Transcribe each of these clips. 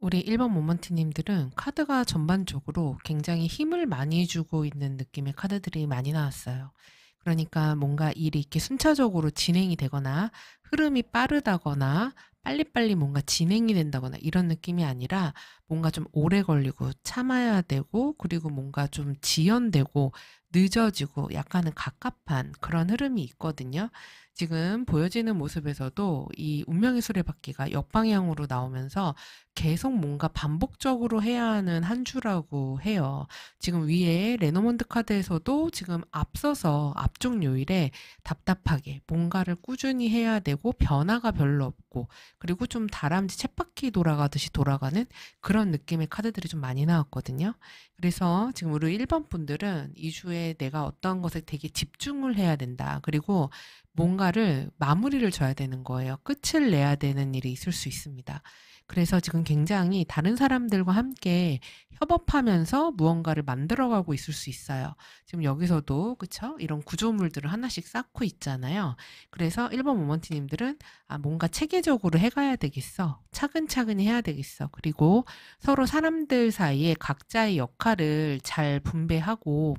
우리 1번 모먼트님들은 카드가 전반적으로 굉장히 힘을 많이 주고 있는 느낌의 카드들이 많이 나왔어요. 그러니까 뭔가 일이 이렇게 순차적으로 진행이 되거나 흐름이 빠르다거나 빨리빨리 뭔가 진행이 된다거나 이런 느낌이 아니라 뭔가 좀 오래 걸리고 참아야 되고 그리고 뭔가 좀 지연되고 늦어지고 약간은 갑갑한 그런 흐름이 있거든요. 지금 보여지는 모습에서도 이 운명의 수레바퀴가 역방향으로 나오면서 계속 뭔가 반복적으로 해야 하는 한 주라고 해요. 지금 위에 레노먼드 카드에서도 지금 앞서서 앞쪽 요일에 답답하게 뭔가를 꾸준히 해야 되고 변화가 별로 없고 그리고 좀 다람쥐 쳇바퀴 돌아가듯이 돌아가는 그런 느낌의 카드들이 좀 많이 나왔거든요. 그래서 지금 우리 1번 분들은 이 주에 내가 어떤 것에 되게 집중을 해야 된다. 그리고 뭔가를 마무리를 져야 되는 거예요. 끝을 내야 되는 일이 있을 수 있습니다. 그래서 지금 굉장히 다른 사람들과 함께 협업하면서 무언가를 만들어가고 있을 수 있어요. 지금 여기서도 그쵸? 이런 구조물들을 하나씩 쌓고 있잖아요. 그래서 1번 모먼트님들은 뭔가 체계적으로 해가야 되겠어. 차근차근히 해야 되겠어. 그리고 서로 사람들 사이에 각자의 역할을 잘 분배하고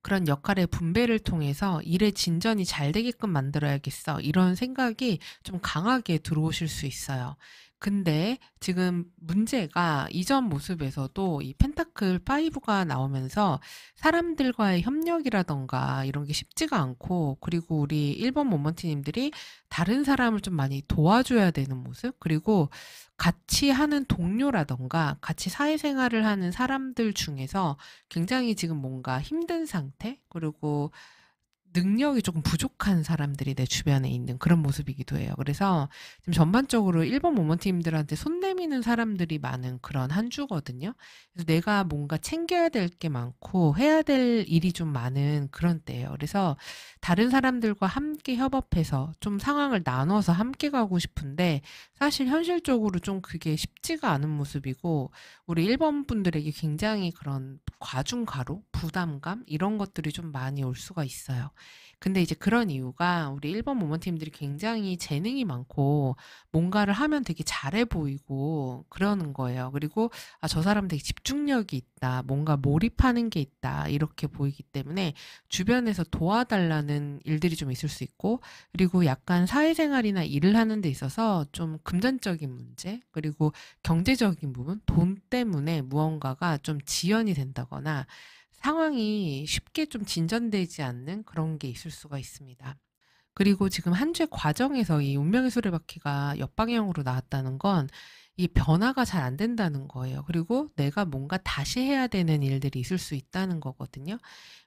그런 역할의 분배를 통해서 일의 진전이 잘 되게끔 만들어야겠어. 이런 생각이 좀 강하게 들어오실 수 있어요. 근데 지금 문제가 이전 모습에서도 이 펜타클 5가 나오면서 사람들과의 협력이라던가 이런 게 쉽지가 않고 그리고 우리 1번 모먼트님들이 다른 사람을 좀 많이 도와줘야 되는 모습 그리고 같이 하는 동료라던가 같이 사회생활을 하는 사람들 중에서 굉장히 지금 뭔가 힘든 상태 그리고 능력이 조금 부족한 사람들이 내 주변에 있는 그런 모습이기도 해요. 그래서 지금 전반적으로 1번 모먼트님들한테 손 내미는 사람들이 많은 그런 한 주거든요. 그래서 내가 뭔가 챙겨야 될 게 많고 해야 될 일이 좀 많은 그런 때예요. 그래서 다른 사람들과 함께 협업해서 좀 상황을 나눠서 함께 가고 싶은데 사실 현실적으로 좀 그게 쉽지가 않은 모습이고 우리 1번 분들에게 굉장히 그런 과중가로 부담감 이런 것들이 좀 많이 올 수가 있어요. 근데 이제 그런 이유가 우리 1번 모먼팀들이 굉장히 재능이 많고 뭔가를 하면 되게 잘해 보이고 그러는 거예요. 그리고 '아 저 사람 되게 집중력이 있다. 뭔가 몰입하는 게 있다.' 이렇게 보이기 때문에 주변에서 도와달라는 일들이 좀 있을 수 있고 그리고 약간 사회생활이나 일을 하는 데 있어서 좀 금전적인 문제 그리고 경제적인 부분, 돈 때문에 무언가가 좀 지연이 된다거나 상황이 쉽게 좀 진전되지 않는 그런 게 있을 수가 있습니다. 그리고 지금 한 주의 과정에서 이 운명의 수레바퀴가 역방향으로 나왔다는 건 이 변화가 잘 안 된다는 거예요. 그리고 내가 뭔가 다시 해야 되는 일들이 있을 수 있다는 거거든요.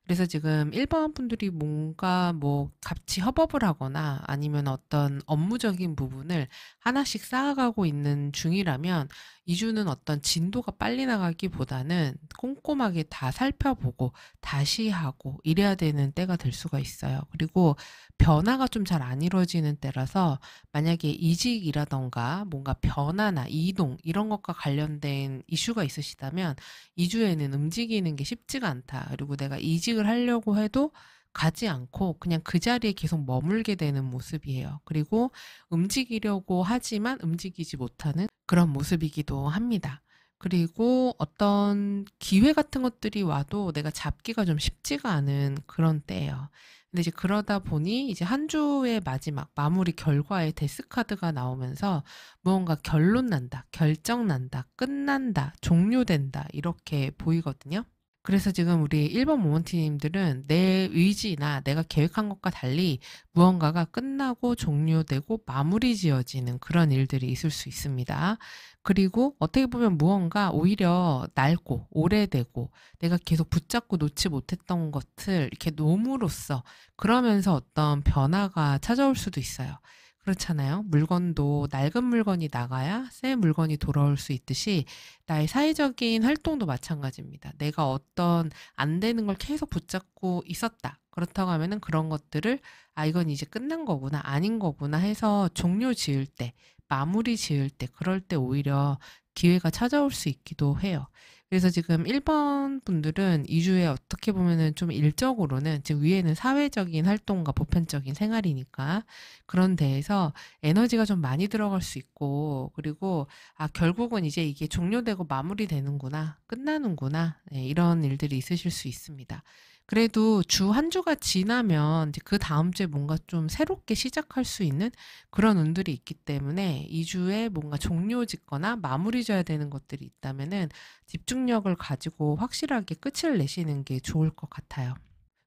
그래서 지금 1번 분들이 뭔가 뭐 같이 협업을 하거나 아니면 어떤 업무적인 부분을 하나씩 쌓아가고 있는 중이라면 이 주는 어떤 진도가 빨리 나가기보다는 꼼꼼하게 다 살펴보고 다시 하고 이래야 되는 때가 될 수가 있어요. 그리고 변화가 좀 잘 안 이루어지는 때라서 만약에 이직이라던가 뭔가 변화나 이동 이런 것과 관련된 이슈가 있으시다면 이 주에는 움직이는 게 쉽지가 않다. 그리고 내가 이직을 하려고 해도 가지 않고 그냥 그 자리에 계속 머물게 되는 모습이에요. 그리고 움직이려고 하지만 움직이지 못하는 그런 모습이기도 합니다. 그리고 어떤 기회 같은 것들이 와도 내가 잡기가 좀 쉽지가 않은 그런 때예요. 근데 이제 그러다 보니 이제 한 주의 마지막 마무리 결과에 데스 카드가 나오면서 무언가 결론 난다, 결정 난다, 끝난다, 종료된다 이렇게 보이거든요. 그래서 지금 우리 1번 모먼티님들은 내 의지나 내가 계획한 것과 달리 무언가가 끝나고 종료되고 마무리 지어지는 그런 일들이 있을 수 있습니다. 그리고 어떻게 보면 무언가 오히려 낡고 오래되고 내가 계속 붙잡고 놓지 못했던 것을 이렇게 놓음으로써 그러면서 어떤 변화가 찾아올 수도 있어요. 그렇잖아요. 물건도 낡은 물건이 나가야 새 물건이 돌아올 수 있듯이 나의 사회적인 활동도 마찬가지입니다. 내가 어떤 안 되는 걸 계속 붙잡고 있었다. 그렇다고 하면은 그런 것들을 이건 이제 끝난 거구나, 아닌 거구나 해서 종료 지을 때, 마무리 지을 때, 그럴 때 오히려 기회가 찾아올 수 있기도 해요. 그래서 지금 1번 분들은 2 주에 어떻게 보면은 좀 일적으로는 지금 위에는 사회적인 활동과 보편적인 생활이니까 그런 데에서 에너지가 좀 많이 들어갈 수 있고, 그리고 '아 결국은 이제 이게 종료되고 마무리되는구나. 끝나는구나.' 네, 이런 일들이 있으실 수 있습니다. 그래도 주 한 주가 지나면 이제 그다음 주에 뭔가 좀 새롭게 시작할 수 있는 그런 운들이 있기 때문에, 2 주에 뭔가 종료 짓거나 마무리 져야 되는 것들이 있다면은 집중력을 가지고 확실하게 끝을 내시는 게 좋을 것 같아요.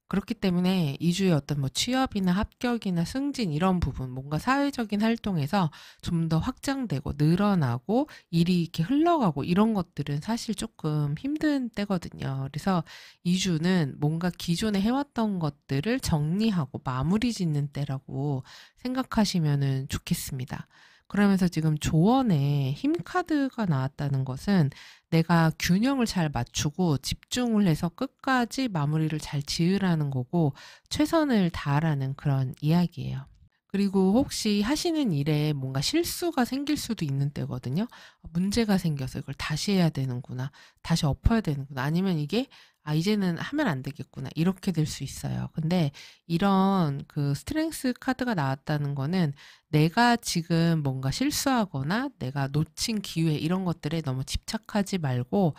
그렇기 때문에 2 주에 어떤 뭐 취업이나 합격이나 승진 이런 부분, 뭔가 사회적인 활동에서 좀 더 확장되고 늘어나고 일이 이렇게 흘러가고 이런 것들은 사실 조금 힘든 때거든요. 그래서 2 주는 뭔가 기존에 해 왔던 것들을 정리하고 마무리 짓는 때라고 생각하시면은 좋겠습니다. 그러면서 지금 조언에 힘 카드가 나왔다는 것은 내가 균형을 잘 맞추고 집중을 해서 끝까지 마무리를 잘 지으라는 거고, 최선을 다하라는 그런 이야기예요. 그리고 혹시 하시는 일에 뭔가 실수가 생길 수도 있는 때거든요. 문제가 생겨서 '이걸 다시 해야 되는구나. 다시 엎어야 되는구나.' 아니면 이게 '아 이제는 하면 안 되겠구나.' 이렇게 될 수 있어요. 근데 이런 그 스트렝스 카드가 나왔다는 거는 내가 지금 뭔가 실수하거나 내가 놓친 기회 이런 것들에 너무 집착하지 말고,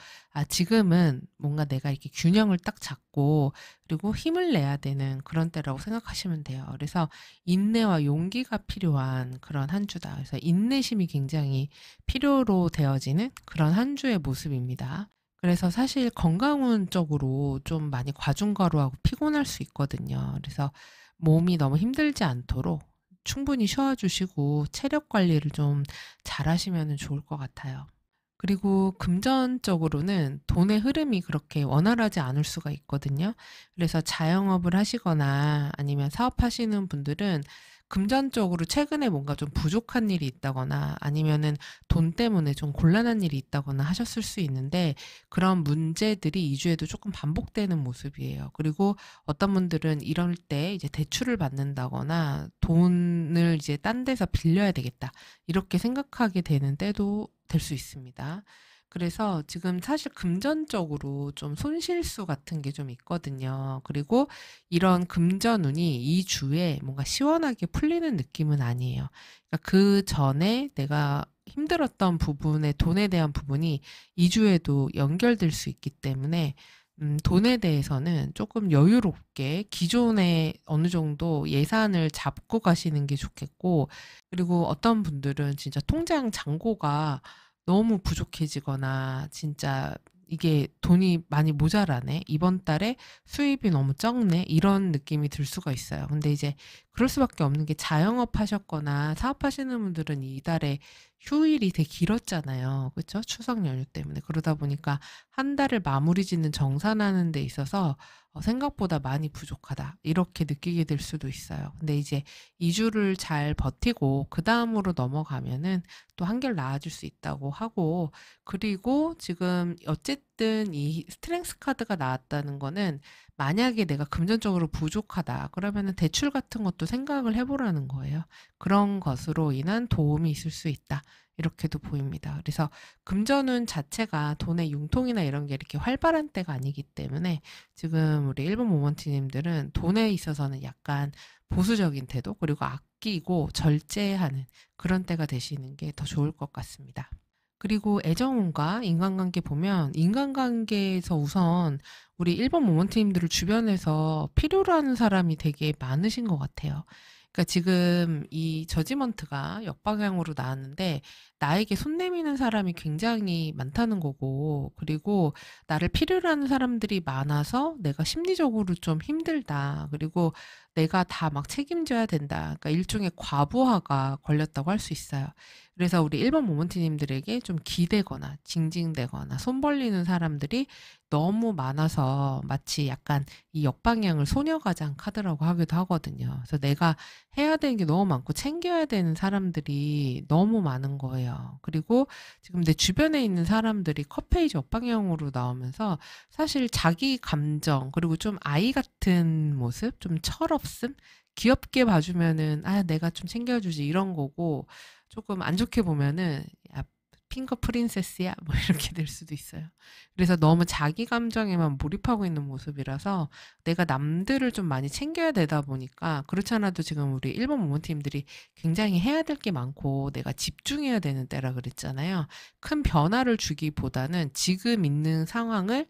지금은 뭔가 내가 이렇게 균형을 딱 잡고 그리고 힘을 내야 되는 그런 때라고 생각하시면 돼요. 그래서 인내와 용기가 필요한 그런 한 주다. 그래서 인내심이 굉장히 필요로 되어지는 그런 한 주의 모습입니다. 그래서 사실 건강운적으로 좀 많이 과중과로하고 피곤할 수 있거든요. 그래서 몸이 너무 힘들지 않도록 충분히 쉬어 주시고 체력 관리를 좀 잘하시면은 좋을 것 같아요. 그리고 금전적으로는 돈의 흐름이 그렇게 원활하지 않을 수가 있거든요. 그래서 자영업을 하시거나 아니면 사업하시는 분들은 금전적으로 최근에 뭔가 좀 부족한 일이 있다거나 아니면은 돈 때문에 좀 곤란한 일이 있다거나 하셨을 수 있는데, 그런 문제들이 2 주에도 조금 반복되는 모습이에요. 그리고 어떤 분들은 이럴 때 이제 대출을 받는다거나 '돈을 이제 딴 데서 빌려야 되겠다.' 이렇게 생각하게 되는 때도 될 수 있습니다. 그래서 지금 사실 금전적으로 좀 손실수 같은 게 좀 있거든요. 그리고 이런 금전운이 이 주에 뭔가 시원하게 풀리는 느낌은 아니에요. 그러니까 그전에 내가 힘들었던 부분에 돈에 대한 부분이 이 주에도 연결될 수 있기 때문에 돈에 대해서는 조금 여유롭게 기존에 어느 정도 예산을 잡고 가시는 게 좋겠고, 그리고 어떤 분들은 진짜 통장 잔고가 너무 부족해지거나 진짜 '이게 돈이 많이 모자라네. 이번 달에 수입이 너무 적네.' 이런 느낌이 들 수가 있어요. 근데 이제 그럴 수밖에 없는 게, 자영업 하셨거나 사업하시는 분들은 이달에 휴일이 되게 길었잖아요. 그쵸? 추석 연휴 때문에. 그러다 보니까 한 달을 마무리 짓는 정산하는 데 있어서 '생각보다 많이 부족하다.' 이렇게 느끼게 될 수도 있어요. 근데 이제 2 주를 잘 버티고 그다음으로 넘어가면은 또 한결 나아질 수 있다고 하고, 그리고 지금 어쨌든 이 스트렝스 카드가 나왔다는 거는 만약에 내가 금전적으로 부족하다 그러면은 대출 같은 것도 생각을 해 보라는 거예요. 그런 것으로 인한 도움이 있을 수 있다. 이렇게도 보입니다. 그래서 금전운 자체가 돈의 융통이나 이런 게 이렇게 활발한 때가 아니기 때문에, 지금 우리 일본 모먼티님들은 돈에 있어서는 약간 보수적인 태도, 그리고 아끼고 절제하는 그런 때가 되시는 게 더 좋을 것 같습니다. 그리고 애정운과 인간관계 보면, 인간관계에서 우선 우리 일본 모먼트님들을 주변에서 필요로 하는 사람이 되게 많으신 것 같아요. 그러니까 지금 이 저지먼트가 역방향으로 나왔는데 나에게 손 내미는 사람이 굉장히 많다는 거고, 그리고 나를 필요로 하는 사람들이 많아서 내가 심리적으로 좀 힘들다. 그리고 내가 다 막 책임져야 된다. 그러니까 일종의 과부하가 걸렸다고 할 수 있어요. 그래서 우리 일본 모먼트님들에게 좀 기대거나 징징대거나 손 벌리는 사람들이 너무 많아서 마치 약간 이 역방향을 소녀가장 카드라고 하기도 하거든요. 그래서 내가 해야 되는 게 너무 많고 챙겨야 되는 사람들이 너무 많은 거예요. 그리고 지금 내 주변에 있는 사람들이 컵페이지 역방향으로 나오면서 사실 자기 감정, 그리고 좀 아이 같은 모습, 좀 철없음, 귀엽게 봐주면은 '아 내가 좀 챙겨주지.' 이런 거고, 조금 안 좋게 보면은 핑거 프린세스야 뭐 이렇게 될 수도 있어요. 그래서 너무 자기 감정에만 몰입하고 있는 모습이라서 내가 남들을 좀 많이 챙겨야 되다 보니까, 그렇지 않아도 지금 우리 일본 모모팀들이 굉장히 해야 될 게 많고 내가 집중해야 되는 때라 그랬잖아요. 큰 변화를 주기보다는 지금 있는 상황을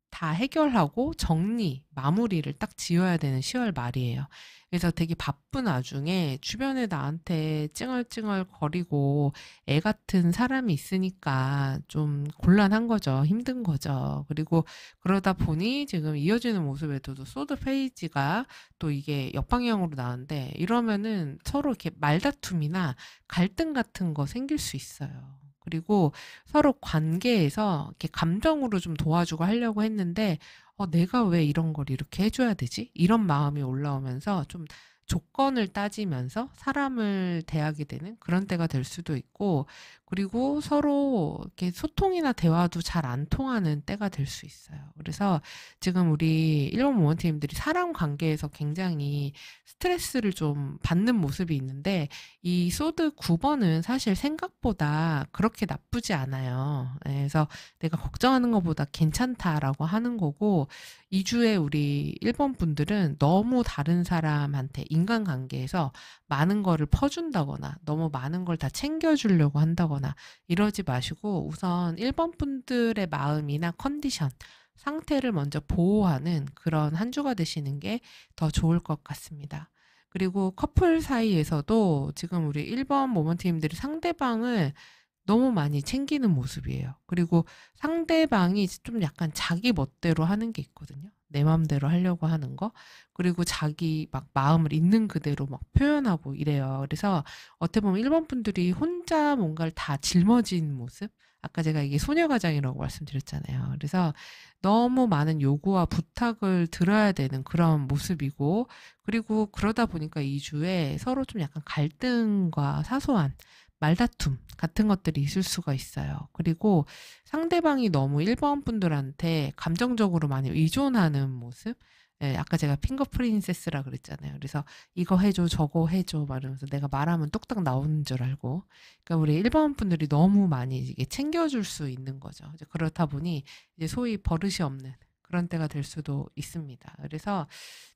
다 해결하고 정리, 마무리를 딱 지어야 되는 10월 말이에요. 그래서 되게 바쁜 와중에 주변에 나한테 찡얼찡얼거리고 애 같은 사람이 있으니까 좀 곤란한 거죠. 힘든 거죠. 그리고 그러다 보니 지금 이어지는 모습에도 소드 페이지가 또 이게 역방향으로 나오는데, 이러면은 서로 이렇게 말다툼이나 갈등 같은 거 생길 수 있어요. 그리고 서로 관계에서 이렇게 감정으로 좀 도와주고 하려고 했는데, 내가 왜 이런 걸 이렇게 해줘야 되지? 이런 마음이 올라오면서 좀 조건을 따지면서 사람을 대하게 되는 그런 때가 될 수도 있고, 그리고 서로 이렇게 소통이나 대화도 잘 안 통하는 때가 될 수 있어요. 그래서 지금 우리 일본 모원팀들이 사람 관계에서 굉장히 스트레스를 좀 받는 모습이 있는데, 이 소드 9번은 사실 생각보다 그렇게 나쁘지 않아요. 예, 그래서 내가 걱정하는 것보다 괜찮다라고 하는 거고, 2주에 우리 일본 분들은 너무 다른 사람한테 인간관계에서 많은 거를 퍼준다거나 너무 많은 걸 다 챙겨주려고 한다거나 이러지 마시고, 우선 일본 분들의 마음이나 컨디션, 상태를 먼저 보호하는 그런 한 주가 되시는 게 더 좋을 것 같습니다. 그리고 커플 사이에서도 지금 우리 1번 모먼트님들이 상대방을 너무 많이 챙기는 모습이에요. 그리고 상대방이 좀 약간 자기 멋대로 하는 게 있거든요. 내 맘대로 하려고 하는 거. 그리고 자기 막 마음을 있는 그대로 막 표현하고 이래요. 그래서 어떻게 보면 일본 분들이 혼자 뭔가를 다 짊어진 모습? 아까 제가 이게 소녀가장이라고 말씀드렸잖아요. 그래서 너무 많은 요구와 부탁을 들어야 되는 그런 모습이고, 그리고 그러다 보니까 2주에 서로 좀 약간 갈등과 사소한 말다툼 같은 것들이 있을 수가 있어요. 그리고 상대방이 너무 일본 분들한테 감정적으로 많이 의존하는 모습? 예, 아까 제가 핑거 프린세스라 그랬잖아요. 그래서 이거 해줘, 저거 해줘, 말하면서 내가 말하면 뚝딱 나오는 줄 알고. 그러니까 우리 일본 분들이 너무 많이 이게 챙겨줄 수 있는 거죠. 이제 그렇다 보니 이제 소위 버릇이 없는 그런 때가 될 수도 있습니다. 그래서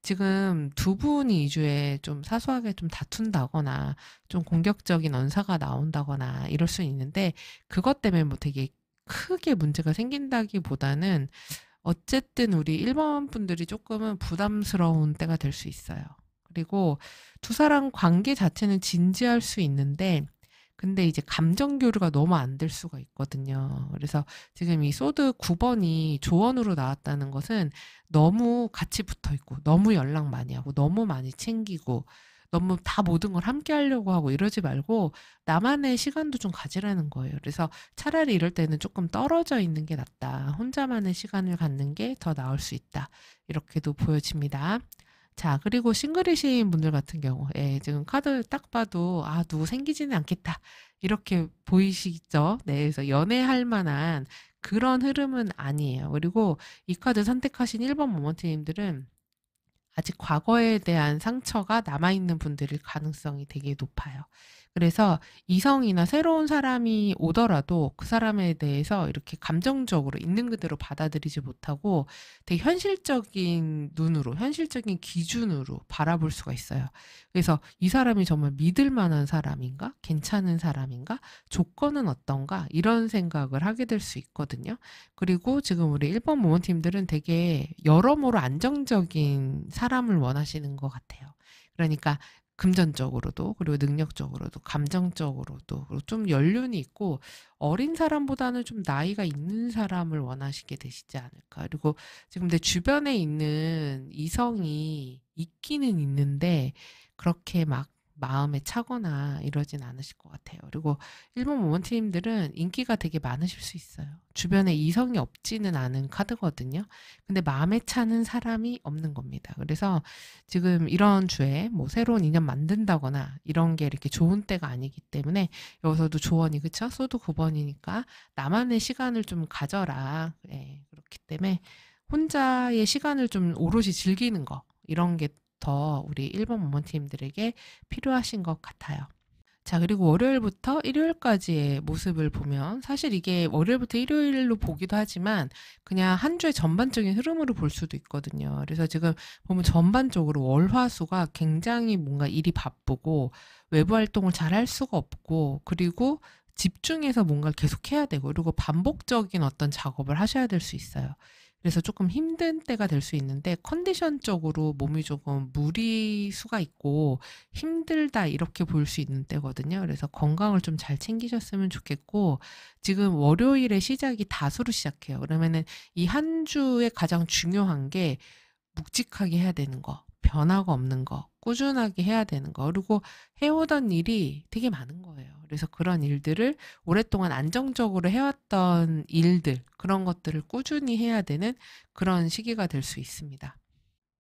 지금 두 분이 2주에 좀 사소하게 좀 다툰다거나 좀 공격적인 언사가 나온다거나 이럴 수 있는데, 그것 때문에 뭐 되게 크게 문제가 생긴다기보다는 어쨌든 우리 일본 분들이 조금은 부담스러운 때가 될 수 있어요. 그리고 두 사람 관계 자체는 진지할 수 있는데, 근데 이제 감정 교류가 너무 안 될 수가 있거든요. 그래서 지금 이 소드 9번이 조언으로 나왔다는 것은 너무 같이 붙어 있고, 너무 연락 많이 하고, 너무 많이 챙기고, 너무 다 모든 걸 함께 하려고 하고 이러지 말고 나만의 시간도 좀 가지라는 거예요. 그래서 차라리 이럴 때는 조금 떨어져 있는 게 낫다. 혼자만의 시간을 갖는 게 더 나을 수 있다. 이렇게도 보여집니다. 자, 그리고 싱글이신 분들 같은 경우, 예, 지금 카드 딱 봐도, 누구 생기지는 않겠다. 이렇게 보이시죠? 네, 그래서 연애할 만한 그런 흐름은 아니에요. 그리고 이 카드 선택하신 1번 모먼트님들은 아직 과거에 대한 상처가 남아있는 분들일 가능성이 되게 높아요. 그래서 이성이나 새로운 사람이 오더라도 그 사람에 대해서 이렇게 감정적으로 있는 그대로 받아들이지 못하고 되게 현실적인 눈으로, 현실적인 기준으로 바라볼 수가 있어요. 그래서 이 사람이 정말 믿을 만한 사람인가? 괜찮은 사람인가? 조건은 어떤가? 이런 생각을 하게 될 수 있거든요. 그리고 지금 우리 1번 모먼팀들은 되게 여러모로 안정적인 사람을 원하시는 것 같아요. 그러니까 금전적으로도, 그리고 능력적으로도, 감정적으로도, 그리고 좀 연륜이 있고 어린 사람보다는 좀 나이가 있는 사람을 원하시게 되시지 않을까. 그리고 지금 내 주변에 있는 이성이 있기는 있는데 그렇게 막 마음에 차거나 이러진 않으실 것 같아요. 그리고 일본 모먼트님들은 인기가 되게 많으실 수 있어요. 주변에 이성이 없지는 않은 카드거든요. 근데 마음에 차는 사람이 없는 겁니다. 그래서 지금 이런 주에 뭐 새로운 인연 만든다거나 이런 게 이렇게 좋은 때가 아니기 때문에, 여기서도 조언이, 그쵸? 소드 9번이니까 나만의 시간을 좀 가져라. 예, 그렇기 때문에 혼자의 시간을 좀 오롯이 즐기는 거, 이런 게 더 우리 1번 모먼트님들에게 필요하신 것 같아요. 자, 그리고 월요일부터 일요일까지의 모습을 보면 사실 이게 월요일부터 일요일로 보기도 하지만 그냥 한 주의 전반적인 흐름으로 볼 수도 있거든요. 그래서 지금 보면 전반적으로 월, 화, 수가 굉장히 뭔가 일이 바쁘고 외부 활동을 잘 할 수가 없고, 그리고 집중해서 뭔가를 계속 해야 되고, 그리고 반복적인 어떤 작업을 하셔야 될 수 있어요. 그래서 조금 힘든 때가 될 수 있는데, 컨디션적으로 몸이 조금 무리수가 있고 힘들다 이렇게 볼 수 있는 때거든요. 그래서 건강을 좀 잘 챙기셨으면 좋겠고, 지금 월요일의 시작이 다수로 시작해요. 그러면은 이 한 주에 가장 중요한 게 묵직하게 해야 되는 거, 변화가 없는 거, 꾸준하게 해야 되는 거, 그리고 해오던 일이 되게 많은 거예요. 그래서 그런 일들을 오랫동안 안정적으로 해왔던 일들, 그런 것들을 꾸준히 해야 되는 그런 시기가 될 수 있습니다.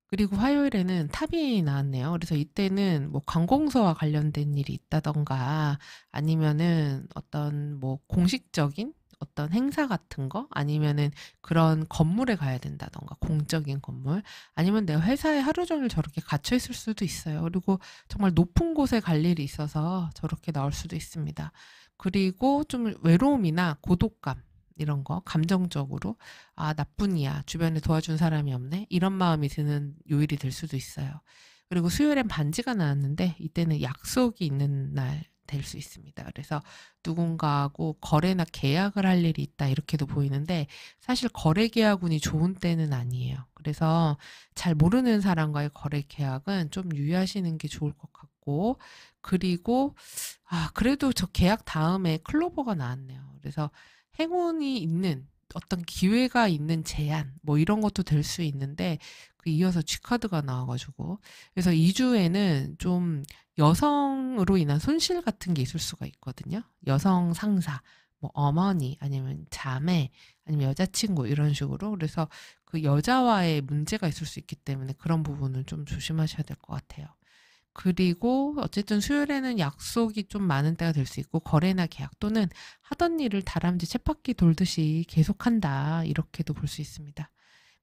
그리고 화요일에는 탑이 나왔네요. 그래서 이때는 뭐 관공서와 관련된 일이 있다던가, 아니면은 어떤 뭐 공식적인 어떤 행사 같은 거, 아니면은 그런 건물에 가야 된다던가, 공적인 건물, 아니면 내가 회사에 하루 종일 저렇게 갇혀 있을 수도 있어요. 그리고 정말 높은 곳에 갈 일이 있어서 저렇게 나올 수도 있습니다. 그리고 좀 외로움이나 고독감, 이런 거, 감정적으로, 아, 나뿐이야, 주변에 도와준 사람이 없네, 이런 마음이 드는 요일이 될 수도 있어요. 그리고 수요일엔 반지가 나왔는데, 이때는 약속이 있는 날 될 수 있습니다. 그래서 누군가하고 거래나 계약을 할 일이 있다, 이렇게도 보이는데, 사실 거래 계약운이 좋은 때는 아니에요. 그래서 잘 모르는 사람과의 거래 계약은 좀 유의하시는 게 좋을 것 같고, 그리고 그래도 저 계약 다음에 클로버가 나왔네요. 그래서 행운이 있는 어떤 기회가 있는 제안, 뭐 이런 것도 될 수 있는데, 그 이어서 G카드가 나와가지고, 그래서 2주에는 좀 여성으로 인한 손실 같은 게 있을 수가 있거든요. 여성 상사, 뭐 어머니, 아니면 자매, 아니면 여자친구, 이런 식으로. 그래서 그 여자와의 문제가 있을 수 있기 때문에 그런 부분은 좀 조심하셔야 될 것 같아요. 그리고 어쨌든 수요일에는 약속이 좀 많은 때가 될 수 있고, 거래나 계약 또는 하던 일을 다람쥐 쳇바퀴 돌듯이 계속한다, 이렇게도 볼 수 있습니다.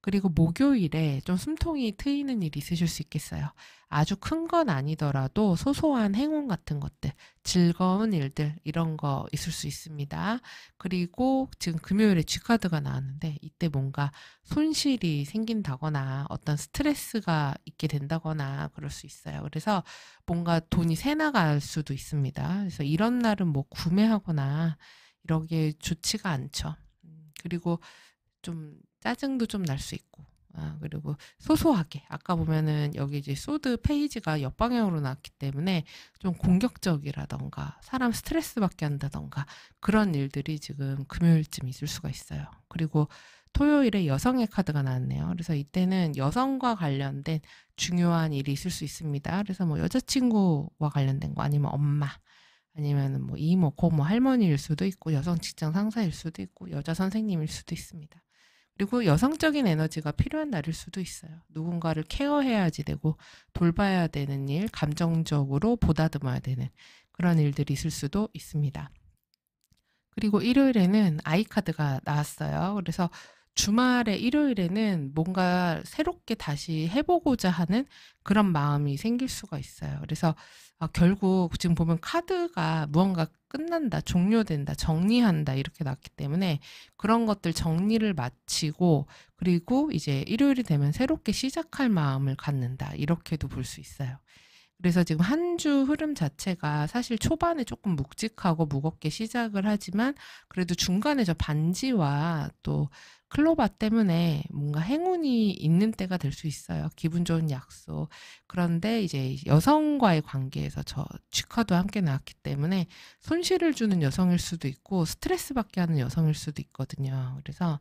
그리고 목요일에 좀 숨통이 트이는 일이 있으실 수 있겠어요. 아주 큰 건 아니더라도 소소한 행운 같은 것들, 즐거운 일들, 이런 거 있을 수 있습니다. 그리고 지금 금요일에 G카드가 나왔는데, 이때 뭔가 손실이 생긴다거나 어떤 스트레스가 있게 된다거나 그럴 수 있어요. 그래서 뭔가 돈이 새 나갈 수도 있습니다. 그래서 이런 날은 뭐 구매하거나 이러기에 좋지가 않죠. 그리고 좀 짜증도 좀 날 수 있고, 그리고 소소하게, 아까 보면은 여기 이제 소드 페이지가 옆방향으로 나왔기 때문에 좀 공격적이라던가 사람 스트레스 받게 한다던가 그런 일들이 지금 금요일쯤 있을 수가 있어요. 그리고 토요일에 여성의 카드가 나왔네요. 그래서 이때는 여성과 관련된 중요한 일이 있을 수 있습니다. 그래서 뭐 여자친구와 관련된 거, 아니면 엄마, 아니면 뭐 이모, 고모, 할머니일 수도 있고, 여성 직장 상사일 수도 있고, 여자 선생님일 수도 있습니다. 그리고 여성적인 에너지가 필요한 날일 수도 있어요. 누군가를 케어해야지 되고, 돌봐야 되는 일, 감정적으로 보다듬어야 되는 그런 일들이 있을 수도 있습니다. 그리고 일요일에는 아이카드가 나왔어요. 그래서 주말에 일요일에는 뭔가 새롭게 다시 해보고자 하는 그런 마음이 생길 수가 있어요. 그래서 결국 지금 보면 카드가 무언가 끝난다, 종료된다, 정리한다, 이렇게 나왔기 때문에 그런 것들 정리를 마치고, 그리고 이제 일요일이 되면 새롭게 시작할 마음을 갖는다, 이렇게도 볼 수 있어요. 그래서 지금 한 주 흐름 자체가 사실 초반에 조금 묵직하고 무겁게 시작을 하지만, 그래도 중간에 저 반지와 또 클로바 때문에 뭔가 행운이 있는 때가 될 수 있어요. 기분 좋은 약속. 그런데 이제 여성과의 관계에서 저 G카도 함께 나왔기 때문에 손실을 주는 여성일 수도 있고 스트레스 받게 하는 여성일 수도 있거든요. 그래서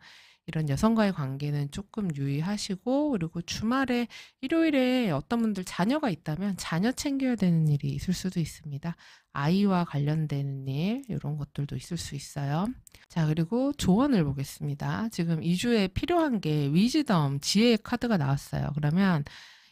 이런 여성과의 관계는 조금 유의하시고, 그리고 주말에 일요일에 어떤 분들 자녀가 있다면 자녀 챙겨야 되는 일이 있을 수도 있습니다. 아이와 관련되는 일, 이런 것들도 있을 수 있어요. 자, 그리고 조언을 보겠습니다. 지금 2주에 필요한 게 위즈덤, 지혜의 카드가 나왔어요. 그러면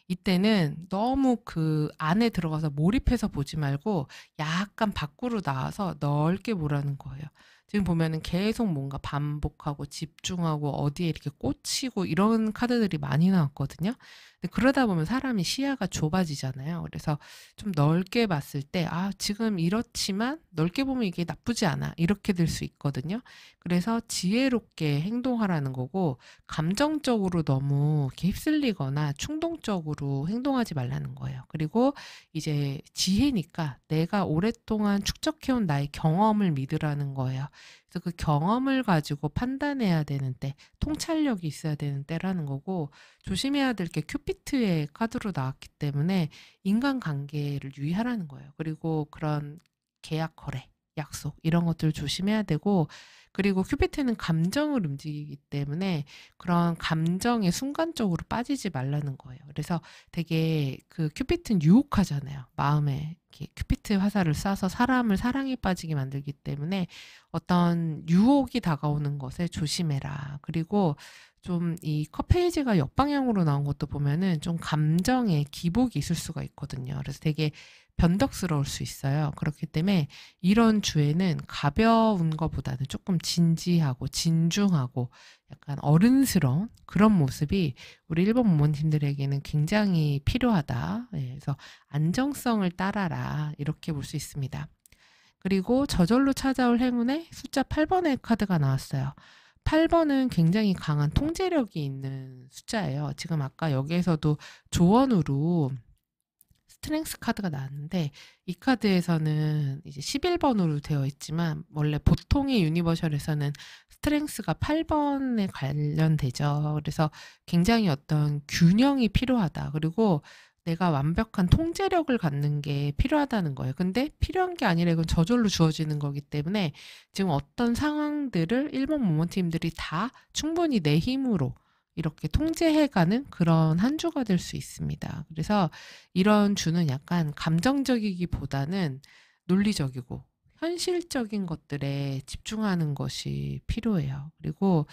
이때는 너무 그 안에 들어가서 몰입해서 보지 말고 약간 밖으로 나와서 넓게 보라는 거예요. 지금 보면은 계속 뭔가 반복하고 집중하고 어디에 이렇게 꽂히고 이런 카드들이 많이 나왔거든요. 근데 그러다 보면 사람이 시야가 좁아지잖아요. 그래서 좀 넓게 봤을 때 '아 지금 이렇지만 넓게 보면 이게 나쁘지 않아.' 이렇게 될 수 있거든요. 그래서 지혜롭게 행동하라는 거고, 감정적으로 너무 이렇게 휩쓸리거나 충동적으로 행동하지 말라는 거예요. 그리고 이제 지혜니까 내가 오랫동안 축적해온 나의 경험을 믿으라는 거예요. 그래서 그 경험을 가지고 판단해야 되는 때, 통찰력이 있어야 되는 때라는 거고, 조심해야 될 게 큐피트의 카드로 나왔기 때문에 인간관계를 유의하라는 거예요. 그리고 그런 계약, 거래, 약속 이런 것들 조심해야 되고, 그리고 큐피트는 감정을 움직이기 때문에 그런 감정에 순간적으로 빠지지 말라는 거예요. 그래서 되게 그 큐피트는 유혹하잖아요. 마음에 이렇게 큐피트 화살을 쏴서 사람을 사랑에 빠지게 만들기 때문에 어떤 유혹이 다가오는 것에 조심해라. 그리고 좀 이 컵 페이지가 역방향으로 나온 것도 보면은 좀 감정에 기복이 있을 수가 있거든요. 그래서 되게 변덕스러울 수 있어요. 그렇기 때문에 이런 주에는 가벼운 것보다는 조금 진지하고 진중하고 약간 어른스러운 그런 모습이 우리 일본 부모님들에게는 굉장히 필요하다. 예, 그래서 안정성을 따라라. 이렇게 볼 수 있습니다. 그리고 저절로 찾아올 행운에 숫자 8번의 카드가 나왔어요. 8번은 굉장히 강한 통제력이 있는 숫자예요. 지금 아까 여기에서도 조언으로 스트렝스 카드가 나왔는데, 이 카드에서는 이제 11번으로 되어 있지만 원래 보통의 유니버셜에서는 스트렝스가 8번에 관련되죠. 그래서 굉장히 어떤 균형이 필요하다. 그리고 내가 완벽한 통제력을 갖는 게 필요하다는 거예요. 근데 필요한 게 아니라 이건 저절로 주어지는 거기 때문에 지금 어떤 상황들을 일본 모모팀들이 다 충분히 내 힘으로 이렇게 통제해가는 그런 한 주가 될 수 있습니다. 그래서 이런 주는 약간 감정적이기보다는 논리적이고 현실적인 것들에 집중하는 것이 필요해요. 그리고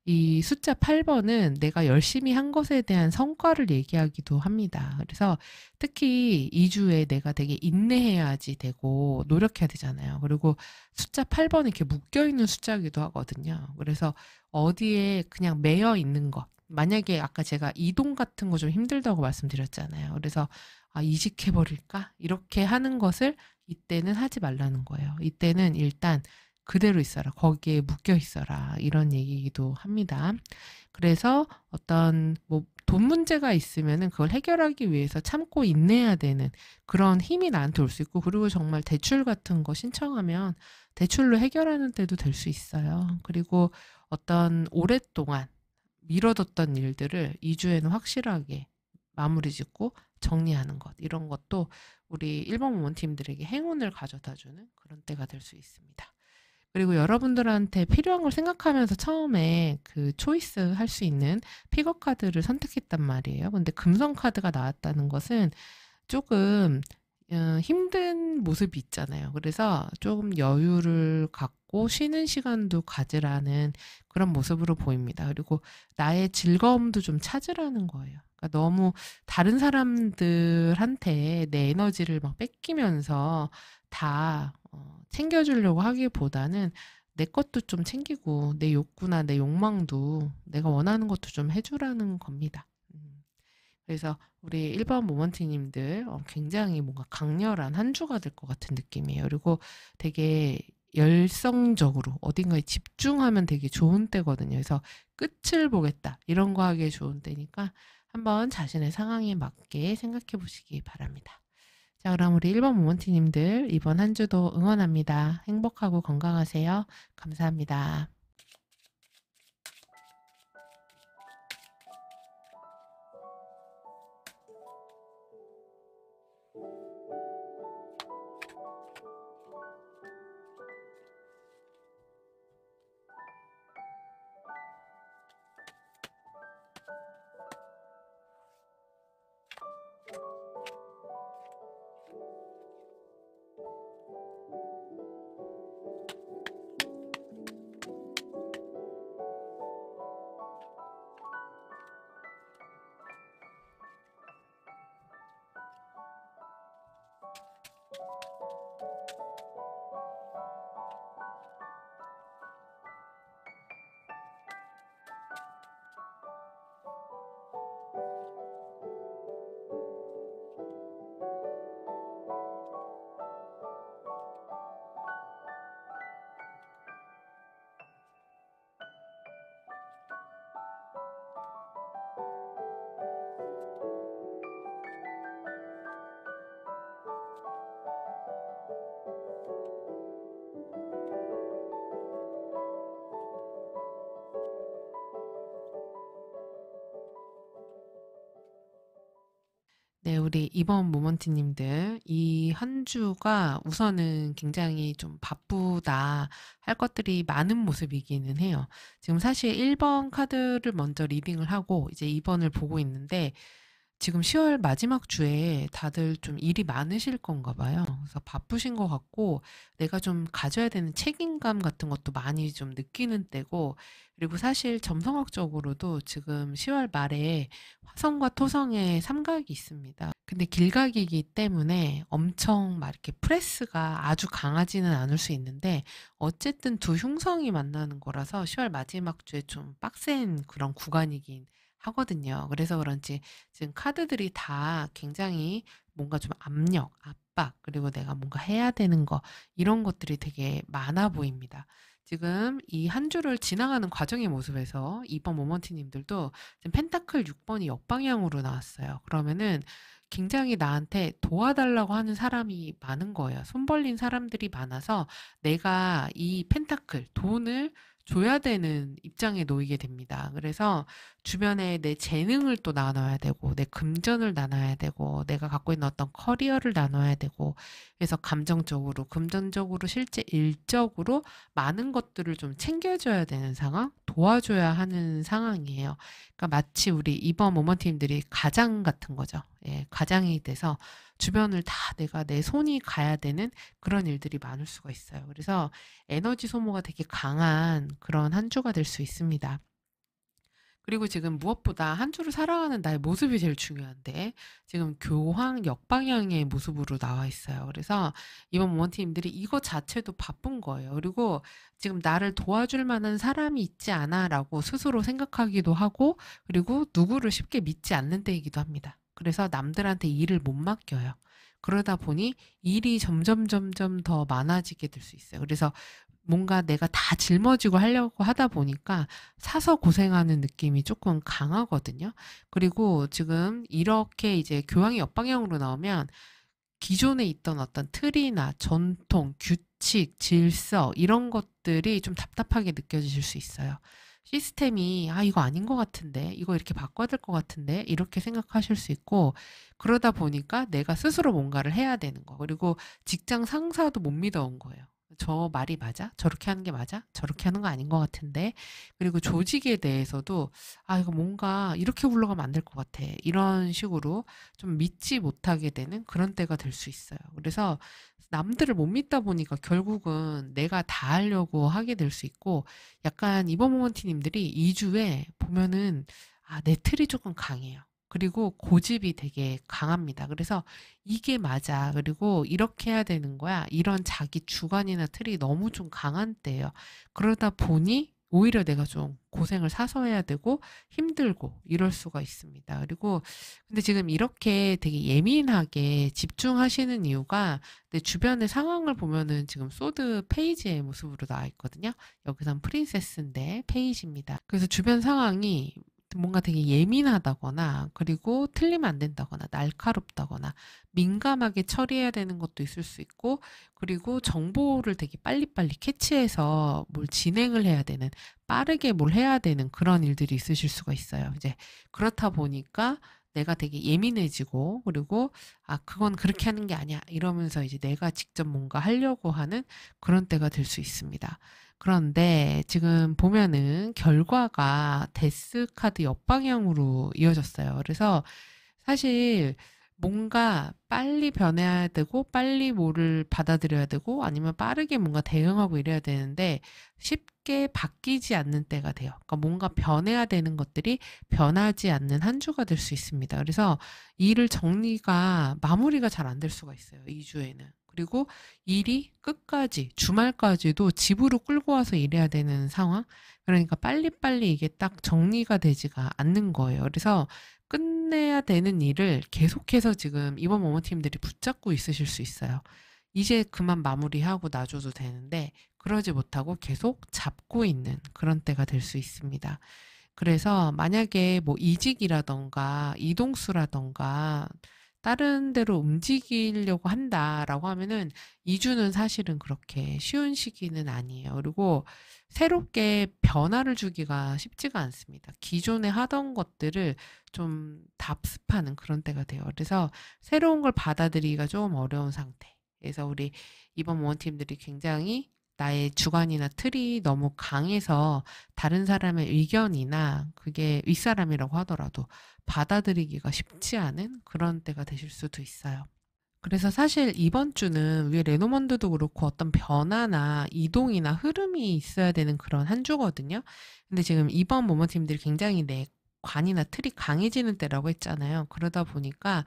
이 숫자 8번은 내가 열심히 한 것에 대한 성과를 얘기하기도 합니다. 그래서 특히 이 주에 내가 되게 인내해야지 되고 노력해야 되잖아요. 그리고 숫자 8번은 이렇게 묶여있는 숫자이기도 하거든요. 그래서 어디에 그냥 매여 있는 것. 만약에 아까 제가 이동 같은 거 좀 힘들다고 말씀드렸잖아요. 그래서 이직해버릴까? 이렇게 하는 것을 이때는 하지 말라는 거예요. 이때는 일단 그대로 있어라. 거기에 묶여 있어라. 이런 얘기이기도 합니다. 그래서 어떤 뭐 돈 문제가 있으면은 그걸 해결하기 위해서 참고 인내해야 되는 그런 힘이 나한테 올 수 있고, 그리고 정말 대출 같은 거 신청하면 대출로 해결하는 때도 될 수 있어요. 그리고 어떤 오랫동안 미뤄뒀던 일들을 2주에는 확실하게 마무리 짓고 정리하는 것, 이런 것도 우리 일본 모몬팀들에게 행운을 가져다주는 그런 때가 될 수 있습니다. 그리고 여러분들한테 필요한 걸 생각하면서 처음에 그 초이스 할 수 있는 픽업 카드를 선택했단 말이에요. 근데 금성 카드가 나왔다는 것은 조금 힘든 모습이 있잖아요. 그래서 조금 여유를 갖고 쉬는 시간도 가지라는 그런 모습으로 보입니다. 그리고 나의 즐거움도 좀 찾으라는 거예요. 그러니까 너무 다른 사람들한테 내 에너지를 막 뺏기면서 다 챙겨주려고 하기보다는 내 것도 좀 챙기고 내 욕구나 내 욕망도 내가 원하는 것도 좀 해주라는 겁니다. 그래서 우리 1번 모먼티님들 굉장히 뭔가 강렬한 한 주가 될 것 같은 느낌이에요. 그리고 되게 열성적으로 어딘가에 집중하면 되게 좋은 때거든요. 그래서 끝을 보겠다 이런 거 하기에 좋은 때니까 한번 자신의 상황에 맞게 생각해 보시기 바랍니다. 자, 그럼 우리 1번 모먼티님들 이번 한 주도 응원합니다. 행복하고 건강하세요. 감사합니다. 네, 우리 이번 모먼트님들, 이 한 주가 우선은 굉장히 좀 바쁘다 할 것들이 많은 모습이기는 해요. 지금 사실 1번 카드를 먼저 리딩을 하고 이제 2번을 보고 있는데 지금 10월 마지막 주에 다들 좀 일이 많으실 건가 봐요. 그래서 바쁘신 것 같고 내가 좀 가져야 되는 책임감 같은 것도 많이 좀 느끼는 때고 그리고 사실 점성학적으로도 지금 10월 말에 화성과 토성의 삼각이 있습니다. 근데 길각이기 때문에 엄청 막 이렇게 프레스가 아주 강하지는 않을 수 있는데 어쨌든 두 흉성이 만나는 거라서 10월 마지막 주에 좀 빡센 그런 구간이긴 하거든요. 그래서 그런지 지금 카드들이 다 굉장히 뭔가 좀 압력, 압박, 그리고 내가 뭔가 해야 되는 거, 이런 것들이 되게 많아 보입니다. 지금 이 한 주를 지나가는 과정의 모습에서 이번 모먼트님들도 지금 펜타클 6번이 역방향으로 나왔어요. 그러면은 굉장히 나한테 도와달라고 하는 사람이 많은 거예요. 손 벌린 사람들이 많아서 내가 이 펜타클, 돈을 줘야 되는 입장에 놓이게 됩니다. 그래서 주변에 내 재능을 또 나눠야 되고, 내 금전을 나눠야 되고, 내가 갖고 있는 어떤 커리어를 나눠야 되고, 그래서 감정적으로, 금전적으로, 실제 일적으로 많은 것들을 좀 챙겨줘야 되는 상황, 도와줘야 하는 상황이에요. 그러니까 마치 우리 이번 모먼트님들이 가장 같은 거죠. 예, 가장이 돼서 주변을 다 내가 내 손이 가야 되는 그런 일들이 많을 수가 있어요. 그래서 에너지 소모가 되게 강한 그런 한 주가 될 수 있습니다. 그리고 지금 무엇보다 한 주를 살아가는 나의 모습이 제일 중요한데 지금 교황 역방향의 모습으로 나와 있어요. 그래서 이번 모먼트님들이 이거 자체도 바쁜 거예요. 그리고 지금 나를 도와줄 만한 사람이 있지 않아라고 스스로 생각하기도 하고 그리고 누구를 쉽게 믿지 않는 때이기도 합니다. 그래서 남들한테 일을 못 맡겨요. 그러다 보니 일이 점점 더 많아지게 될 수 있어요. 그래서 뭔가 내가 다 짊어지고 하려고 하다 보니까 사서 고생하는 느낌이 조금 강하거든요. 그리고 지금 이렇게 이제 교황이 옆방향으로 나오면 기존에 있던 어떤 틀이나 전통, 규칙, 질서 이런 것들이 좀 답답하게 느껴지실 수 있어요. 시스템이 이거 아닌 것 같은데 이거 이렇게 바꿔야 될 것 같은데 이렇게 생각하실 수 있고 그러다 보니까 내가 스스로 뭔가를 해야 되는 거 그리고 직장 상사도 못 믿어온 거예요. 저 말이 맞아? 저렇게 하는 게 맞아? 저렇게 하는 거 아닌 것 같은데 그리고 조직에 대해서도 이거 뭔가 이렇게 굴러가면 안 될 것 같아 이런 식으로 좀 믿지 못하게 되는 그런 때가 될 수 있어요. 그래서 남들을 못 믿다 보니까 결국은 내가 다 하려고 하게 될 수 있고 약간 이번 모먼티님들이 2주에 보면은 내 틀이 조금 강해요. 그리고 고집이 되게 강합니다. 그래서 이게 맞아. 그리고 이렇게 해야 되는 거야. 이런 자기 주관이나 틀이 너무 좀 강한 때예요. 그러다 보니 오히려 내가 좀 고생을 사서 해야 되고 힘들고 이럴 수가 있습니다. 그리고 근데 지금 이렇게 되게 예민하게 집중하시는 이유가 내 주변의 상황을 보면은 지금 소드 페이지의 모습으로 나와 있거든요. 여기선 프린세스인데 페이지입니다. 그래서 주변 상황이 뭔가 되게 예민하다거나 그리고 틀리면 안 된다거나 날카롭다거나 민감하게 처리해야 되는 것도 있을 수 있고 그리고 정보를 되게 빨리빨리 캐치해서 뭘 진행을 해야 되는 빠르게 뭘 해야 되는 그런 일들이 있으실 수가 있어요. 이제 그렇다 보니까 내가 되게 예민해지고 그리고 그건 그렇게 하는 게 아니야 이러면서 이제 내가 직접 뭔가 하려고 하는 그런 때가 될 수 있습니다. 그런데 지금 보면은 결과가 데스 카드 옆방향으로 이어졌어요. 그래서 사실 뭔가 빨리 변해야 되고 빨리 뭐를 받아들여야 되고 아니면 빠르게 뭔가 대응하고 이래야 되는데 쉽게 바뀌지 않는 때가 돼요. 그러니까 뭔가 변해야 되는 것들이 변하지 않는 한 주가 될 수 있습니다. 그래서 일을 정리가 마무리가 잘 안 될 수가 있어요. 이 주에는. 그리고 일이 끝까지 주말까지도 집으로 끌고 와서 일해야 되는 상황. 그러니까 빨리빨리 이게 딱 정리가 되지가 않는 거예요. 그래서 끝내야 되는 일을 계속해서 지금 이번 모모팀들이 붙잡고 있으실 수 있어요. 이제 그만 마무리하고 놔줘도 되는데 그러지 못하고 계속 잡고 있는 그런 때가 될 수 있습니다. 그래서 만약에 뭐 이직이라던가 이동수라던가 다른 데로 움직이려고 한다라고 하면은 2 주는 사실은 그렇게 쉬운 시기는 아니에요. 그리고 새롭게 변화를 주기가 쉽지가 않습니다. 기존에 하던 것들을 좀 답습하는 그런 때가 돼요. 그래서 새로운 걸 받아들이기가 좀 어려운 상태. 그래서 우리 이번 모원팀들이 굉장히 나의 주관이나 틀이 너무 강해서 다른 사람의 의견이나 그게 윗사람이라고 하더라도 받아들이기가 쉽지 않은 그런 때가 되실 수도 있어요. 그래서 사실 이번 주는 위에 레노먼드도 그렇고 어떤 변화나 이동이나 흐름이 있어야 되는 그런 한 주거든요. 근데 지금 이번 모모팀들이 굉장히 내 관이나 틀이 강해지는 때라고 했잖아요. 그러다 보니까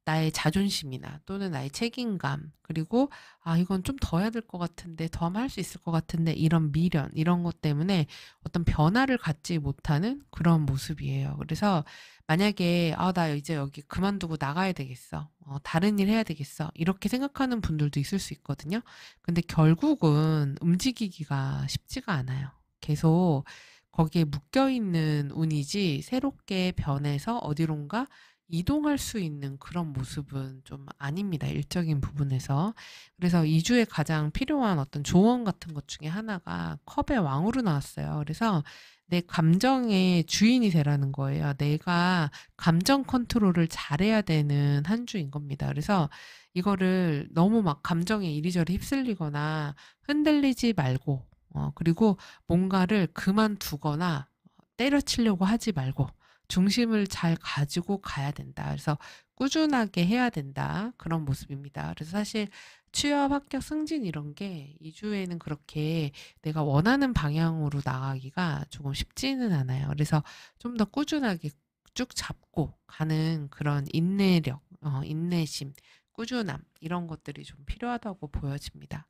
나의 자존심이나 또는 나의 책임감, 그리고 '아 이건 좀 더 해야 될 것 같은데. 더 하면 할 수 있을 것 같은데.' 이런 미련 이런 것 때문에 어떤 변화를 갖지 못하는 그런 모습이에요. 그래서 만약에 '아 나 이제 여기 그만두고 나가야 되겠어. 다른 일 해야 되겠어.' 이렇게 생각하는 분들도 있을 수 있거든요. 근데 결국은 움직이기가 쉽지가 않아요. 계속 거기에 묶여 있는 운이지 새롭게 변해서 어디론가 이동할 수 있는 그런 모습은 좀 아닙니다, 일적인 부분에서. 그래서 2 주에 가장 필요한 어떤 조언 같은 것 중에 하나가 컵의 왕으로 나왔어요. 그래서 내 감정의 주인이 되라는 거예요. 내가 감정 컨트롤을 잘해야 되는 한 주인 겁니다. 그래서 이거를 너무 막 감정에 이리저리 휩쓸리거나 흔들리지 말고, 그리고 뭔가를 그만두거나 때려치려고 하지 말고 중심을 잘 가지고 가야 된다. 그래서 꾸준하게 해야 된다. 그런 모습입니다. 그래서 사실 취업, 합격, 승진 이런 게 2 주에는 그렇게 내가 원하는 방향으로 나가기가 조금 쉽지는 않아요. 그래서 좀 더 꾸준하게 쭉 잡고 가는 그런 인내력, 인내심, 꾸준함 이런 것들이 좀 필요하다고 보여집니다.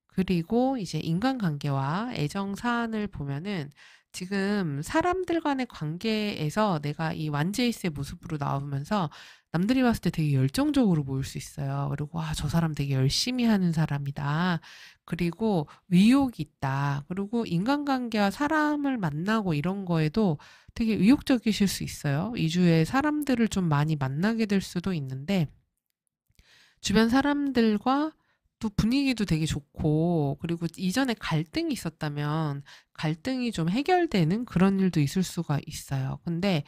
그리고 이제 인간관계와 애정 사안을 보면은 지금 사람들 간의 관계에서 내가 이 완제이스의 모습으로 나오면서 남들이 봤을 때 되게 열정적으로 보일 수 있어요. 그리고 '아 저 사람 되게 열심히 하는 사람이다.' 그리고 '의욕이 있다.' 그리고 인간관계와 사람을 만나고 이런 거에도 되게 의욕적이실 수 있어요. 이 주에 사람들을 좀 많이 만나게 될 수도 있는데 주변 사람들과 또 분위기도 되게 좋고, 그리고 이전에 갈등이 있었다면 갈등이 좀 해결되는 그런 일도 있을 수가 있어요. 근데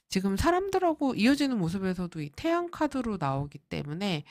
지금 사람들하고 이어지는 모습에서도 이 태양 카드로 나오기 때문에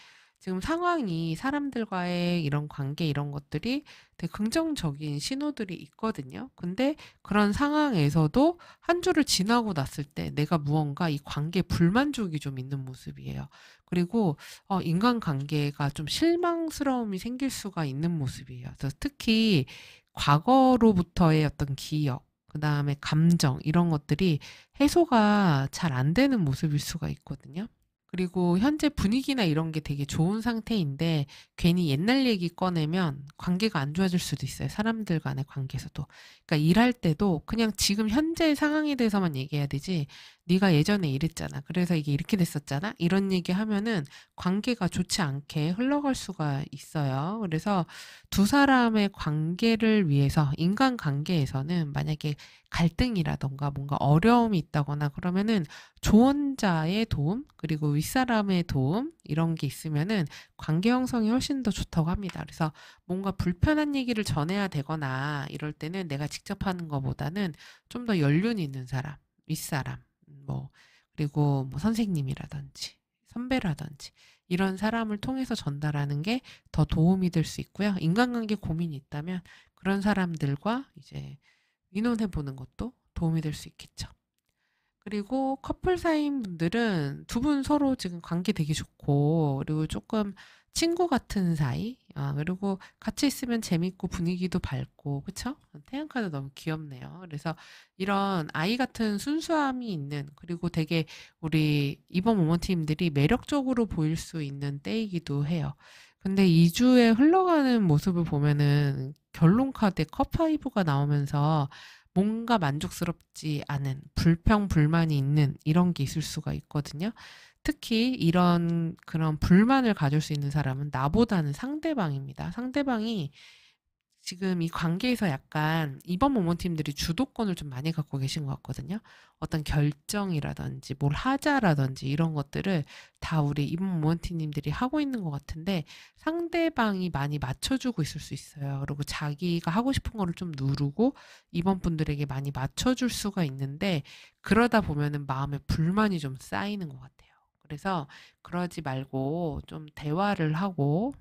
지금 상황이 사람들과의 이런 관계 이런 것들이 되게 긍정적인 신호들이 있거든요. 근데 그런 상황에서도 한 주를 지나고 났을 때 내가 무언가 이 관계에 불만족이 좀 있는 모습이에요. 그리고 인간관계가 좀 실망스러움이 생길 수가 있는 모습이에요. 그래서 특히 과거로부터의 어떤 기억, 그다음에 감정 이런 것들이 해소가 잘 안 되는 모습일 수가 있거든요. 그리고 현재 분위기나 이런 게 되게 좋은 상태인데 괜히 옛날 얘기 꺼내면 관계가 안 좋아질 수도 있어요, 사람들 간의 관계에서도. 그러니까 일할 때도 그냥 지금 현재 상황에 대해서만 얘기해야 되지 "네가 예전에 이랬잖아. 그래서 이게 이렇게 됐었잖아." 이런 얘기하면은 관계가 좋지 않게 흘러갈 수가 있어요. 그래서 두 사람의 관계를 위해서 인간관계에서는 만약에 갈등이라든가 뭔가 어려움이 있다거나 그러면은 조언자의 도움 그리고 윗사람의 도움 이런 게 있으면은 관계 형성이 훨씬 더 좋다고 합니다. 그래서 뭔가 불편한 얘기를 전해야 되거나 이럴 때는 내가 직접 하는 것보다는 좀 더 연륜 있는 사람, 윗사람 뭐 그리고 뭐 선생님이라든지 선배라든지 이런 사람을 통해서 전달하는 게 더 도움이 될 수 있고요. 인간관계 고민이 있다면 그런 사람들과 이제 의논해 보는 것도 도움이 될 수 있겠죠. 그리고 커플 사이인 분들은 두 분 서로 지금 관계 되게 좋고 그리고 조금 친구 같은 사이, 그리고 같이 있으면 재밌고 분위기도 밝고 그쵸? 태양 카드 너무 귀엽네요. 그래서 이런 아이 같은 순수함이 있는, 그리고 되게 우리 이번 모모팀들이 매력적으로 보일 수 있는 때이기도 해요. 근데 2 주에 흘러가는 모습을 보면은 결론 카드에 컵5가 나오면서 뭔가 만족스럽지 않은 불평, 불만이 있는 이런 게 있을 수가 있거든요. 특히 이런 그런 불만을 가질 수 있는 사람은 나보다는 상대방입니다. 상대방이 지금 이 관계에서 약간 이번 모모팀들이 주도권을 좀 많이 갖고 계신 것 같거든요. 어떤 결정이라든지 뭘 하자라든지 이런 것들을 다 우리 이번 모모팀님들이 하고 있는 것 같은데 상대방이 많이 맞춰주고 있을 수 있어요. 그리고 자기가 하고 싶은 거를 좀 누르고 이번 분들에게 많이 맞춰줄 수가 있는데 그러다 보면은 마음에 불만이 좀 쌓이는 것 같아요. 그래서 그러지 말고 좀 대화를 하고,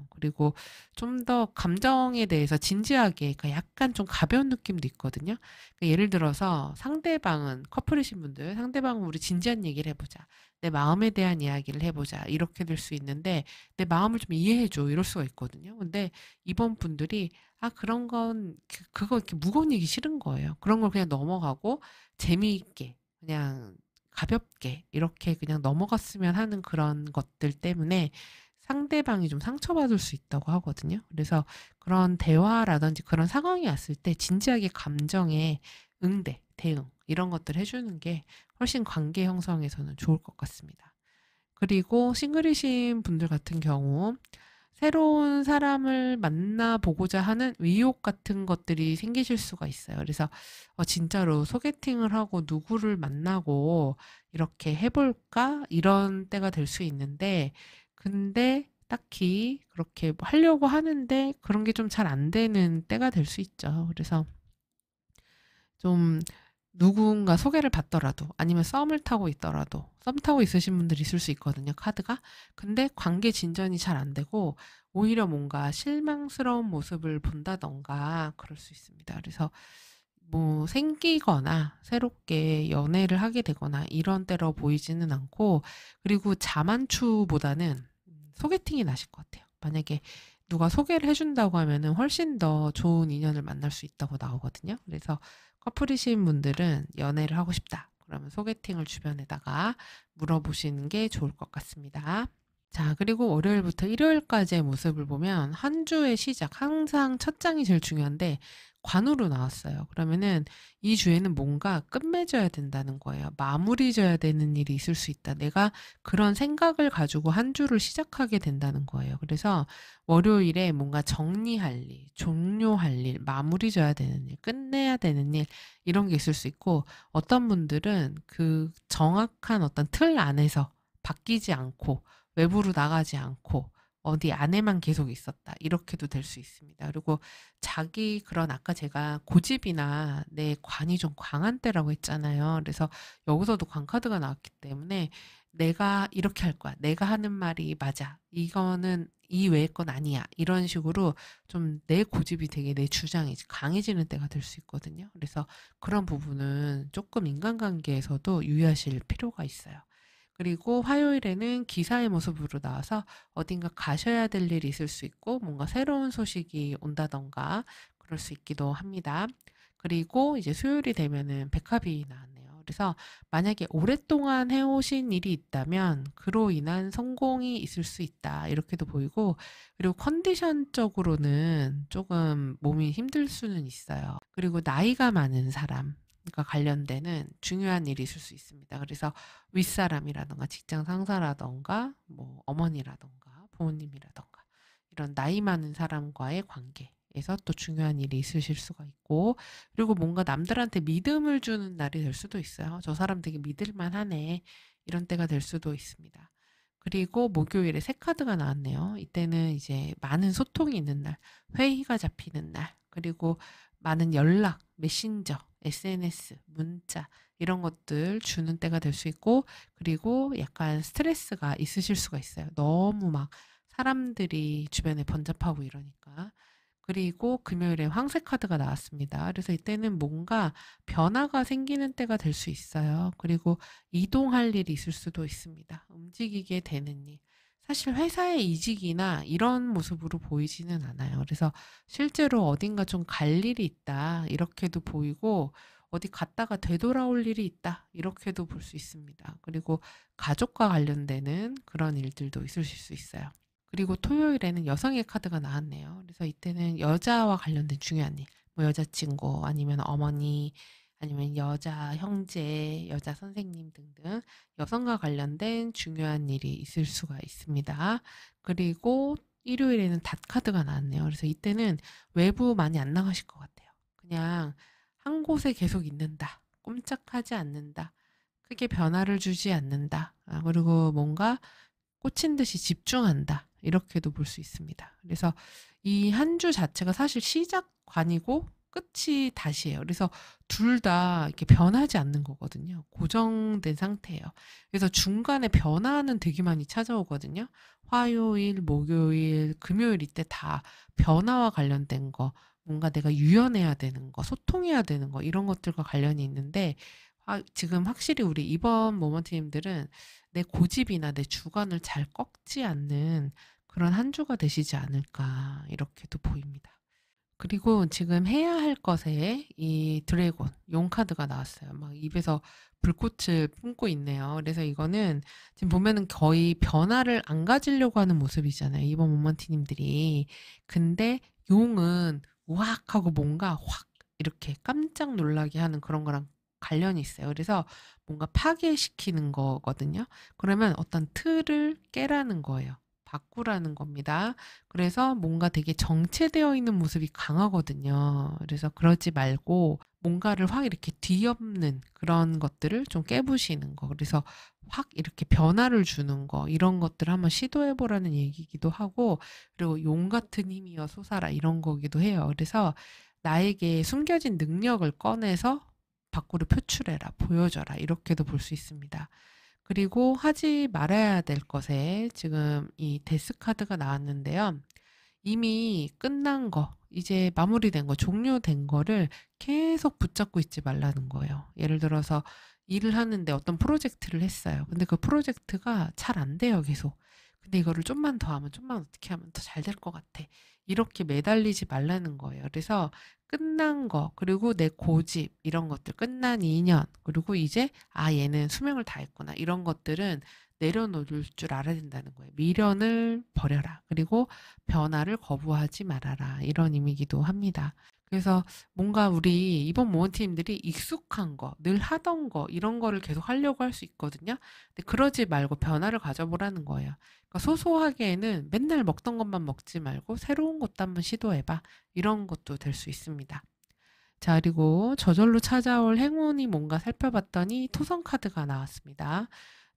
그리고 좀 더 감정에 대해서 진지하게, 그러니까 약간 좀 가벼운 느낌도 있거든요. 그러니까 예를 들어서 상대방은, 커플이신 분들, 상대방은 우리 진지한 얘기를 해보자. 내 마음에 대한 이야기를 해보자. 이렇게 될 수 있는데, 내 마음을 좀 이해해줘. 이럴 수가 있거든요. 근데 이번 분들이, 그런 건, 그거 이렇게 무거운 얘기 싫은 거예요. 그런 걸 그냥 넘어가고, 재미있게, 그냥 가볍게 이렇게 그냥 넘어갔으면 하는 그런 것들 때문에 상대방이 좀 상처받을 수 있다고 하거든요. 그래서 그런 대화라든지 그런 상황이 왔을 때 진지하게 감정에 응대, 대응 이런 것들 해주는 게 훨씬 관계 형성에서는 좋을 것 같습니다. 그리고 싱글이신 분들 같은 경우 새로운 사람을 만나보고자 하는 의욕 같은 것들이 생기실 수가 있어요. 그래서 진짜로 소개팅을 하고 누구를 만나고 이렇게 해볼까? 이런 때가 될 수 있는데, 근데 딱히 그렇게 하려고 하는데 그런 게 좀 잘 안 되는 때가 될 수 있죠. 그래서 좀 누군가 소개를 받더라도 아니면 썸을 타고 있더라도 썸 타고 있으신 분들이 있을 수 있거든요, 카드가. 근데 관계 진전이 잘 안 되고 오히려 뭔가 실망스러운 모습을 본다던가 그럴 수 있습니다. 그래서 뭐 생기거나 새롭게 연애를 하게 되거나 이런 때로 보이지는 않고 그리고 자만추보다는 소개팅이 나실 것 같아요. 만약에 누가 소개를 해준다고 하면은 훨씬 더 좋은 인연을 만날 수 있다고 나오거든요. 그래서 커플이신 분들은 연애를 하고 싶다. 그러면 소개팅을 주변에다가 물어보시는 게 좋을 것 같습니다. 자, 그리고 월요일부터 일요일까지의 모습을 보면 한 주의 시작, 항상 첫 장이 제일 중요한데 관으로 나왔어요. 그러면은 이 주에는 뭔가 끝맺어야 된다는 거예요. 마무리 져야 되는 일이 있을 수 있다. 내가 그런 생각을 가지고 한 주를 시작하게 된다는 거예요. 그래서 월요일에 뭔가 정리할 일, 종료할 일, 마무리 져야 되는 일, 끝내야 되는 일, 이런 게 있을 수 있고 어떤 분들은 그 정확한 어떤 틀 안에서 바뀌지 않고 외부로 나가지 않고 어디 안에만 계속 있었다. 이렇게도 될 수 있습니다. 그리고 자기 그런 아까 제가 고집이나 내 관이 좀 강한 때라고 했잖아요. 그래서 여기서도 관카드가 나왔기 때문에 내가 이렇게 할 거야. 내가 하는 말이 맞아. 이거는 이 외의 건 아니야. 이런 식으로 좀 내 고집이 되게 내 주장이 강해지는 때가 될 수 있거든요. 그래서 그런 부분은 조금 인간관계에서도 유의하실 필요가 있어요. 그리고 화요일에는 기사의 모습으로 나와서 어딘가 가셔야 될 일이 있을 수 있고 뭔가 새로운 소식이 온다던가 그럴 수 있기도 합니다. 그리고 이제 수요일이 되면은 백합이 나왔네요. 그래서 만약에 오랫동안 해오신 일이 있다면 그로 인한 성공이 있을 수 있다. 이렇게도 보이고 그리고 컨디션적으로는 조금 몸이 힘들 수는 있어요. 그리고 나이가 많은 사람 과 관련되는 중요한 일이 있을 수 있습니다. 그래서 윗사람이라던가 직장 상사라던가 뭐 어머니라던가 부모님이라던가 이런 나이 많은 사람과의 관계에서 또 중요한 일이 있으실 수가 있고 그리고 뭔가 남들한테 믿음을 주는 날이 될 수도 있어요. 저 사람 되게 믿을만 하네. 이런 때가 될 수도 있습니다. 그리고 목요일에 새 카드가 나왔네요. 이때는 이제 많은 소통이 있는 날, 회의가 잡히는 날, 그리고 많은 연락, 메신저, SNS, 문자 이런 것들 주는 때가 될 수 있고 그리고 약간 스트레스가 있으실 수가 있어요. 너무 막 사람들이 주변에 번잡하고 이러니까. 그리고 금요일에 황새 카드가 나왔습니다. 그래서 이때는 뭔가 변화가 생기는 때가 될 수 있어요. 그리고 이동할 일이 있을 수도 있습니다. 움직이게 되는 일. 사실 회사의 이직이나 이런 모습으로 보이지는 않아요. 그래서 실제로 어딘가 좀 갈 일이 있다. 이렇게도 보이고 어디 갔다가 되돌아올 일이 있다. 이렇게도 볼 수 있습니다. 그리고 가족과 관련되는 그런 일들도 있으실 수 있어요. 그리고 토요일에는 여성의 카드가 나왔네요. 그래서 이때는 여자와 관련된 중요한 일, 뭐 여자친구 아니면 어머니 아니면 여자 형제, 여자 선생님 등등 여성과 관련된 중요한 일이 있을 수가 있습니다. 그리고 일요일에는 닷 카드가 나왔네요. 그래서 이때는 외부 많이 안 나가실 것 같아요. 그냥 한 곳에 계속 있는다. 꼼짝하지 않는다. 크게 변화를 주지 않는다. 그리고 뭔가 꽂힌 듯이 집중한다. 이렇게도 볼 수 있습니다. 그래서 이 한 주 자체가 사실 시작관이고 끝이 닷이에요. 그래서 둘 다 이렇게 변하지 않는 거거든요. 고정된 상태예요. 그래서 중간에 변화는 되게 많이 찾아오거든요. 화요일, 목요일, 금요일 이때 다 변화와 관련된 거, 뭔가 내가 유연해야 되는 거, 소통해야 되는 거, 이런 것들과 관련이 있는데, 지금 확실히 우리 이번 모먼트님들은 내 고집이나 내 주관을 잘 꺾지 않는 그런 한 주가 되시지 않을까, 이렇게도 보입니다. 그리고 지금 해야 할 것에 이 드래곤, 용 카드가 나왔어요. 막 입에서 불꽃을 뿜고 있네요. 그래서 이거는 지금 보면은 거의 변화를 안 가지려고 하는 모습이잖아요. 이번 모먼티님들이. 근데 용은 우악 하고 뭔가 확 이렇게 깜짝 놀라게 하는 그런 거랑 관련이 있어요. 그래서 뭔가 파괴시키는 거거든요. 그러면 어떤 틀을 깨라는 거예요. 바꾸라는 겁니다. 그래서 뭔가 되게 정체되어 있는 모습이 강하거든요. 그래서 그러지 말고 뭔가를 확 이렇게 뒤엎는 그런 것들을 좀 깨부시는 거. 그래서 확 이렇게 변화를 주는 거. 이런 것들을 한번 시도해 보라는 얘기기도 하고, 그리고 용 같은 힘이여 솟아라 이런 거기도 해요. 그래서 나에게 숨겨진 능력을 꺼내서 밖으로 표출해라, 보여줘라. 이렇게도 볼 수 있습니다. 그리고 하지 말아야 될 것에 지금 이 데스 카드가 나왔는데요. 이미 끝난 거, 이제 마무리된 거, 종료된 거를 계속 붙잡고 있지 말라는 거예요. 예를 들어서 일을 하는데 어떤 프로젝트를 했어요. 근데 그 프로젝트가 잘 안 돼요, 계속. 근데 이거를 좀만 더 하면, 좀만 어떻게 하면 더 잘 될 것 같아. 이렇게 매달리지 말라는 거예요. 그래서 끝난 거, 그리고 내 고집, 이런 것들, 끝난 인연, 그리고 이제, 얘는 수명을 다했구나. 이런 것들은 내려놓을 줄 알아야 된다는 거예요. 미련을 버려라. 그리고 변화를 거부하지 말아라. 이런 의미이기도 합니다. 그래서 뭔가 우리 이번 모원팀들이 익숙한 거, 늘 하던 거, 이런 거를 계속 하려고 할 수 있거든요. 근데 그러지 말고 변화를 가져보라는 거예요. 그러니까 소소하게는 맨날 먹던 것만 먹지 말고 새로운 것도 한번 시도해봐. 이런 것도 될 수 있습니다. 자, 그리고 저절로 찾아올 행운이 뭔가 살펴봤더니 토성 카드가 나왔습니다.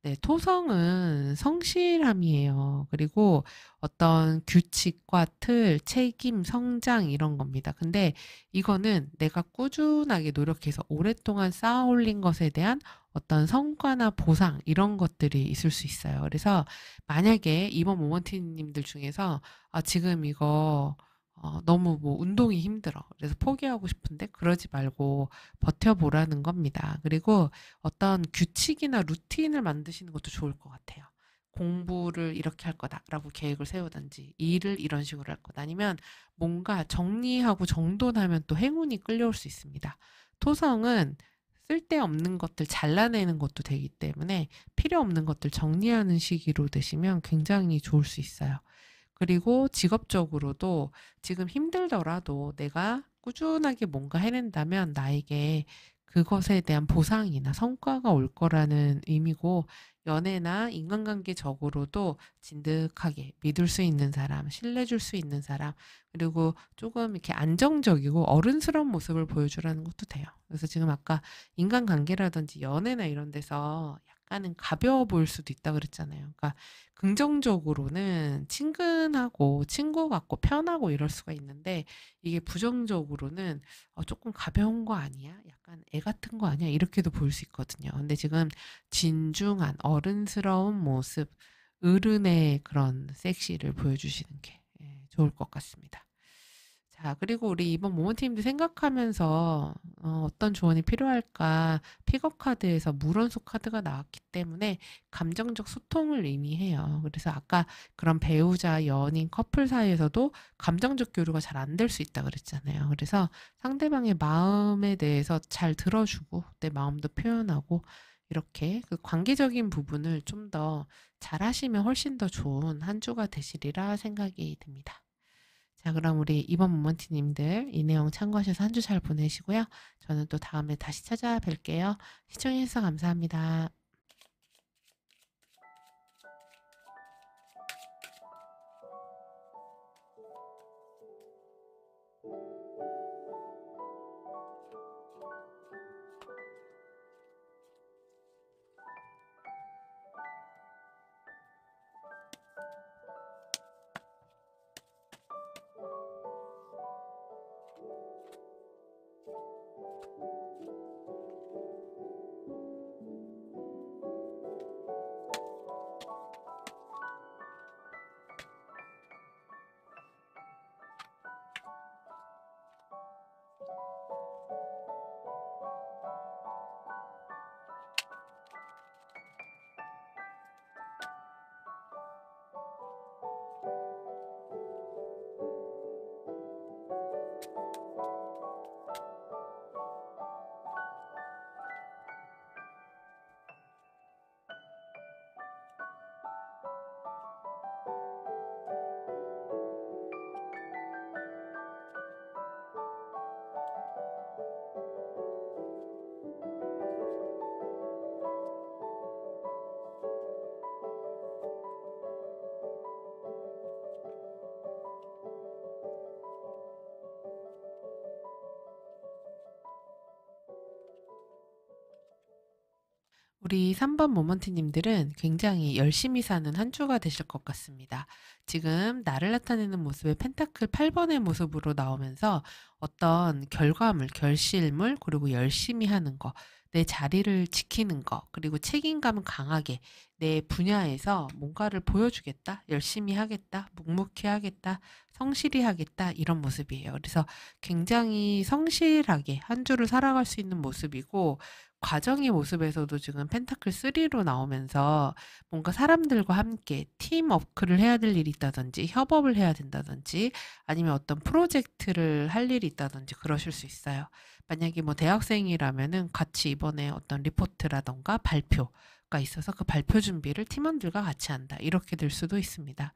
네, 토성은 성실함이에요. 그리고 어떤 규칙과 틀, 책임, 성장 이런 겁니다. 근데 이거는 내가 꾸준하게 노력해서 오랫동안 쌓아 올린 것에 대한 어떤 성과나 보상 이런 것들이 있을 수 있어요. 그래서 만약에 이번 모먼티님들 중에서 지금 이거 너무 뭐 운동이 힘들어. 그래서 포기하고 싶은데 그러지 말고 버텨보라는 겁니다. 그리고 어떤 규칙이나 루틴을 만드시는 것도 좋을 것 같아요. 공부를 이렇게 할 거다라고 계획을 세우든지 일을 이런 식으로 할 거다. 아니면 뭔가 정리하고 정돈하면 또 행운이 끌려올 수 있습니다. 토성은 쓸데없는 것들 잘라내는 것도 되기 때문에 필요 없는 것들 정리하는 시기로 되시면 굉장히 좋을 수 있어요. 그리고 직업적으로도 지금 힘들더라도 내가 꾸준하게 뭔가 해낸다면 나에게 그것에 대한 보상이나 성과가 올 거라는 의미고, 연애나 인간관계적으로도 진득하게 믿을 수 있는 사람, 신뢰줄 수 있는 사람, 그리고 조금 이렇게 안정적이고 어른스러운 모습을 보여주라는 것도 돼요. 그래서 지금 아까 인간관계라든지 연애나 이런 데서 약간은 가벼워 보일 수도 있다 그랬잖아요. 그러니까 긍정적으로는 친근하고 친구 같고 편하고 이럴 수가 있는데, 이게 부정적으로는 조금 가벼운 거 아니야? 약간 애 같은 거 아니야? 이렇게도 보일 수 있거든요. 근데 지금 진중한 어른스러운 모습, 어른의 그런 섹시를 보여주시는 게 좋을 것 같습니다. 자, 그리고 우리 이번 모모팀도 생각하면서 어떤 조언이 필요할까, 픽업 카드에서 물원소 카드가 나왔기 때문에 감정적 소통을 의미해요. 그래서 아까 그런 배우자, 연인, 커플 사이에서도 감정적 교류가 잘 안 될 수 있다 그랬잖아요. 그래서 상대방의 마음에 대해서 잘 들어주고 내 마음도 표현하고, 이렇게 그 관계적인 부분을 좀 더 잘하시면 훨씬 더 좋은 한 주가 되시리라 생각이 듭니다. 자, 그럼 우리 이번 모먼트님들 이 내용 참고하셔서 한 주 잘 보내시고요. 저는 또 다음에 다시 찾아뵐게요. 시청해주셔서 감사합니다. 우리 3번 모먼트님들은 굉장히 열심히 사는 한 주가 되실 것 같습니다. 지금 나를 나타내는 모습의 펜타클 8번의 모습으로 나오면서 어떤 결과물, 결실물, 그리고 열심히 하는 거, 내 자리를 지키는 거, 그리고 책임감은 강하게 내 분야에서 뭔가를 보여주겠다, 열심히 하겠다, 묵묵히 하겠다, 성실히 하겠다, 이런 모습이에요. 그래서 굉장히 성실하게 한 주를 살아갈 수 있는 모습이고, 과정의 모습에서도 지금 펜타클 3로 나오면서 뭔가 사람들과 함께 팀워크를 해야 될 일이 있다든지 협업을 해야 된다든지 아니면 어떤 프로젝트를 할 일이 있다든지 그러실 수 있어요. 만약에 뭐 대학생이라면은 같이 이번에 어떤 리포트라던가 발표가 있어서 그 발표 준비를 팀원들과 같이 한다. 이렇게 될 수도 있습니다.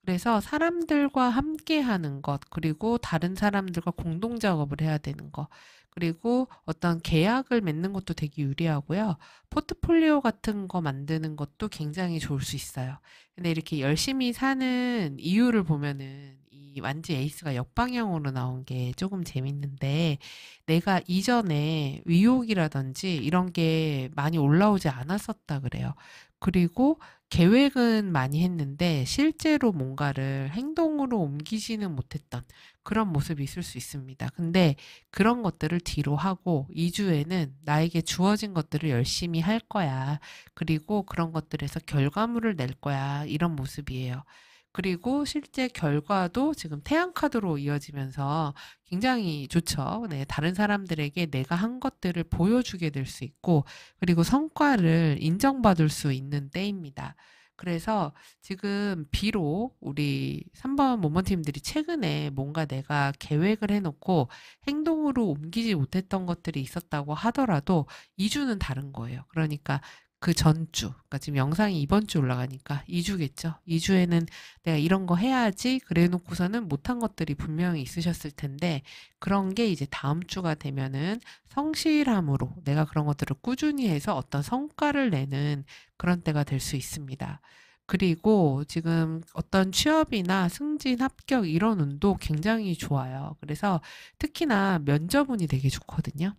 그래서 사람들과 함께 하는 것, 그리고 다른 사람들과 공동 작업을 해야 되는 것, 그리고 어떤 계약을 맺는 것도 되게 유리하고요. 포트폴리오 같은 거 만드는 것도 굉장히 좋을 수 있어요. 근데 이렇게 열심히 사는 이유를 보면은 이 완지 에이스가 역방향으로 나온 게 조금 재밌는데, 내가 이전에 위욕이라든지 이런 게 많이 올라오지 않았었다 그래요. 그리고 계획은 많이 했는데 실제로 뭔가를 행동으로 옮기지는 못했던 그런 모습이 있을 수 있습니다. 근데 그런 것들을 뒤로 하고 2주에는 나에게 주어진 것들을 열심히 할 거야. 그리고 그런 것들에서 결과물을 낼 거야. 이런 모습이에요. 그리고 실제 결과도 지금 태양 카드로 이어지면서 굉장히 좋죠. 네, 다른 사람들에게 내가 한 것들을 보여주게 될 수 있고, 그리고 성과를 인정받을 수 있는 때입니다. 그래서 지금 비록 우리 3번 모먼팀들이 최근에 뭔가 내가 계획을 해놓고 행동으로 옮기지 못했던 것들이 있었다고 하더라도 2주는 다른 거예요. 그러니까 그 전주, 그러니까 지금 영상이 이번 주 올라가니까 2주겠죠. 2주에는 내가 이런 거 해야지 그래 놓고서는 못한 것들이 분명히 있으셨을 텐데, 그런 게 이제 다음 주가 되면은 성실함으로 내가 그런 것들을 꾸준히 해서 어떤 성과를 내는 그런 때가 될 수 있습니다. 그리고 지금 어떤 취업이나 승진, 합격 이런 운도 굉장히 좋아요. 그래서 특히나 면접운이 되게 좋거든요.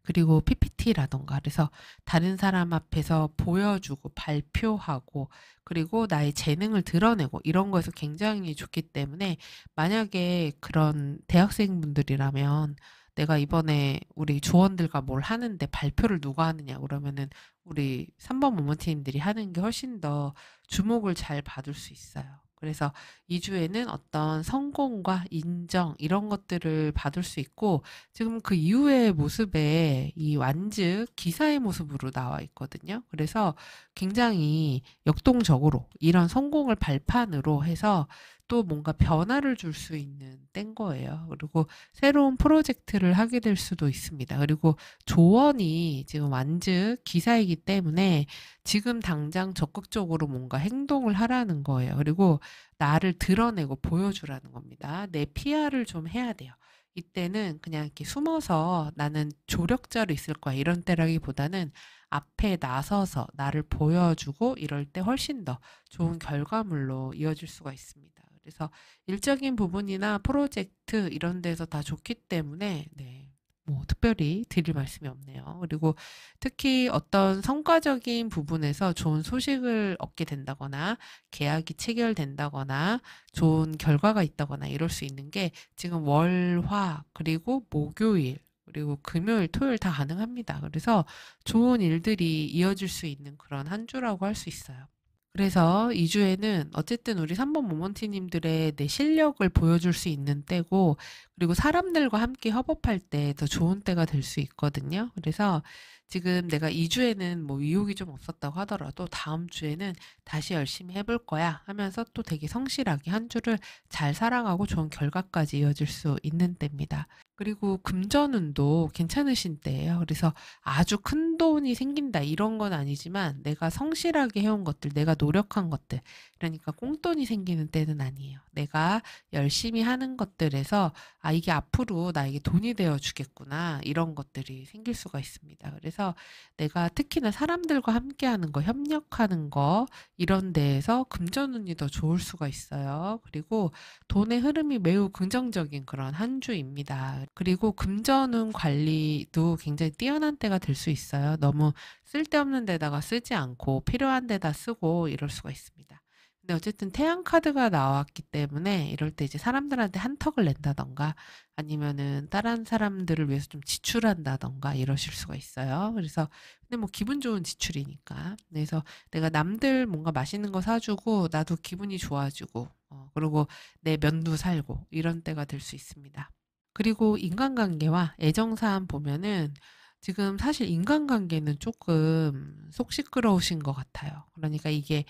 그리고 PPT라던가 그래서 다른 사람 앞에서 보여주고 발표하고 그리고 나의 재능을 드러내고 이런 거에서 굉장히 좋기 때문에, 만약에 그런 대학생분들이라면 내가 이번에 우리 조원들과 뭘 하는데 발표를 누가 하느냐 그러면은 우리 3번 모먼트님들이 하는 게 훨씬 더 주목을 잘 받을 수 있어요. 그래서 2주에는 어떤 성공과 인정 이런 것들을 받을 수 있고, 지금 그 이후의 모습에 이 완즈 기사의 모습으로 나와 있거든요. 그래서 굉장히 역동적으로 이런 성공을 발판으로 해서 또 뭔가 변화를 줄 수 있는 땐 거예요. 그리고 새로운 프로젝트를 하게 될 수도 있습니다. 그리고 조언이 지금 완즈 기사이기 때문에 지금 당장 적극적으로 뭔가 행동을 하라는 거예요. 그리고 나를 드러내고 보여주라는 겁니다. 내 PR을 좀 해야 돼요. 이때는 그냥 이렇게 숨어서 나는 조력자로 있을 거야 이런 때라기보다는 앞에 나서서 나를 보여주고 이럴 때 훨씬 더 좋은 결과물로 이어질 수가 있습니다. 그래서 일적인 부분이나 프로젝트 이런 데서 다 좋기 때문에 네. 뭐 특별히 드릴 말씀이 없네요. 그리고 특히 어떤 성과적인 부분에서 좋은 소식을 얻게 된다거나 계약이 체결된다거나 좋은 결과가 있다거나 이럴 수 있는 게 지금 월, 화, 그리고 목요일, 그리고 금요일, 토요일 다 가능합니다. 그래서 좋은 일들이 이어질 수 있는 그런 한 주라고 할 수 있어요. 그래서 이 주에는 어쨌든 우리 3번 모먼티님들의 내 실력을 보여줄 수 있는 때고, 그리고 사람들과 함께 협업할 때 더 좋은 때가 될 수 있거든요. 그래서 지금 내가 이 주에는 뭐 의욕이 좀 없었다고 하더라도 다음 주에는 다시 열심히 해볼 거야 하면서 또 되게 성실하게 한 주를 잘 살아가고 좋은 결과까지 이어질 수 있는 때입니다. 그리고 금전운도 괜찮으신 때예요. 그래서 아주 큰 돈이 생긴다 이런 건 아니지만 내가 성실하게 해온 것들, 내가 노력한 것들, 그러니까 꽁돈이 생기는 때는 아니에요. 내가 열심히 하는 것들에서 아, 이게 앞으로 나에게 돈이 되어 주겠구나, 이런 것들이 생길 수가 있습니다. 그래서 내가 특히나 사람들과 함께하는 거, 협력하는 거, 이런 데에서 금전운이 더 좋을 수가 있어요. 그리고 돈의 흐름이 매우 긍정적인 그런 한 주입니다. 그리고 금전운 관리도 굉장히 뛰어난 때가 될 수 있어요. 너무 쓸데없는 데다가 쓰지 않고 필요한 데다 쓰고 이럴 수가 있습니다. 근데 어쨌든 태양 카드가 나왔기 때문에 이럴 때 이제 사람들한테 한턱을 낸다던가 아니면은 다른 사람들을 위해서 좀 지출한다던가 이러실 수가 있어요. 그래서 근데 뭐 기분 좋은 지출이니까. 그래서 내가 남들 뭔가 맛있는 거 사주고 나도 기분이 좋아지고 그리고 내 면도 살고 이런 때가 될 수 있습니다. 그리고 인간관계와 애정사항 보면은 지금 사실 인간관계는 조금 속 시끄러우신 것 같아요. 그러니까 이게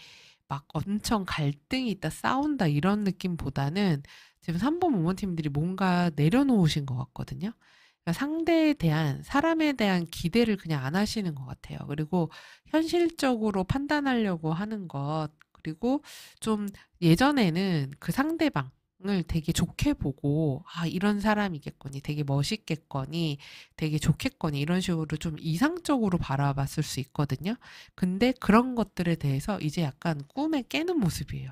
막 엄청 갈등이 있다, 싸운다 이런 느낌보다는 지금 3번 모모팀들이 뭔가 내려놓으신 것 같거든요. 그러니까 상대에 대한, 사람에 대한 기대를 그냥 안 하시는 것 같아요. 그리고 현실적으로 판단하려고 하는 것, 그리고 좀 예전에는 그 상대방, 을 되게 좋게 보고 아, 이런 사람이겠거니, 되게 멋있겠거니, 되게 좋겠거니 이런 식으로 좀 이상적으로 바라봤을 수 있거든요. 근데 그런 것들에 대해서 이제 약간 꿈에 깨는 모습이에요.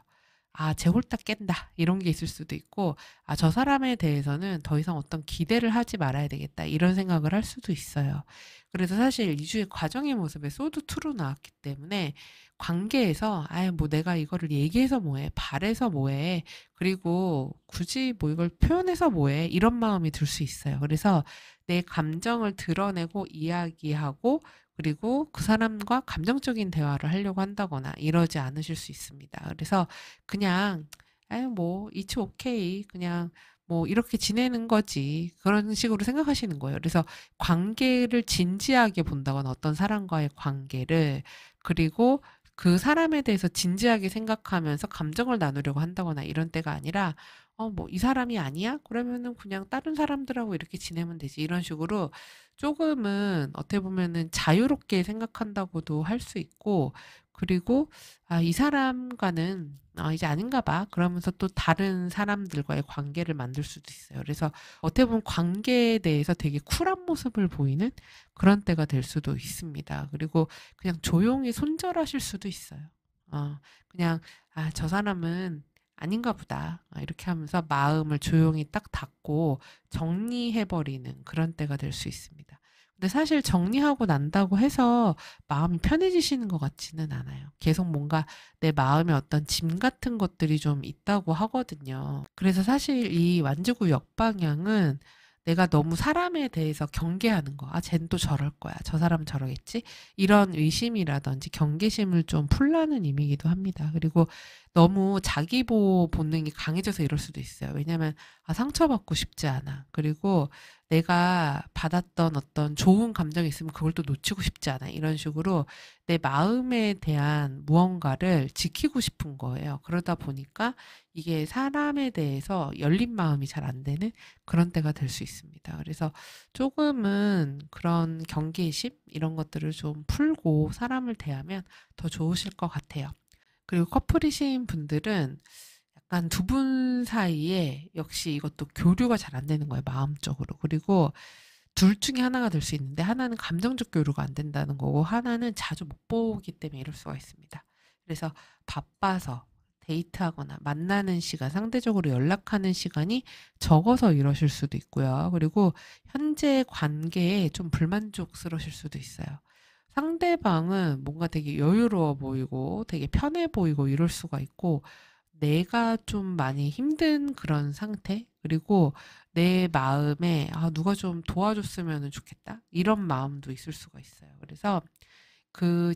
아, 쟤 홀딱 깬다, 이런 게 있을 수도 있고, 아, 저 사람에 대해서는 더 이상 어떤 기대를 하지 말아야 되겠다, 이런 생각을 할 수도 있어요. 그래서 사실 이주의 과정의 모습에 소드 2로 나왔기 때문에 관계에서 아예 뭐 내가 이거를 얘기해서 뭐해, 바래서 뭐해, 그리고 굳이 뭐 이걸 표현해서 뭐해, 이런 마음이 들 수 있어요. 그래서 내 감정을 드러내고 이야기하고 그리고 그 사람과 감정적인 대화를 하려고 한다거나 이러지 않으실 수 있습니다. 그래서 그냥 뭐 it's okay, 그냥 뭐 이렇게 지내는 거지, 그런 식으로 생각하시는 거예요. 그래서 관계를 진지하게 본다거나 어떤 사람과의 관계를, 그리고 그 사람에 대해서 진지하게 생각하면서 감정을 나누려고 한다거나 이런 때가 아니라 뭐 이 사람이 아니야? 그러면은 그냥 다른 사람들하고 이렇게 지내면 되지, 이런 식으로 조금은 어떻게 보면은 자유롭게 생각한다고도 할 수 있고, 그리고 아, 이 사람과는 이제 아닌가 봐, 그러면서 또 다른 사람들과의 관계를 만들 수도 있어요. 그래서 어떻게 보면 관계에 대해서 되게 쿨한 모습을 보이는 그런 때가 될 수도 있습니다. 그리고 그냥 조용히 손절하실 수도 있어요. 그냥 아, 저 사람은 아닌가 보다, 이렇게 하면서 마음을 조용히 딱 닫고 정리해버리는 그런 때가 될 수 있습니다. 근데 사실 정리하고 난다고 해서 마음이 편해지시는 것 같지는 않아요. 계속 뭔가 내 마음에 어떤 짐 같은 것들이 좀 있다고 하거든요. 그래서 사실 이 완주구 역방향은 내가 너무 사람에 대해서 경계하는 거. 아, 쟨 또 저럴 거야, 저 사람은 저러겠지, 이런 의심이라든지 경계심을 좀 풀라는 의미이기도 합니다. 그리고 너무 자기 보호 본능이 강해져서 이럴 수도 있어요. 왜냐면 아, 상처받고 싶지 않아. 그리고 내가 받았던 어떤 좋은 감정이 있으면 그걸 또 놓치고 싶지 않아, 이런 식으로 내 마음에 대한 무언가를 지키고 싶은 거예요. 그러다 보니까 이게 사람에 대해서 열린 마음이 잘 안 되는 그런 때가 될 수 있습니다. 그래서 조금은 그런 경계심 이런 것들을 좀 풀고 사람을 대하면 더 좋으실 것 같아요. 그리고 커플이신 분들은 약간 두 분 사이에 역시 이것도 교류가 잘 안 되는 거예요, 마음적으로. 그리고 둘 중에 하나가 될 수 있는데 하나는 감정적 교류가 안 된다는 거고 하나는 자주 못 보기 때문에 이럴 수가 있습니다. 그래서 바빠서 데이트하거나 만나는 시간, 상대적으로 연락하는 시간이 적어서 이러실 수도 있고요. 그리고 현재 관계에 좀 불만족스러우실 수도 있어요. 상대방은 뭔가 되게 여유로워 보이고 되게 편해 보이고 이럴 수가 있고, 내가 좀 많이 힘든 그런 상태, 그리고 내 마음에 '아 누가 좀 도와줬으면 좋겠다.' 이런 마음도 있을 수가 있어요. 그래서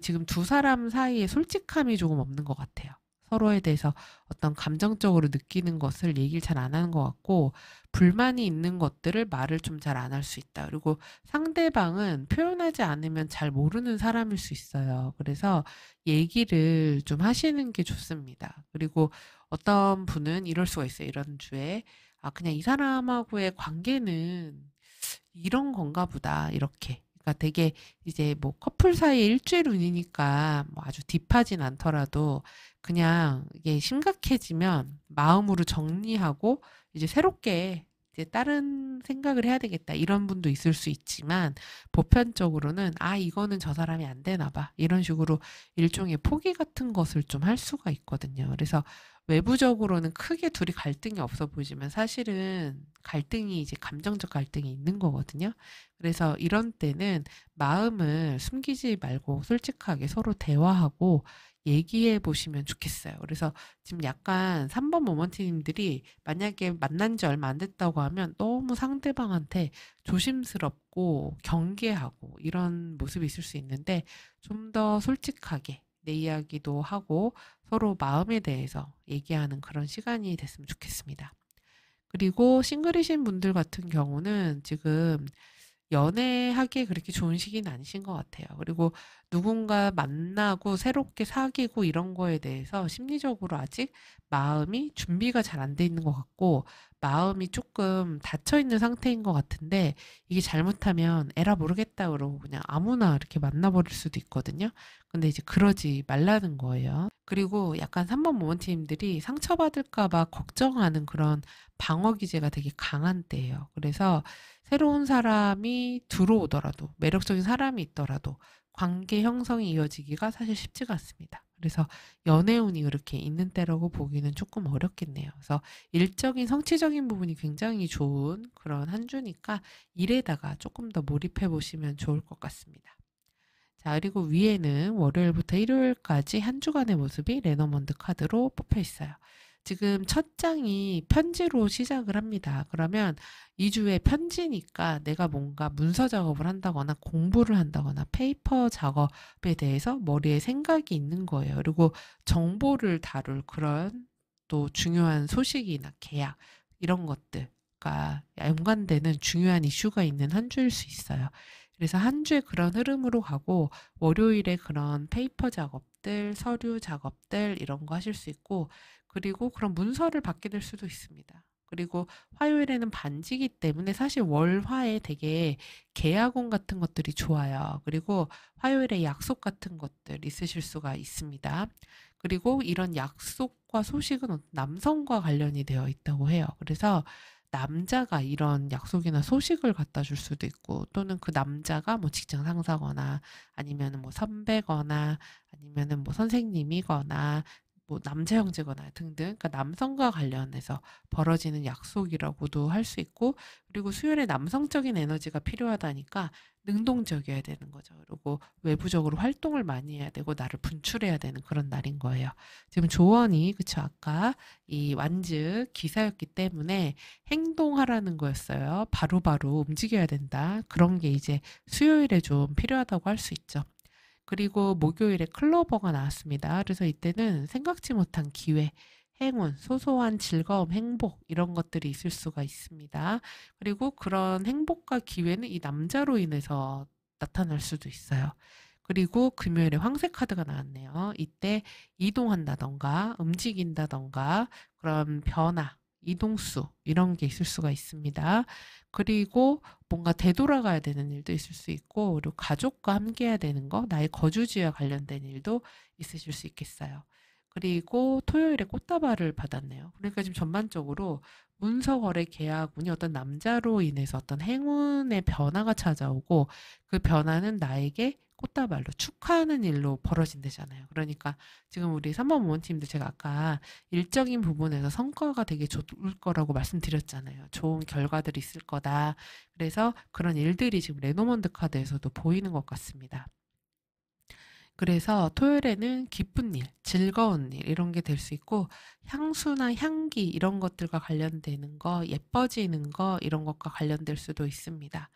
지금 두 사람 사이에 솔직함이 조금 없는 것 같아요. 서로에 대해서 어떤 감정적으로 느끼는 것을 얘기를 잘 안 하는 것 같고, 불만이 있는 것들을 말을 좀 잘 안 할 수 있다. 그리고 상대방은 표현하지 않으면 잘 모르는 사람일 수 있어요. 그래서 얘기를 좀 하시는 게 좋습니다. 그리고 어떤 분은 이럴 수가 있어요. 이런 주에 그냥 이 사람하고의 관계는 이런 건가 보다. 이렇게. 그러니까 되게 이제 뭐 커플 사이에 일주일 운이니까 뭐 아주 딥하진 않더라도 그냥 이게 심각해지면 마음으로 정리하고 이제 새롭게 이제 다른 생각을 해야 되겠다. 이런 분도 있을 수 있지만, 보편적으로는 이거는 저 사람이 안 되나 봐. 이런 식으로 일종의 포기 같은 것을 좀 할 수가 있거든요. 그래서 외부적으로는 크게 둘이 갈등이 없어 보이지만 사실은 갈등이 이제 감정적 갈등이 있는 거거든요. 그래서 이런 때는 마음을 숨기지 말고 솔직하게 서로 대화하고 얘기해 보시면 좋겠어요. 그래서 지금 약간 3번 모먼트님들이 만약에 만난 지 얼마 안 됐다고 하면 너무 상대방한테 조심스럽고 경계하고 이런 모습이 있을 수 있는데, 좀 더 솔직하게 내 이야기도 하고 서로 마음에 대해서 얘기하는 그런 시간이 됐으면 좋겠습니다. 그리고 싱글이신 분들 같은 경우는 지금 연애하기에 그렇게 좋은 시기는 아니신 것 같아요. 그리고 누군가 만나고 새롭게 사귀고 이런 거에 대해서 심리적으로 아직 마음이 준비가 잘 안 돼 있는 것 같고, 마음이 조금 닫혀 있는 상태인 것 같은데, 이게 잘못하면 에라 모르겠다 그러고 그냥 아무나 이렇게 만나버릴 수도 있거든요. 근데 이제 그러지 말라는 거예요. 그리고 약간 3번 모먼트님들이 상처받을까 봐 걱정하는 그런 방어 기제가 되게 강한 때예요. 그래서 새로운 사람이 들어오더라도, 매력적인 사람이 있더라도 관계 형성이 이어지기가 사실 쉽지가 않습니다. 그래서 연애운이 이렇게 있는 때라고 보기는 조금 어렵겠네요. 그래서 일적인 성취적인 부분이 굉장히 좋은 그런 한 주니까 일에다가 조금 더 몰입해 보시면 좋을 것 같습니다. 자, 그리고 위에는 월요일부터 일요일까지 한 주간의 모습이 레너먼드 카드로 뽑혀 있어요. 지금 첫 장이 편지로 시작을 합니다. 그러면 2주의 편지니까 내가 뭔가 문서 작업을 한다거나 공부를 한다거나 페이퍼 작업에 대해서 머리에 생각이 있는 거예요. 그리고 정보를 다룰 그런 또 중요한 소식이나 계약 이런 것들과 연관되는 중요한 이슈가 있는 한 주일 수 있어요. 그래서 한 주에 그런 흐름으로 가고, 월요일에 그런 페이퍼 작업들, 서류 작업들 이런 거 하실 수 있고, 그리고 그런 문서를 받게 될 수도 있습니다. 그리고 화요일에는 반지기 때문에 사실 월화에 되게 계약운 같은 것들이 좋아요. 그리고 화요일에 약속 같은 것들 있으실 수가 있습니다. 그리고 이런 약속과 소식은 남성과 관련이 되어 있다고 해요. 그래서 남자가 이런 약속이나 소식을 갖다 줄 수도 있고, 또는 그 남자가 뭐 직장 상사거나 아니면은 뭐 선배거나 아니면은 뭐 선생님이거나 뭐 남자 형제거나 등등, 그러니까 남성과 관련해서 벌어지는 약속이라고도 할 수 있고, 그리고 수요일에 남성적인 에너지가 필요하다니까 능동적이어야 되는 거죠. 그리고 외부적으로 활동을 많이 해야 되고 나를 분출해야 되는 그런 날인 거예요. 지금 조언이 그쵸, 아까 이 완즈 기사였기 때문에 행동하라는 거였어요. 바로바로 움직여야 된다. 그런 게 이제 수요일에 좀 필요하다고 할 수 있죠. 그리고 목요일에 클로버가 나왔습니다. 그래서 이때는 생각지 못한 기회, 행운, 소소한 즐거움, 행복 이런 것들이 있을 수가 있습니다. 그리고 그런 행복과 기회는 이 남자로 인해서 나타날 수도 있어요. 그리고 금요일에 황새 카드가 나왔네요. 이때 이동한다던가 움직인다던가 그런 변화, 이동수 이런 게 있을 수가 있습니다. 그리고 뭔가 되돌아가야 되는 일도 있을 수 있고, 그리고 가족과 함께 해야 되는 거, 나의 거주지와 관련된 일도 있으실 수 있겠어요. 그리고 토요일에 꽃다발을 받았네요. 그러니까 지금 전반적으로 문서 거래 계약운이 어떤 남자로 인해서 어떤 행운의 변화가 찾아오고, 그 변화는 나에게 꽃다발로 축하하는 일로 벌어진대잖아요. 그러니까 지금 우리 3번 모원팀들 제가 아까 일적인 부분에서 성과가 되게 좋을 거라고 말씀드렸잖아요. 좋은 결과들이 있을 거다. 그래서 그런 일들이 지금 레노먼드 카드에서도 보이는 것 같습니다. 그래서 토요일에는 기쁜 일, 즐거운 일 이런 게 될 수 있고 향수나 향기 이런 것들과 관련되는 거, 예뻐지는 거 이런 것과 관련될 수도 있습니다.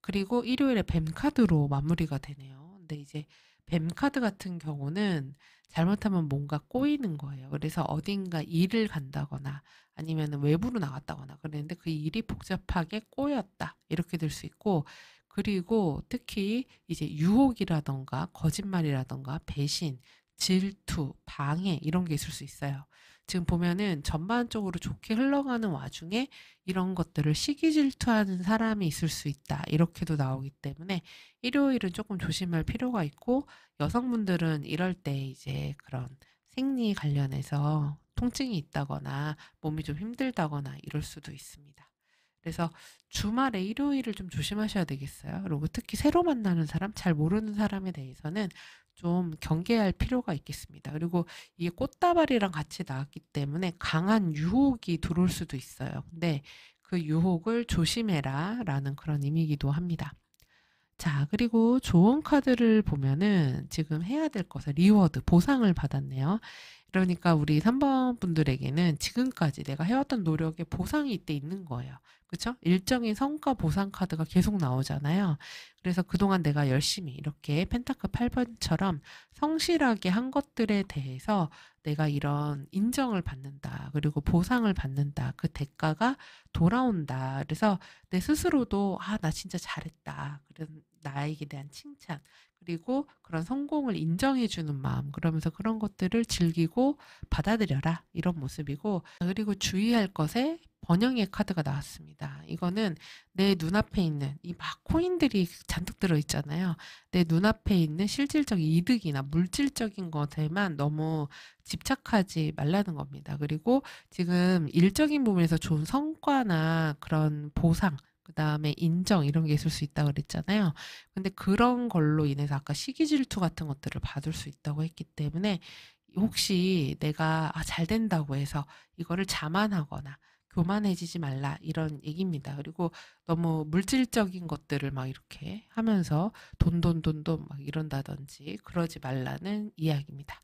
그리고 일요일에 뱀 카드로 마무리가 되네요. 근데 이제 뱀 카드 같은 경우는 잘못하면 뭔가 꼬이는 거예요. 그래서 어딘가 일을 간다거나 아니면 외부로 나갔다거나 그랬는데 그 일이 복잡하게 꼬였다. 이렇게 될 수 있고 그리고 특히 이제 유혹이라던가 거짓말이라던가 배신, 질투, 방해 이런 게 있을 수 있어요. 지금 보면은 전반적으로 좋게 흘러가는 와중에 이런 것들을 시기 질투하는 사람이 있을 수 있다. 이렇게도 나오기 때문에 일요일은 조금 조심할 필요가 있고 여성분들은 이럴 때 이제 그런 생리 관련해서 통증이 있다거나 몸이 좀 힘들다거나 이럴 수도 있습니다. 그래서 주말에 일요일을 좀 조심하셔야 되겠어요. 그리고 특히 새로 만나는 사람, 잘 모르는 사람에 대해서는 좀 경계할 필요가 있겠습니다. 그리고 이게 꽃다발이랑 같이 나왔기 때문에 강한 유혹이 들어올 수도 있어요. 근데 그 유혹을 조심해라 라는 그런 의미이기도 합니다. 자, 그리고 좋은 카드를 보면은 지금 해야 될 것을 리워드, 보상을 받았네요. 그러니까 우리 3번 분들에게는 지금까지 내가 해왔던 노력에 보상이 이때 있는 거예요. 그쵸? 일정인 성과 보상 카드가 계속 나오잖아요. 그래서 그동안 내가 열심히 이렇게 펜타클 8번처럼 성실하게 한 것들에 대해서 내가 이런 인정을 받는다. 그리고 보상을 받는다. 그 대가가 돌아온다. 그래서 내 스스로도 아, 나 진짜 잘했다. 그런 나에게 대한 칭찬. 그리고 그런 성공을 인정해주는 마음. 그러면서 그런 것들을 즐기고 받아들여라. 이런 모습이고. 그리고 주의할 것에 번영의 카드가 나왔습니다. 이거는 내 눈앞에 있는 이 막 코인들이 잔뜩 들어있잖아요. 내 눈앞에 있는 실질적인 이득이나 물질적인 것에만 너무 집착하지 말라는 겁니다. 그리고 지금 일적인 부분에서 좋은 성과나 그런 보상, 그 다음에 인정 이런 게 있을 수 있다고 그랬잖아요. 근데 그런 걸로 인해서 아까 시기 질투 같은 것들을 받을 수 있다고 했기 때문에 혹시 내가 잘 된다고 해서 이거를 자만하거나 교만해지지 말라 이런 얘기입니다. 그리고 너무 물질적인 것들을 막 이렇게 하면서 돈 막 이런다든지 그러지 말라는 이야기입니다.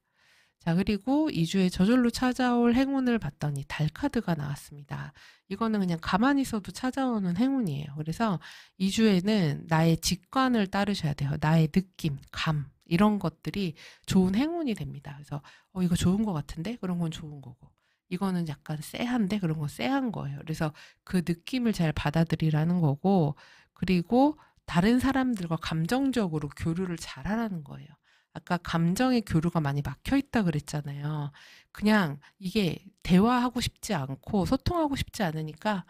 자, 그리고 2주에 저절로 찾아올 행운을 봤더니 달 카드가 나왔습니다. 이거는 그냥 가만히 있어도 찾아오는 행운이에요. 그래서 2주에는 나의 직관을 따르셔야 돼요. 나의 느낌, 감, 이런 것들이 좋은 행운이 됩니다. 그래서 이거 좋은 것 같은데? 그런 건 좋은 거고. 이거는 약간 쎄한데? 그런 건 쎄한 거예요. 그래서 그 느낌을 잘 받아들이라는 거고, 그리고 다른 사람들과 감정적으로 교류를 잘 하라는 거예요. 아까 감정의 교류가 많이 막혀 있다 그랬잖아요. 그냥 이게 대화하고 싶지 않고 소통하고 싶지 않으니까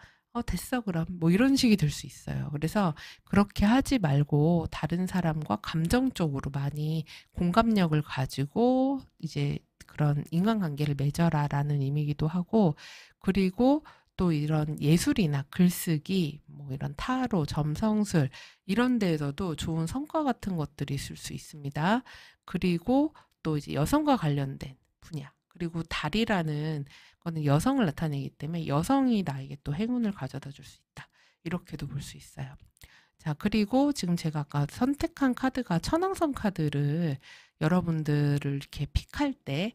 됐어 그럼 뭐 이런 식이 될 수 있어요. 그래서 그렇게 하지 말고 다른 사람과 감정적으로 많이 공감력을 가지고 이제 그런 인간관계를 맺어라라는 의미이기도 하고 그리고 또 이런 예술이나 글쓰기 뭐 이런 타로, 점성술 이런 데에서도 좋은 성과 같은 것들이 있을 수 있습니다. 그리고 또 이제 여성과 관련된 분야. 그리고 달이라는 거는 여성을 나타내기 때문에 여성이 나에게 또 행운을 가져다 줄 수 있다. 이렇게도 볼 수 있어요. 자, 그리고 지금 제가 아까 선택한 카드가 천왕성 카드를 여러분들을 이렇게 픽할 때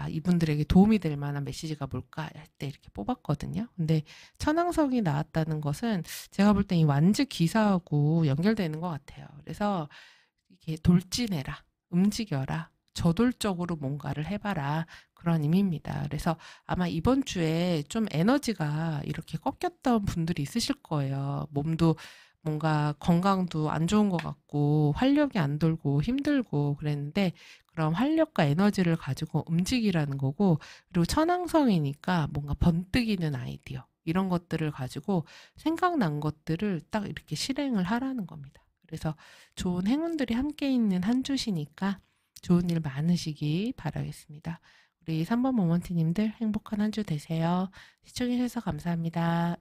이분들에게 도움이 될 만한 메시지가 뭘까 할 때 이렇게 뽑았거든요. 근데 천왕성이 나왔다는 것은 제가 볼 때 이 완즈 기사하고 연결되는 것 같아요. 그래서 이게 돌진해라, 움직여라, 저돌적으로 뭔가를 해봐라 그런 의미입니다. 그래서 아마 이번 주에 좀 에너지가 이렇게 꺾였던 분들이 있으실 거예요. 몸도 뭔가 건강도 안 좋은 것 같고 활력이 안 돌고 힘들고 그랬는데 그런 활력과 에너지를 가지고 움직이라는 거고 그리고 천왕성이니까 뭔가 번뜩이는 아이디어 이런 것들을 가지고 생각난 것들을 딱 이렇게 실행을 하라는 겁니다. 그래서 좋은 행운들이 함께 있는 한 주시니까 좋은 일 많으시기 바라겠습니다. 우리 3번 모먼트님들 행복한 한 주 되세요. 시청해주셔서 감사합니다.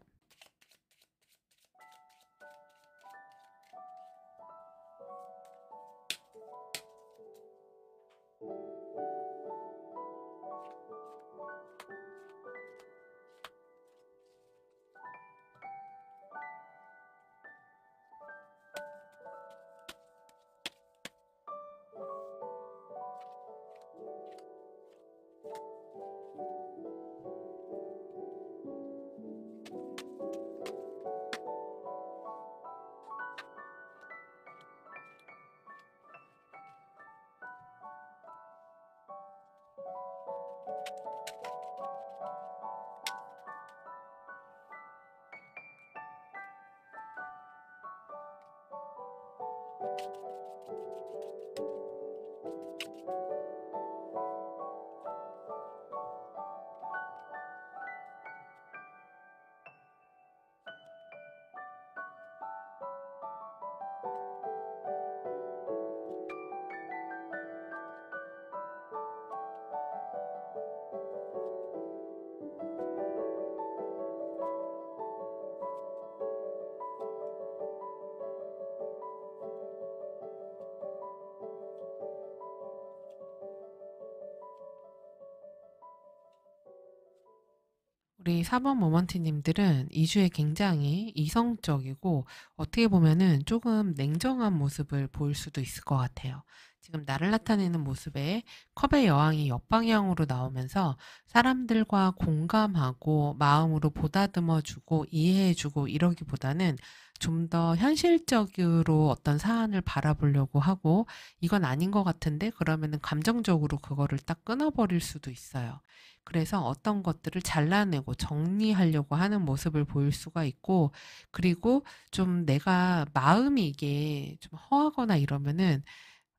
우리 4번 모먼트님들은 2주에 굉장히 이성적이고 어떻게 보면은 조금 냉정한 모습을 보일 수도 있을 것 같아요. 지금 나를 나타내는 모습에 컵의 여왕이 옆방향으로 나오면서 사람들과 공감하고 마음으로 보다듬어주고 이해해주고 이러기보다는 좀 더 현실적으로 어떤 사안을 바라보려고 하고 이건 아닌 것 같은데 그러면은 감정적으로 그거를 딱 끊어버릴 수도 있어요. 그래서 어떤 것들을 잘라내고 정리하려고 하는 모습을 보일 수가 있고, 그리고 좀 내가 마음이 이게 좀 허하거나 이러면은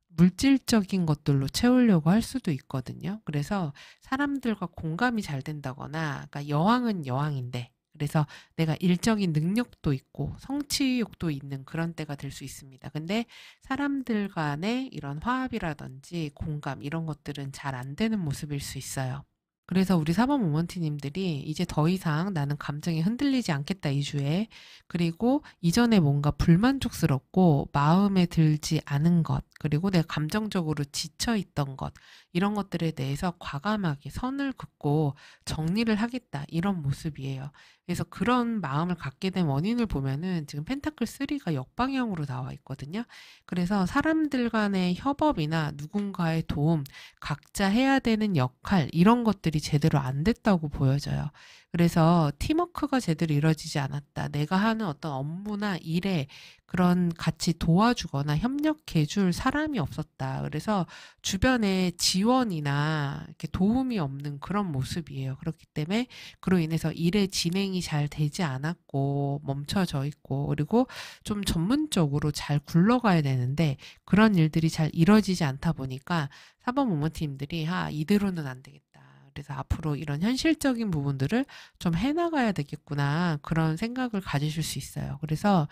물질적인 것들로 채우려고 할 수도 있거든요. 그래서 사람들과 공감이 잘 된다거나, 그러니까 여왕은 여왕인데, 그래서 내가 일적인 능력도 있고 성취욕도 있는 그런 때가 될 수 있습니다. 근데 사람들 간의 이런 화합이라든지 공감 이런 것들은 잘 안 되는 모습일 수 있어요. 그래서 우리 사번 모먼티님들이 이제 더 이상 나는 감정이 흔들리지 않겠다, 이 주에. 그리고 이전에 뭔가 불만족스럽고 마음에 들지 않은 것, 그리고 내가 감정적으로 지쳐 있던 것, 이런 것들에 대해서 과감하게 선을 긋고 정리를 하겠다, 이런 모습이에요. 그래서 그런 마음을 갖게 된 원인을 보면은 지금 펜타클 3가 역방향으로 나와 있거든요. 그래서 사람들 간의 협업이나 누군가의 도움, 각자 해야 되는 역할 이런 것들이 제대로 안 됐다고 보여져요. 그래서 팀워크가 제대로 이루어지지 않았다. 내가 하는 어떤 업무나 일에 그런 같이 도와주거나 협력해 줄 사람이 없었다. 그래서 주변에 지원이나 이렇게 도움이 없는 그런 모습이에요. 그렇기 때문에 그로 인해서 일의 진행이 잘 되지 않았고 멈춰져 있고, 그리고 좀 전문적으로 잘 굴러가야 되는데 그런 일들이 잘 이루어지지 않다 보니까 4번 모모팀들이 이대로는 안 되겠다. 그래서 앞으로 이런 현실적인 부분들을 좀 해나가야 되겠구나. 그런 생각을 가지실 수 있어요. 그래서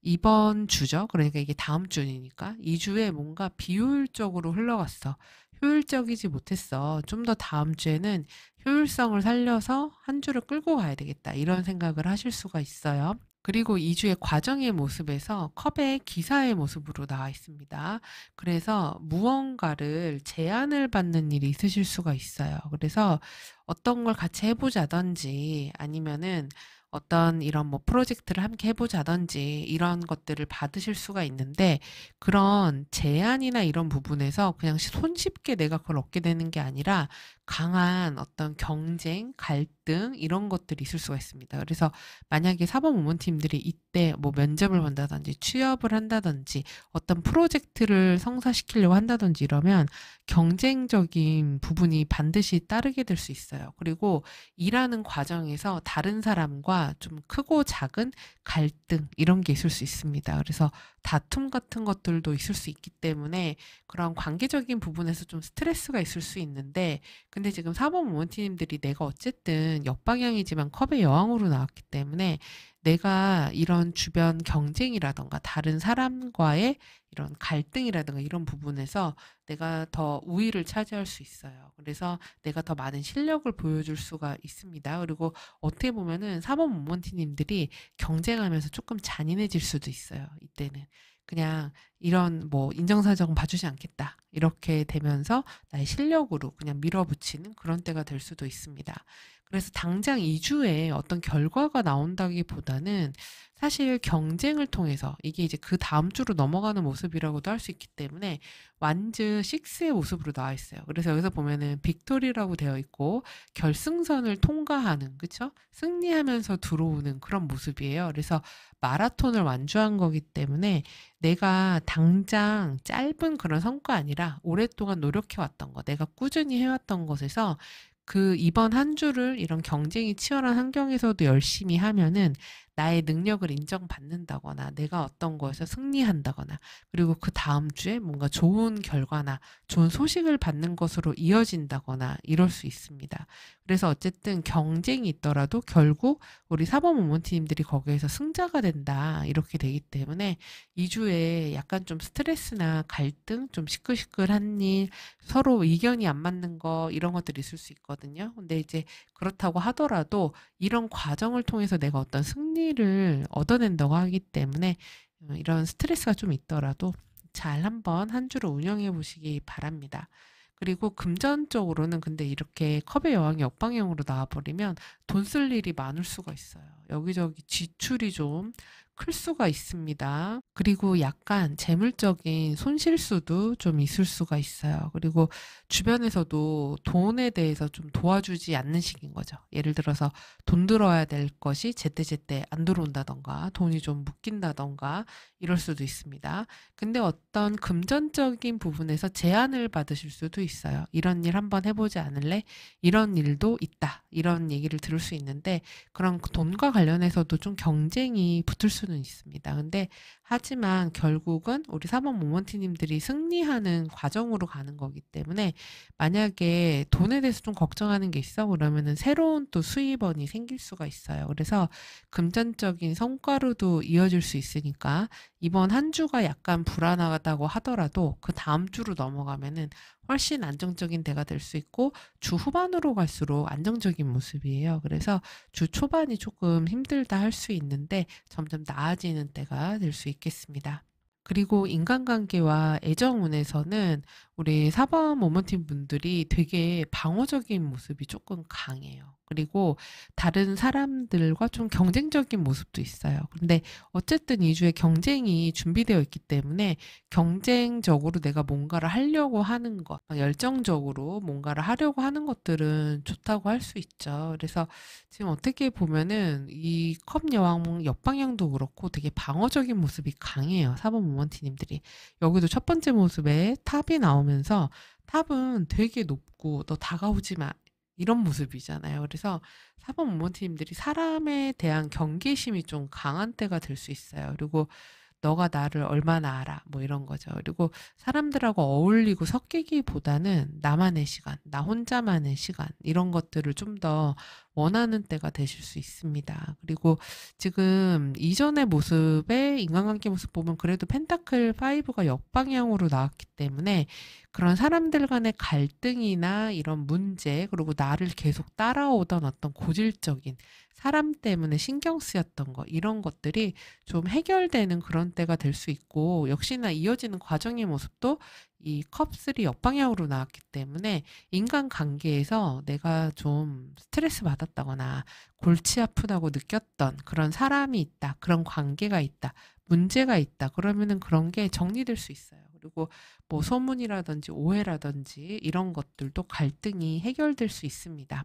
이번 주죠. 그러니까 이게 다음 주니까 이 주에 뭔가 비효율적으로 흘러갔어. 효율적이지 못했어. 좀 더 다음 주에는 효율성을 살려서 한 주를 끌고 가야 되겠다. 이런 생각을 하실 수가 있어요. 그리고 2주의 과정의 모습에서 컵의 기사의 모습으로 나와 있습니다. 그래서 무언가를 제안을 받는 일이 있으실 수가 있어요. 그래서 어떤 걸 같이 해보자든지 아니면은 어떤 이런 뭐 프로젝트를 함께 해보자든지 이런 것들을 받으실 수가 있는데, 그런 제안이나 이런 부분에서 그냥 손쉽게 내가 그걸 얻게 되는 게 아니라 강한 어떤 경쟁, 갈등 이런 것들이 있을 수가 있습니다. 그래서 만약에 사법 모먼팀들이 이때 뭐 면접을 본다든지 취업을 한다든지 어떤 프로젝트를 성사시키려고 한다든지 이러면 경쟁적인 부분이 반드시 따르게 될 수 있어요. 그리고 일하는 과정에서 다른 사람과 좀 크고 작은 갈등 이런 게 있을 수 있습니다. 그래서 다툼 같은 것들도 있을 수 있기 때문에 그런 관계적인 부분에서 좀 스트레스가 있을 수 있는데, 근데 지금 사법 모먼티님들이 내가 어쨌든 역방향이지만 컵의 여왕으로 나왔기 때문에 내가 이런 주변 경쟁이라던가 다른 사람과의 이런 갈등이라든가 이런 부분에서 내가 더 우위를 차지할 수 있어요. 그래서 내가 더 많은 실력을 보여줄 수가 있습니다. 그리고 어떻게 보면은 사법 모먼티님들이 경쟁하면서 조금 잔인해질 수도 있어요. 이때는 그냥 이런 뭐 인정사정 봐주지 않겠다 이렇게 되면서 나의 실력으로 그냥 밀어붙이는 그런 때가 될 수도 있습니다. 그래서 당장 2주에 어떤 결과가 나온다기보다는 사실 경쟁을 통해서 이게 이제 그 다음 주로 넘어가는 모습이라고도 할 수 있기 때문에 완즈 6의 모습으로 나와 있어요. 그래서 여기서 보면은 빅토리라고 되어 있고 결승선을 통과하는, 그쵸? 승리하면서 들어오는 그런 모습이에요. 그래서 마라톤을 완주한 거기 때문에 내가 당장 짧은 그런 성과 아니라 오랫동안 노력해왔던 거, 내가 꾸준히 해왔던 것에서 그 이번 한 주를 이런 경쟁이 치열한 환경에서도 열심히 하면은 나의 능력을 인정받는다거나 내가 어떤 거에서 승리한다거나 그리고 그다음 주에 뭔가 좋은 결과나 좋은 소식을 받는 것으로 이어진다거나 이럴 수 있습니다. 그래서 어쨌든 경쟁이 있더라도 결국 우리 사법 모먼트님들이 거기에서 승자가 된다 이렇게 되기 때문에 2 주에 약간 좀 스트레스나 갈등, 좀 시끌시끌한 일, 서로 의견이 안 맞는 거 이런 것들이 있을 수 있거든요. 근데 이제 그렇다고 하더라도 이런 과정을 통해서 내가 어떤 승리를 얻어낸다고 하기 때문에 이런 스트레스가 좀 있더라도 잘 한번 한 주를 운영해 보시기 바랍니다. 그리고 금전적으로는 근데 이렇게 컵의 여왕이 역방향으로 나와 버리면 돈 쓸 일이 많을 수가 있어요. 여기저기 지출이 좀 클 수가 있습니다. 그리고 약간 재물적인 손실수도 좀 있을 수가 있어요. 그리고 주변에서도 돈에 대해서 좀 도와주지 않는 식인 거죠. 예를 들어서 돈 들어야 될 것이 제때제때 안 들어온다든가 돈이 좀 묶인다든가 이럴 수도 있습니다. 근데 어떤 금전적인 부분에서 제안을 받으실 수도 있어요. "이런 일 한번 해 보지 않을래? 이런 일도 있다." 이런 얘기를 들을 수 있는데 그런 돈과 관련해서도 좀 경쟁이 붙을 수는 있습니다. 근데 하지만 결국은 우리 사법 모먼트님들이 승리하는 과정으로 가는 거기 때문에 만약에 돈에 대해서 좀 걱정하는 게 있어 그러면은 새로운 또 수입원이 생길 수가 있어요. 그래서 금전적인 성과로도 이어질 수 있으니까 이번 한 주가 약간 불안하다고 하더라도 그다음 주로 넘어가면은 훨씬 안정적인 때가 될 수 있고 주 후반으로 갈수록 안정적인 모습이에요. 그래서 주 초반이 조금 힘들다 할 수 있는데 점점 나아지는 때가 될 수 있겠습니다. 그리고 인간관계와 애정운에서는 우리 사법 모먼팀 분들이 되게 방어적인 모습이 조금 강해요. 그리고 다른 사람들과 좀 경쟁적인 모습도 있어요. 근데 어쨌든 2 주에 경쟁이 준비되어 있기 때문에 경쟁적으로 내가 뭔가를 하려고 하는 것, 막 열정적으로 뭔가를 하려고 하는 것들은 좋다고 할 수 있죠. 그래서 지금 어떻게 보면은 이 컵 여왕 옆방향도 그렇고 되게 방어적인 모습이 강해요. 사법 모먼트님들이. 여기도 첫 번째 모습에 탑이 나오면서 탑은 되게 높고 "너 다가오지 마." 이런 모습이잖아요. 그래서 사법 모먼트님들이 사람에 대한 경계심이 좀 강한 때가 될 수 있어요. 그리고 "너가 나를 얼마나 알아." 뭐 이런 거죠. 그리고 사람들하고 어울리고 섞이기보다는 나만의 시간, 나 혼자만의 시간 이런 것들을 좀 더 원하는 때가 되실 수 있습니다. 그리고 지금 이전의 모습의 인간관계 모습 보면 그래도 펜타클 5가 역방향으로 나왔기 때문에 그런 사람들 간의 갈등이나 이런 문제 그리고 나를 계속 따라오던 어떤 고질적인 사람 때문에 신경 쓰였던 거 이런 것들이 좀 해결되는 그런 때가 될 수 있고 역시나 이어지는 과정의 모습도 이 컵3 역방향으로 나왔기 때문에 인간관계에서 내가 좀 스트레스 받았다거나 골치 아프다고 느꼈던 그런 사람이 있다. 그런 관계가 있다. 문제가 있다. 그러면은 그런 게 정리될 수 있어요. 그리고 뭐 소문이라든지 오해라든지 이런 것들도 갈등이 해결될 수 있습니다.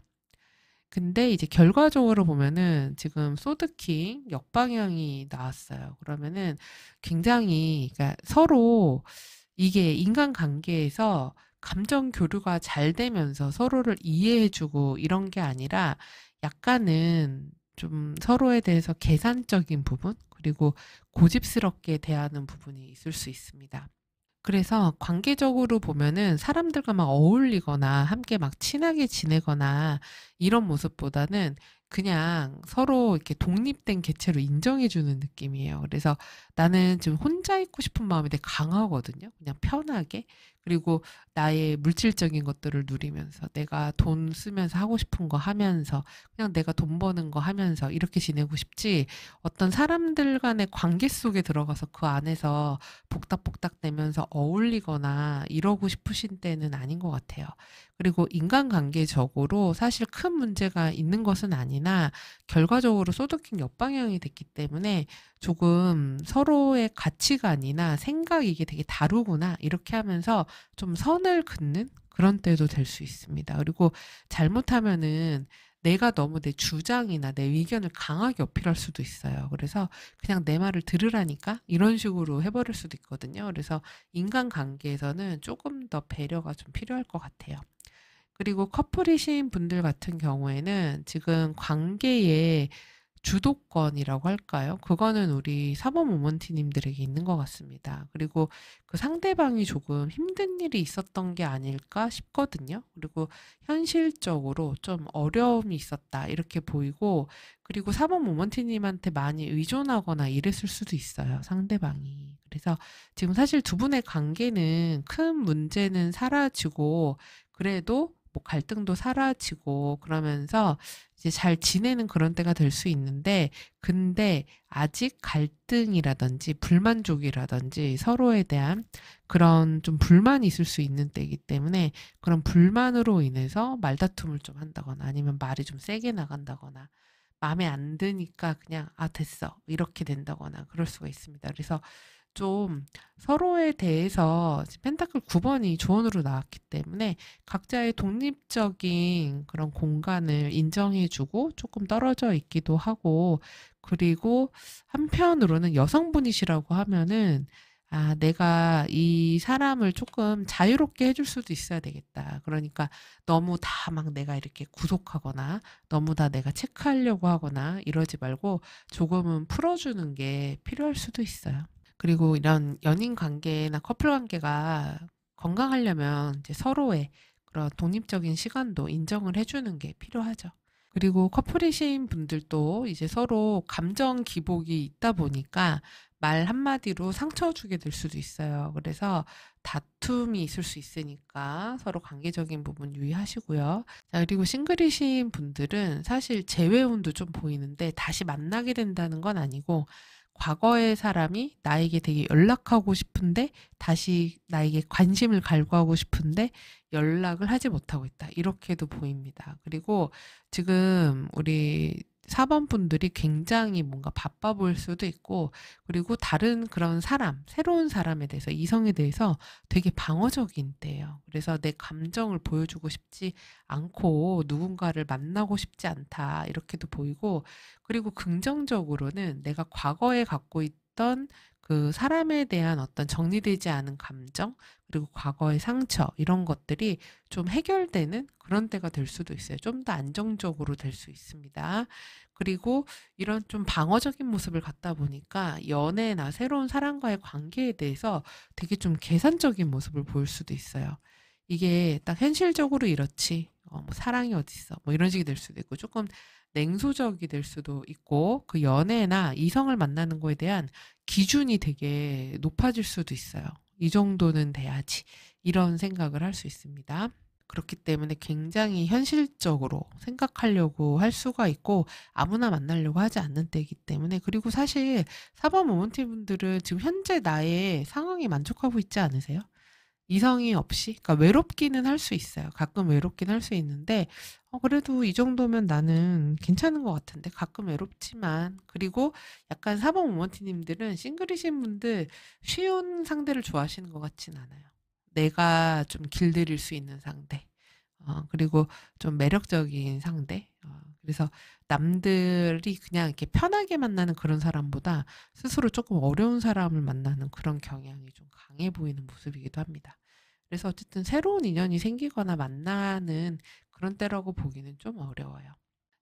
근데 이제 결과적으로 보면은 지금 소드킹 역방향이 나왔어요. 그러면은 굉장히 그러니까 서로 이게 인간관계에서 감정 교류가 잘 되면서 서로를 이해해 주고 이런 게 아니라 약간은 좀 서로에 대해서 계산적인 부분 그리고 고집스럽게 대하는 부분이 있을 수 있습니다. 그래서 관계적으로 보면은 사람들과 막 어울리거나 함께 막 친하게 지내거나 이런 모습보다는 그냥 서로 이렇게 독립된 개체로 인정해 주는 느낌이에요. 그래서 나는 지금 혼자 있고 싶은 마음이 되게 강하거든요. 그냥 편하게. 그리고 나의 물질적인 것들을 누리면서 내가 돈 쓰면서 하고 싶은 거 하면서 그냥 내가 돈 버는 거 하면서 이렇게 지내고 싶지 어떤 사람들 간의 관계 속에 들어가서 그 안에서 복닥복닥 대면서 어울리거나 이러고 싶으신 때는 아닌 것 같아요. 그리고 인간관계적으로 사실 큰 문제가 있는 것은 아니나 결과적으로 소드킹 역방향이 됐기 때문에 조금 서로의 가치관이나 생각 이게 되게 다르구나 이렇게 하면서 좀 선을 긋는 그런 때도 될 수 있습니다. 그리고 잘못하면은 내가 너무 내 주장이나 내 의견을 강하게 어필할 수도 있어요. 그래서 그냥 내 말을 들으라니까 이런 식으로 해 버릴 수도 있거든요. 그래서 인간관계에서는 조금 더 배려가 좀 필요할 것 같아요. 그리고 커플이신 분들 같은 경우에는 지금 관계에 주도권이라고 할까요? 그거는 우리 사법 모먼티님들에게 있는 것 같습니다. 그리고 그 상대방이 조금 힘든 일이 있었던 게 아닐까 싶거든요. 그리고 현실적으로 좀 어려움이 있었다 이렇게 보이고, 그리고 사법 모먼티님한테 많이 의존하거나 이랬을 수도 있어요, 상대방이. 그래서 지금 사실 두 분의 관계는 큰 문제는 사라지고, 그래도 뭐 갈등도 사라지고 그러면서 이제 잘 지내는 그런 때가 될 수 있는데, 근데 아직 갈등이라든지 불만족이라든지 서로에 대한 그런 좀 불만이 있을 수 있는 때이기 때문에, 그런 불만으로 인해서 말다툼을 좀 한다거나 아니면 말이 좀 세게 나간다거나 마음에 안 드니까 그냥 아 됐어 이렇게 된다거나 그럴 수가 있습니다. 그래서 좀 서로에 대해서 펜타클 9번이 조언으로 나왔기 때문에 각자의 독립적인 그런 공간을 인정해주고 조금 떨어져 있기도 하고, 그리고 한편으로는 여성분이시라고 하면은 아, 내가 이 사람을 조금 자유롭게 해줄 수도 있어야 되겠다. 그러니까 너무 다 막 내가 이렇게 구속하거나 너무 다 내가 체크하려고 하거나 이러지 말고 조금은 풀어주는 게 필요할 수도 있어요. 그리고 이런 연인 관계나 커플 관계가 건강하려면 이제 서로의 그런 독립적인 시간도 인정을 해주는 게 필요하죠. 그리고 커플이신 분들도 이제 서로 감정 기복이 있다 보니까 말 한마디로 상처 주게 될 수도 있어요. 그래서 다툼이 있을 수 있으니까 서로 관계적인 부분 유의하시고요. 자, 그리고 싱글이신 분들은 사실 재회운도 좀 보이는데 다시 만나게 된다는 건 아니고, 과거의 사람이 나에게 되게 연락하고 싶은데 다시 나에게 관심을 갈구하고 싶은데 연락을 하지 못하고 있다. 이렇게도 보입니다. 그리고 지금 우리 4번 분들이 굉장히 뭔가 바빠 보일 수도 있고, 그리고 다른 그런 사람, 새로운 사람에 대해서, 이성에 대해서 되게 방어적인 때예요. 그래서 내 감정을 보여주고 싶지 않고 누군가를 만나고 싶지 않다. 이렇게도 보이고, 그리고 긍정적으로는 내가 과거에 갖고 있던 그 사람에 대한 어떤 정리되지 않은 감정, 그리고 과거의 상처, 이런 것들이 좀 해결되는 그런 때가 될 수도 있어요. 좀 더 안정적으로 될 수 있습니다. 그리고 이런 좀 방어적인 모습을 갖다 보니까 연애나 새로운 사람과의 관계에 대해서 되게 좀 계산적인 모습을 보일 수도 있어요. 이게 딱 현실적으로 이렇지, 뭐 사랑이 어딨어, 뭐 이런 식이 될 수도 있고, 조금 냉소적이 될 수도 있고, 그 연애나 이성을 만나는 거에 대한 기준이 되게 높아질 수도 있어요. 이 정도는 돼야지. 이런 생각을 할 수 있습니다. 그렇기 때문에 굉장히 현실적으로 생각하려고 할 수가 있고, 아무나 만나려고 하지 않는 때이기 때문에. 그리고 사실 사법 모먼티 분들은 지금 현재 나의 상황에 만족하고 있지 않으세요? 이성이 없이, 그러니까 외롭기는 할 수 있어요. 가끔 외롭긴 할 수 있는데, 그래도 이 정도면 나는 괜찮은 것 같은데, 가끔 외롭지만. 그리고 약간 사법 모먼티님들은 싱글이신 분들 쉬운 상대를 좋아하시는 것 같진 않아요. 내가 좀 길들일 수 있는 상대. 그리고 좀 매력적인 상대. 그래서 남들이 그냥 이렇게 편하게 만나는 그런 사람보다 스스로 조금 어려운 사람을 만나는 그런 경향이 좀 강해 보이는 모습이기도 합니다. 그래서 어쨌든 새로운 인연이 생기거나 만나는 그런 때라고 보기는 좀 어려워요.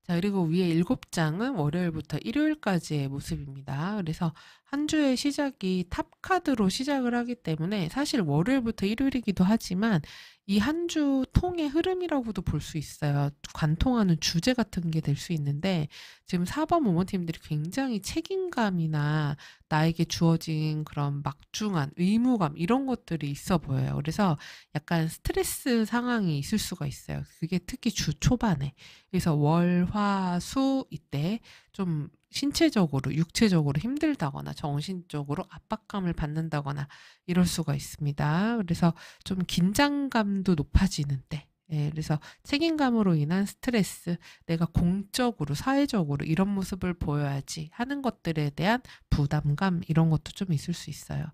자, 그리고 위에 7장은 월요일부터 일요일까지의 모습입니다. 그래서 한 주의 시작이 탑 카드로 시작을 하기 때문에 사실 월요일부터 일요일이기도 하지만 이 한 주 통의 흐름이라고도 볼 수 있어요. 관통하는 주제 같은 게 될 수 있는데, 지금 4번 모모팀들이 굉장히 책임감이나 나에게 주어진 그런 막중한 의무감 이런 것들이 있어 보여요. 그래서 약간 스트레스 상황이 있을 수가 있어요. 그게 특히 주 초반에. 그래서 월, 화, 수 이때 좀 신체적으로, 육체적으로 힘들다거나 정신적으로 압박감을 받는다거나 이럴 수가 있습니다. 그래서 좀 긴장감도 높아지는 때. 예, 그래서 책임감으로 인한 스트레스, 내가 공적으로, 사회적으로 이런 모습을 보여야지 하는 것들에 대한 부담감, 이런 것도 좀 있을 수 있어요.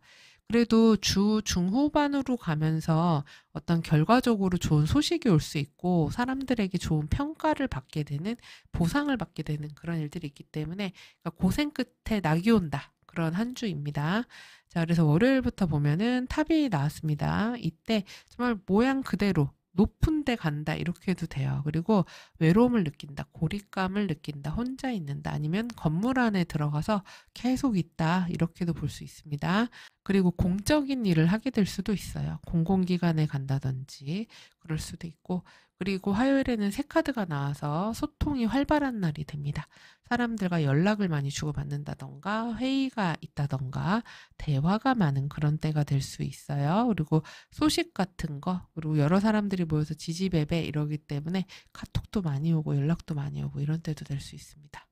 그래도 주 중후반으로 가면서 어떤 결과적으로 좋은 소식이 올 수 있고, 사람들에게 좋은 평가를 받게 되는, 보상을 받게 되는 그런 일들이 있기 때문에, 그러니까 고생 끝에 낙이 온다. 그런 한 주입니다. 자, 그래서 월요일부터 보면은 탑이 나왔습니다. 이때 정말 모양 그대로 높은 데 간다 이렇게 해도 돼요. 그리고 외로움을 느낀다, 고립감을 느낀다, 혼자 있는다, 아니면 건물 안에 들어가서 계속 있다 이렇게도 볼 수 있습니다. 그리고 공적인 일을 하게 될 수도 있어요. 공공기관에 간다든지 그럴 수도 있고, 그리고 화요일에는 새 카드가 나와서 소통이 활발한 날이 됩니다. 사람들과 연락을 많이 주고받는다던가 회의가 있다던가 대화가 많은 그런 때가 될 수 있어요. 그리고 소식 같은 거, 그리고 여러 사람들이 모여서 지지배배 이러기 때문에 카톡도 많이 오고 연락도 많이 오고 이런 때도 될 수 있습니다.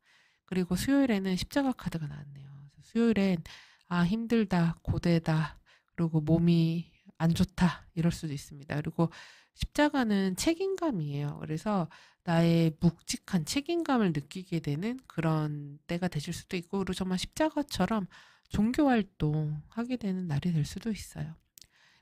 그리고 수요일에는 십자가 카드가 나왔네요. 그래서 수요일엔 아, 힘들다, 고되다, 그리고 몸이 안 좋다 이럴 수도 있습니다. 그리고 십자가는 책임감이에요. 그래서 나의 묵직한 책임감을 느끼게 되는 그런 때가 되실 수도 있고, 그리고 정말 십자가처럼 종교 활동하게 되는 날이 될 수도 있어요.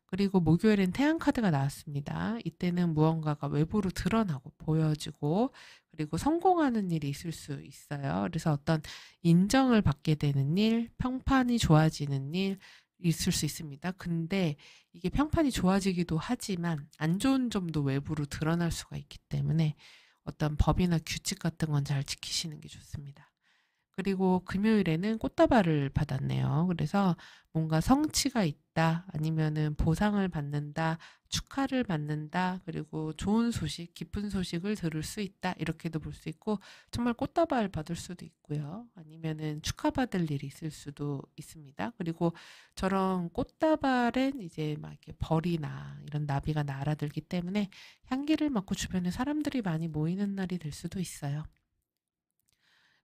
그리고 목요일엔 태양 카드가 나왔습니다. 이때는 무언가가 외부로 드러나고 보여지고, 그리고 성공하는 일이 있을 수 있어요. 그래서 어떤 인정을 받게 되는 일, 평판이 좋아지는 일 있을 수 있습니다. 근데 이게 평판이 좋아지기도 하지만 안 좋은 점도 외부로 드러날 수가 있기 때문에 어떤 법이나 규칙 같은 건 잘 지키시는 게 좋습니다. 그리고 금요일에는 꽃다발을 받았네요. 그래서 뭔가 성취가 있다, 아니면은 보상을 받는다, 축하를 받는다, 그리고 좋은 소식, 기쁜 소식을 들을 수 있다, 이렇게도 볼 수 있고, 정말 꽃다발 받을 수도 있고요. 아니면은 축하받을 일이 있을 수도 있습니다. 그리고 저런 꽃다발엔 이제 막 이렇게 벌이나 이런 나비가 날아들기 때문에 향기를 맡고 주변에 사람들이 많이 모이는 날이 될 수도 있어요.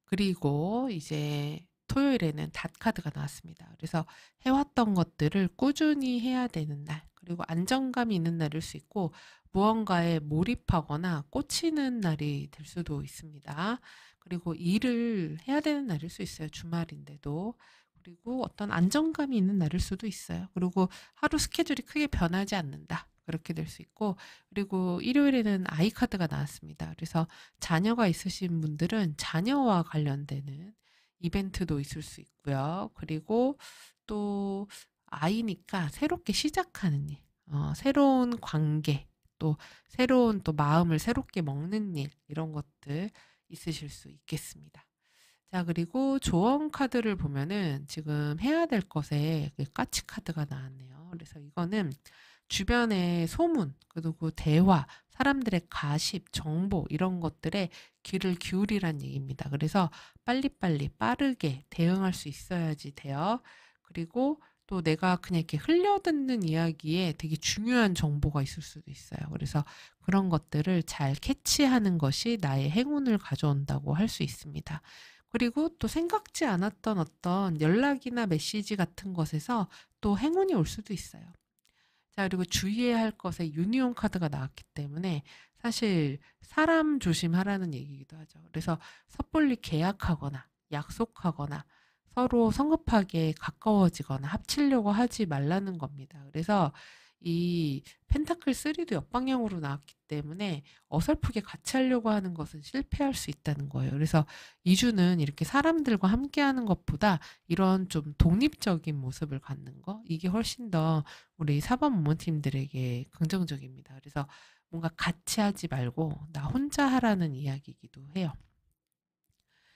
그리고 이제 토요일에는 닷 카드가 나왔습니다. 그래서 해왔던 것들을 꾸준히 해야 되는 날, 그리고 안정감이 있는 날일 수 있고, 무언가에 몰입하거나 꽂히는 날이 될 수도 있습니다. 그리고 일을 해야 되는 날일 수 있어요. 주말인데도. 그리고 어떤 안정감이 있는 날일 수도 있어요. 그리고 하루 스케줄이 크게 변하지 않는다, 그렇게 될 수 있고, 그리고 일요일에는 아이 카드가 나왔습니다. 그래서 자녀가 있으신 분들은 자녀와 관련되는 이벤트도 있을 수 있고요. 그리고 또 아이니까 새롭게 시작하는 일, 새로운 관계, 또 새로운 또 마음을 새롭게 먹는 일, 이런 것들 있으실 수 있겠습니다. 자, 그리고 조언 카드를 보면은 지금 해야 될 것에 그 까치 카드가 나왔네요. 그래서 이거는 주변의 소문, 그리고 대화, 사람들의 가십, 정보 이런 것들에 귀를 기울이란 얘기입니다. 그래서 빨리빨리 빠르게 대응할 수 있어야지 돼요. 그리고 또 내가 그냥 이렇게 흘려듣는 이야기에 되게 중요한 정보가 있을 수도 있어요. 그래서 그런 것들을 잘 캐치하는 것이 나의 행운을 가져온다고 할 수 있습니다. 그리고 또 생각지 않았던 어떤 연락이나 메시지 같은 것에서 또 행운이 올 수도 있어요. 자, 그리고 주의해야 할 것에 유니온 카드가 나왔기 때문에 사실 사람 조심하라는 얘기이기도 하죠. 그래서 섣불리 계약하거나 약속하거나 서로 성급하게 가까워지거나 합치려고 하지 말라는 겁니다. 그래서 이 펜타클 3도 역방향으로 나왔기 때문에 어설프게 같이 하려고 하는 것은 실패할 수 있다는 거예요. 그래서 이주는 이렇게 사람들과 함께 하는 것보다 이런 좀 독립적인 모습을 갖는 거, 이게 훨씬 더 우리 사번 모모팀들에게 긍정적입니다. 그래서 뭔가 같이 하지 말고 나 혼자 하라는 이야기이기도 해요.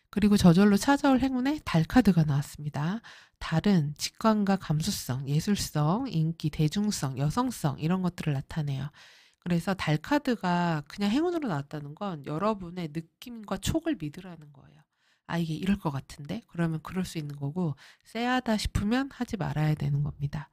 그리고 저절로 찾아올 행운에 달 카드가 나왔습니다. 달은 직관과 감수성, 예술성, 인기, 대중성, 여성성 이런 것들을 나타내요. 그래서 달 카드가 그냥 행운으로 나왔다는 건 여러분의 느낌과 촉을 믿으라는 거예요. 아, 이게 이럴 것 같은데? 그러면 그럴 수 있는 거고, 쎄하다 싶으면 하지 말아야 되는 겁니다.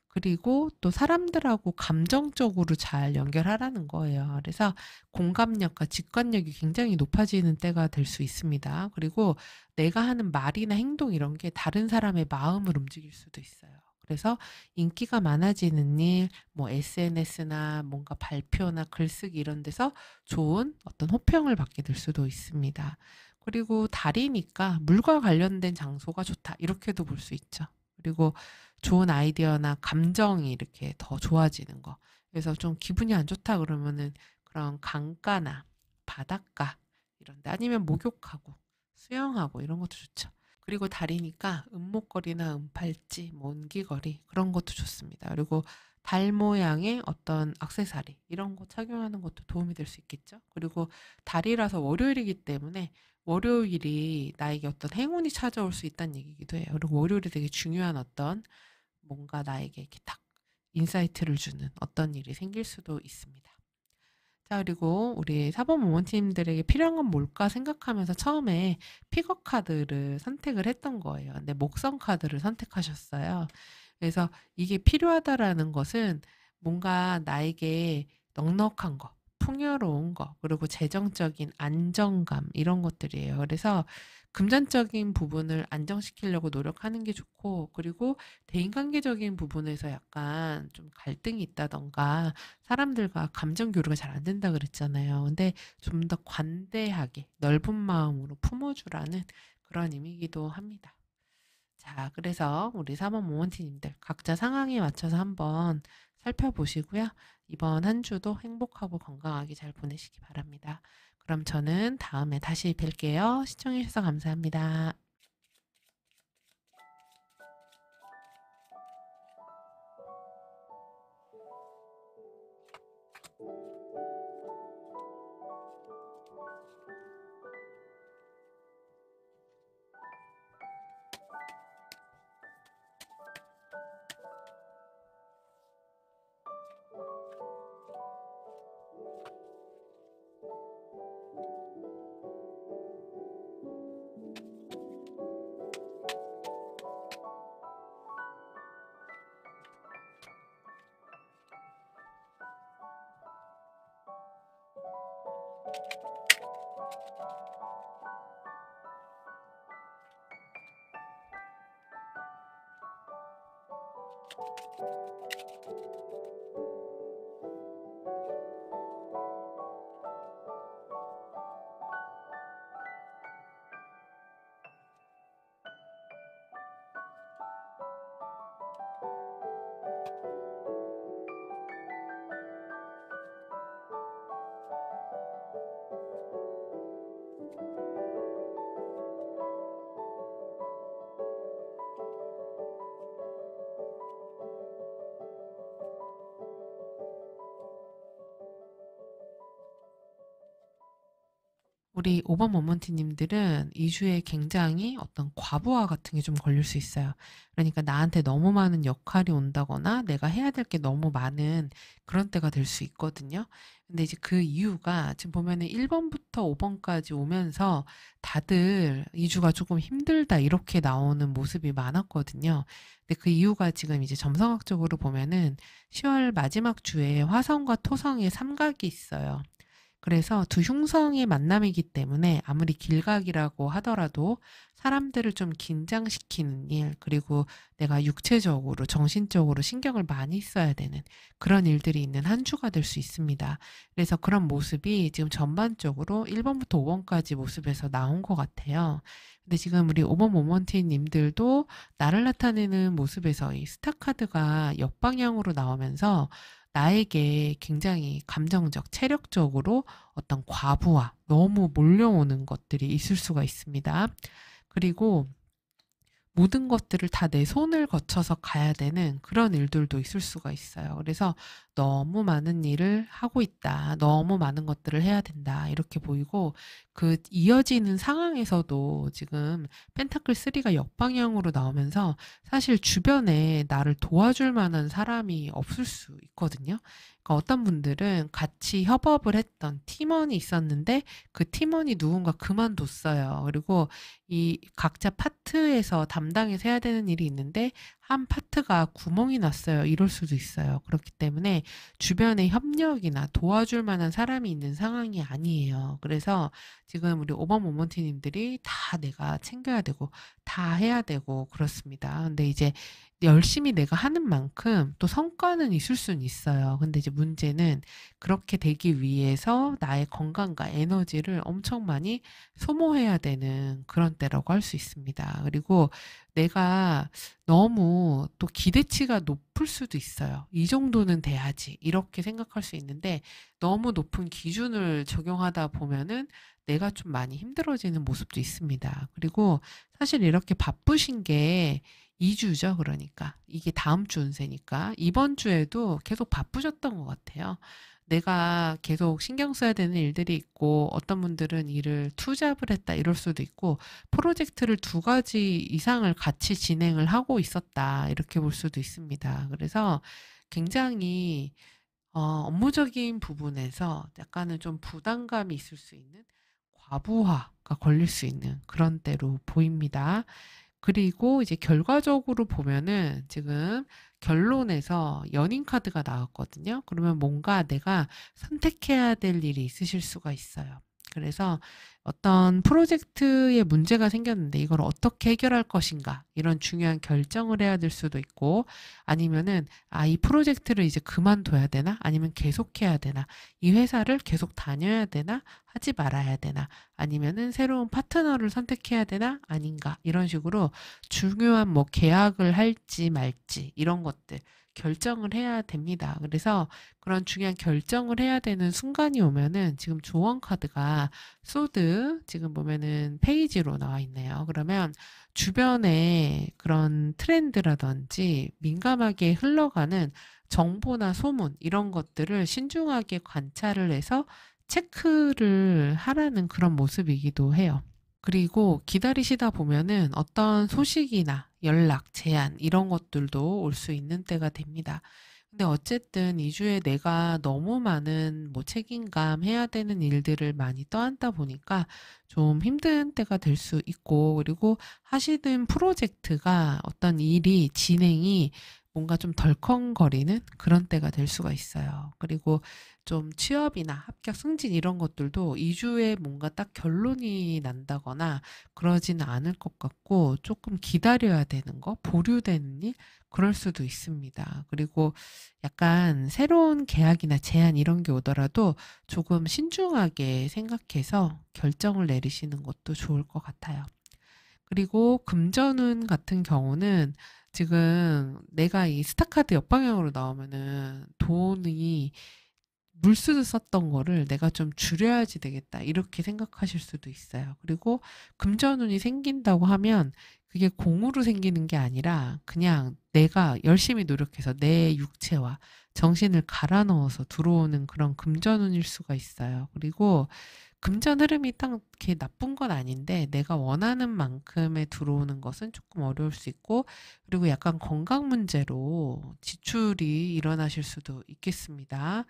그리고 또 사람들하고 감정적으로 잘 연결하라는 거예요. 그래서 공감력과 직관력이 굉장히 높아지는 때가 될 수 있습니다. 그리고 내가 하는 말이나 행동 이런 게 다른 사람의 마음을 움직일 수도 있어요. 그래서 인기가 많아지는 일, 뭐 SNS나 뭔가 발표나 글쓰기 이런 데서 좋은 어떤 호평을 받게 될 수도 있습니다. 그리고 달이니까 물과 관련된 장소가 좋다, 이렇게도 볼 수 있죠. 그리고 좋은 아이디어나 감정이 이렇게 더 좋아지는 거. 그래서 좀 기분이 안 좋다 그러면은 그런 강가나 바닷가 이런 데, 아니면 목욕하고 수영하고 이런 것도 좋죠. 그리고 달이니까 은목걸이나 은팔찌, 뭐 은기걸이 그런 것도 좋습니다. 그리고 달 모양의 어떤 액세서리 이런 거 착용하는 것도 도움이 될 수 있겠죠. 그리고 달이라서 월요일이기 때문에 월요일이 나에게 어떤 행운이 찾아올 수 있다는 얘기기도 해요. 그리고 월요일이 되게 중요한 어떤 뭔가 나에게 이렇게 딱 인사이트를 주는 어떤 일이 생길 수도 있습니다. 자, 그리고 우리 사법 모모님들에게 필요한 건 뭘까 생각하면서 처음에 픽업 카드를 선택을 했던 거예요. 근데 목성 카드를 선택하셨어요. 그래서 이게 필요하다라는 것은 뭔가 나에게 넉넉한 거, 풍요로운 거, 그리고 재정적인 안정감 이런 것들이에요. 그래서 금전적인 부분을 안정시키려고 노력하는 게 좋고, 그리고 대인관계적인 부분에서 약간 좀 갈등이 있다던가 사람들과 감정 교류가 잘 안 된다 그랬잖아요. 근데 좀 더 관대하게 넓은 마음으로 품어주라는 그런 의미이기도 합니다. 자, 그래서 우리 사모 모먼티님들 각자 상황에 맞춰서 한번 살펴보시고요. 이번 한 주도 행복하고 건강하게 잘 보내시기 바랍니다. 그럼 저는 다음에 다시 뵐게요. 시청해주셔서 감사합니다. 우리 오버 모먼트님들은 이 주에 굉장히 어떤 과부하 같은 게 좀 걸릴 수 있어요. 그러니까 나한테 너무 많은 역할이 온다거나 내가 해야 될 게 너무 많은 그런 때가 될 수 있거든요. 근데 이제 그 이유가 지금 보면은 1번부터 5번까지 오면서 다들 이 주가 조금 힘들다 이렇게 나오는 모습이 많았거든요. 근데 그 이유가 지금 이제 점성학적으로 보면은 10월 마지막 주에 화성과 토성의 삼각이 있어요. 그래서 두 흉성의 만남이기 때문에 아무리 길각이라고 하더라도 사람들을 좀 긴장시키는 일, 그리고 내가 육체적으로, 정신적으로 신경을 많이 써야 되는 그런 일들이 있는 한 주가 될 수 있습니다. 그래서 그런 모습이 지금 전반적으로 1번부터 5번까지 모습에서 나온 것 같아요. 근데 지금 우리 오번 모먼티님들도 나를 나타내는 모습에서 이 스타카드가 역방향으로 나오면서 나에게 굉장히 감정적, 체력적으로 어떤 과부하, 너무 몰려오는 것들이 있을 수가 있습니다. 그리고 모든 것들을 다 내 손을 거쳐서 가야 되는 그런 일들도 있을 수가 있어요. 그래서 너무 많은 일을 하고 있다. 너무 많은 것들을 해야 된다. 이렇게 보이고 그 이어지는 상황에서도 지금 펜타클 3가 역방향으로 나오면서 사실 주변에 나를 도와줄 만한 사람이 없을 수 있거든요. 그러니까 어떤 분들은 같이 협업을 했던 팀원이 있었는데 그 팀원이 누군가 그만뒀어요. 그리고 이 각자 파트에서 담당해서 해야 되는 일이 있는데 한 파트가 구멍이 났어요. 이럴 수도 있어요. 그렇기 때문에 주변에 협력이나 도와줄 만한 사람이 있는 상황이 아니에요. 그래서 지금 우리 오버 모먼티님들이 다 내가 챙겨야 되고 다 해야 되고 그렇습니다. 근데 이제 열심히 내가 하는 만큼 또 성과는 있을 수는 있어요. 근데 이제 문제는 그렇게 되기 위해서 나의 건강과 에너지를 엄청 많이 소모해야 되는 그런 때라고 할 수 있습니다. 그리고 내가 너무 또 또 기대치가 높을 수도 있어요. '이 정도는 돼야지.' 이렇게 생각할 수 있는데 너무 높은 기준을 적용하다 보면은 내가 좀 많이 힘들어지는 모습도 있습니다. 그리고 사실 이렇게 바쁘신 게 2 주죠 그러니까. 이게 다음 주 운세니까. 이번 주에도 계속 바쁘셨던 것 같아요. 내가 계속 신경 써야 되는 일들이 있고 어떤 분들은 '일을 투잡을 했다.' 이럴 수도 있고 '프로젝트를 2 가지 이상을 같이 진행을 하고 있었다.' 이렇게 볼 수도 있습니다. 그래서 굉장히 업무적인 부분에서 약간은 좀 부담감이 있을 수 있는 과부하가 걸릴 수 있는 그런 때로 보입니다. 그리고 이제 결과적으로 보면은 지금 결론에서 연인 카드가 나왔거든요. 그러면 뭔가 내가 선택해야 될 일이 있으실 수가 있어요. 그래서 어떤 프로젝트에 문제가 생겼는데 이걸 어떻게 해결할 것인가 이런 중요한 결정을 해야 될 수도 있고 아니면은 '아 이 프로젝트를 이제 그만둬야 되나? 아니면 계속해야 되나? 이 회사를 계속 다녀야 되나? 하지 말아야 되나? 아니면은 새로운 파트너를 선택해야 되나? 아닌가?' 이런 식으로 중요한 뭐 계약을 할지 말지 이런 것들 결정을 해야 됩니다. 그래서 그런 중요한 결정을 해야 되는 순간이 오면은 지금 조언 카드가 소드 지금 보면은 페이지로 나와 있네요. 그러면 주변에 그런 트렌드라든지 민감하게 흘러가는 정보나 소문 이런 것들을 신중하게 관찰을 해서 체크를 하라는 그런 모습이기도 해요. 그리고 기다리시다 보면은 어떤 소식이나 연락, 제안 이런 것들도 올 수 있는 때가 됩니다. 근데 어쨌든 이 주에 내가 너무 많은 뭐 책임감 해야 되는 일들을 많이 떠안다 보니까 좀 힘든 때가 될 수 있고 그리고 하시는 프로젝트가 어떤 일이 진행이 뭔가 좀 덜컹거리는 그런 때가 될 수가 있어요. 그리고 좀 취업이나 합격, 승진 이런 것들도 2 주에 뭔가 딱 결론이 난다거나 그러지는 않을 것 같고 조금 기다려야 되는 거, 보류되는 일 그럴 수도 있습니다. 그리고 약간 새로운 계약이나 제안 이런 게 오더라도 조금 신중하게 생각해서 결정을 내리시는 것도 좋을 것 같아요. 그리고 금전운 같은 경우는 지금 내가 이 스타카드 옆방향으로 나오면은 돈이 물쓰듯 썼던 거를 '내가 좀 줄여야지 되겠다.' 이렇게 생각하실 수도 있어요. 그리고 금전운이 생긴다고 하면 그게 공으로 생기는 게 아니라 그냥 내가 열심히 노력해서 내 육체와 정신을 갈아 넣어서 들어오는 그런 금전운일 수가 있어요. 그리고 금전 흐름이 딱 이렇게 나쁜 건 아닌데 내가 원하는 만큼의 들어오는 것은 조금 어려울 수 있고 그리고 약간 건강 문제로 지출이 일어나실 수도 있겠습니다.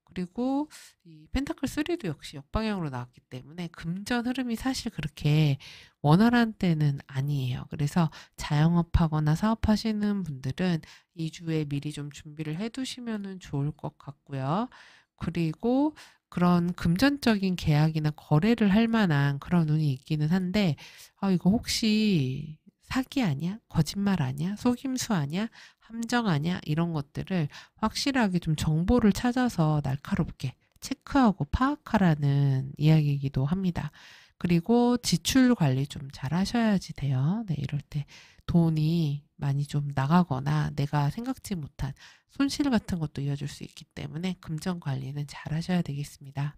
그리고 이 펜타클 3도 역시 역방향으로 나왔기 때문에 금전 흐름이 사실 그렇게 원활한 때는 아니에요. 그래서 자영업하거나 사업하시는 분들은 2 주에 미리 좀 준비를 해 두시면은 좋을 것 같고요. 그리고 그런 금전적인 계약이나 거래를 할 만한 그런 운이 있기는 한데 '아 이거 혹시 사기 아니야? 거짓말 아니야? 속임수 아니야? 함정 아니야?' 이런 것들을 확실하게 좀 정보를 찾아서 날카롭게 체크하고 파악하라는 이야기이기도 합니다. 그리고 지출 관리 좀 잘하셔야지 돼요. 네 이럴 때 돈이 많이 좀 나가거나 내가 생각지 못한 손실 같은 것도 이어질 수 있기 때문에 금전 관리는 잘하셔야 되겠습니다.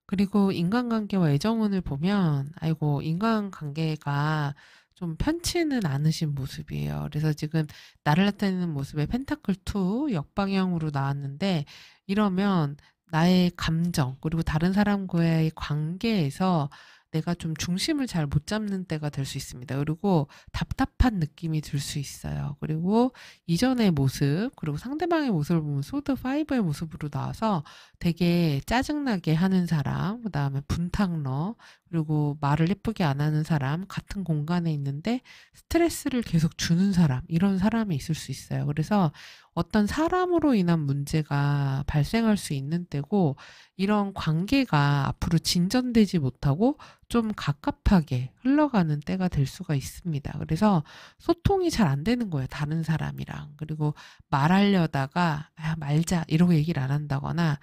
그리고 인간관계와 애정운을 보면 아이고 인간관계가 좀 편치는 않으신 모습이에요. 그래서 지금 나를 나타내는 모습에 펜타클 2 역방향으로 나왔는데 이러면 나의 감정 그리고 다른 사람과의 관계에서 내가 좀 중심을 잘 못 잡는 때가 될 수 있습니다. 그리고 답답한 느낌이 들 수 있어요. 그리고 이전의 모습 그리고 상대방의 모습을 보면 소드 5의 모습으로 나와서 되게 짜증나게 하는 사람, 그다음에 분탕러, 그리고 말을 예쁘게 안 하는 사람, 같은 공간에 있는데 스트레스를 계속 주는 사람, 이런 사람이 있을 수 있어요. 그래서 어떤 사람으로 인한 문제가 발생할 수 있는 때고, 이런 관계가 앞으로 진전되지 못하고 좀 갑갑하게 흘러가는 때가 될 수가 있습니다. 그래서 소통이 잘 안 되는 거예요, 다른 사람이랑. 그리고 말하려다가 아, 말자 이러고 얘기를 안 한다거나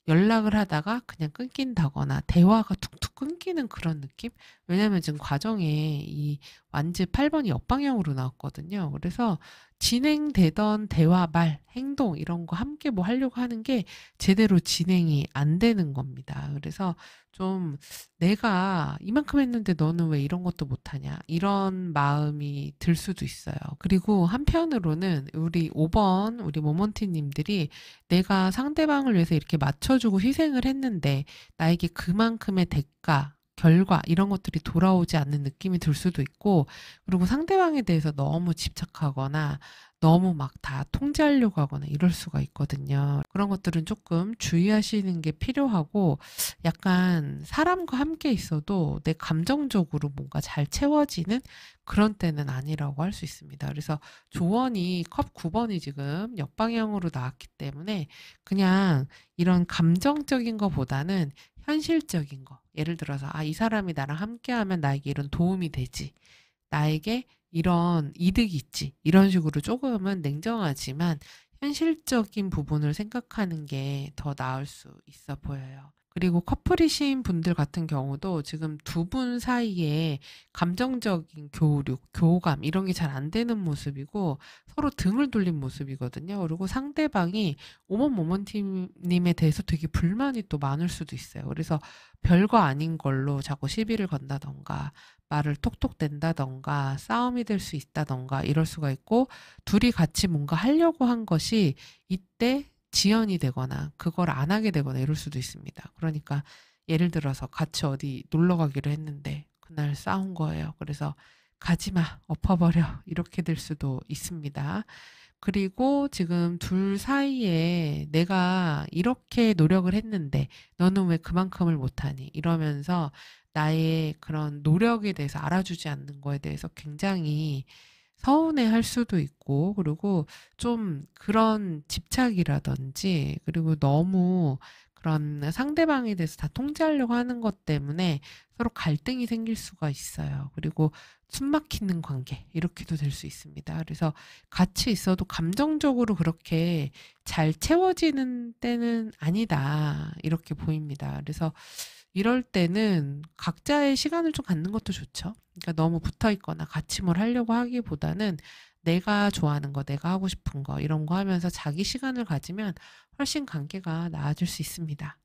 연락을 하다가 그냥 끊긴다거나 대화가 툭툭 끊기는 그런 느낌? 왜냐면 지금 과정에 이 완즈 8번이 역방향으로 나왔거든요. 그래서 진행되던 대화, 말, 행동 이런 거 함께 뭐 하려고 하는 게 제대로 진행이 안 되는 겁니다. 그래서 좀 '내가 이만큼 했는데 너는 왜 이런 것도 못하냐.' 이런 마음이 들 수도 있어요. 그리고 한편으로는 우리 5번 우리 모몬티 님들이 내가 상대방을 위해서 이렇게 맞춰 주고 희생을 했는데 나에게 그만큼의 대가, 결과 이런 것들이 돌아오지 않는 느낌이 들 수도 있고, 그리고 상대방에 대해서 너무 집착하거나 너무 막 다 통제하려고 하거나 이럴 수가 있거든요. 그런 것들은 조금 주의하시는 게 필요하고, 약간 사람과 함께 있어도 내 감정적으로 뭔가 잘 채워지는 그런 때는 아니라고 할 수 있습니다. 그래서 조언이 컵 9번이 지금 역방향으로 나왔기 때문에 그냥 이런 감정적인 거보다는 현실적인 거. 예를 들어서, 아, 이 사람이 나랑 함께하면 나에게 이런 도움이 되지. 나에게 이런 이득이 있지. 이런 식으로 조금은 냉정하지만 현실적인 부분을 생각하는 게 더 나을 수 있어 보여요. 그리고 커플이신 분들 같은 경우도 지금 두 분 사이에 감정적인 교류, 교감 이런 게 잘 안 되는 모습이고 서로 등을 돌린 모습이거든요. 그리고 상대방이 오먼모먼팀님에 대해서 되게 불만이 또 많을 수도 있어요. 그래서 별거 아닌 걸로 자꾸 시비를 건다던가 말을 톡톡 댄다던가 싸움이 될 수 있다던가 이럴 수가 있고, 둘이 같이 뭔가 하려고 한 것이 이때 지연이 되거나 그걸 안 하게 되거나 이럴 수도 있습니다. 그러니까 예를 들어서 같이 어디 놀러 가기로 했는데 그날 싸운 거예요. 그래서 가지 마, 엎어버려 이렇게 될 수도 있습니다. 그리고 지금 둘 사이에 내가 이렇게 노력을 했는데 너는 왜 그만큼을 못하니? 이러면서 나의 그런 노력에 대해서 알아주지 않는 거에 대해서 굉장히 서운해할 수도 있고, 그리고 좀 그런 집착이라든지, 그리고 너무 그런 상대방에 대해서 다 통제하려고 하는 것 때문에 서로 갈등이 생길 수가 있어요. 그리고 숨 막히는 관계 이렇게도 될 수 있습니다. 그래서 같이 있어도 감정적으로 그렇게 잘 채워지는 때는 아니다 이렇게 보입니다. 그래서 이럴 때는 각자의 시간을 좀 갖는 것도 좋죠. 그러니까 너무 붙어 있거나 같이 뭘 하려고 하기보다는 내가 좋아하는 거, 내가 하고 싶은 거 이런 거 하면서 자기 시간을 가지면 훨씬 관계가 나아질 수 있습니다.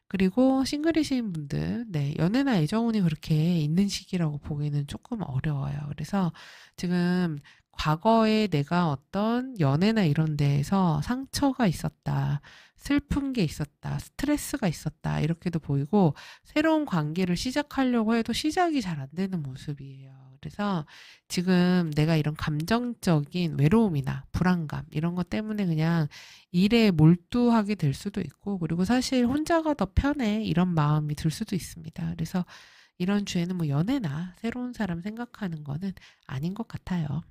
그리고 싱글이신 분들, 네, 연애나 애정운이 그렇게 있는 시기라고 보기는 조금 어려워요. 그래서 지금 과거에 내가 어떤 연애나 이런 데에서 상처가 있었다, 슬픈 게 있었다, 스트레스가 있었다, 이렇게도 보이고, 새로운 관계를 시작하려고 해도 시작이 잘 안 되는 모습이에요. 그래서 지금 내가 이런 감정적인 외로움이나 불안감, 이런 것 때문에 그냥 일에 몰두하게 될 수도 있고, 그리고 사실 혼자가 더 편해 이런 마음이 들 수도 있습니다. 그래서 이런 주에는 뭐 연애나 새로운 사람 생각하는 거는 아닌 것 같아요.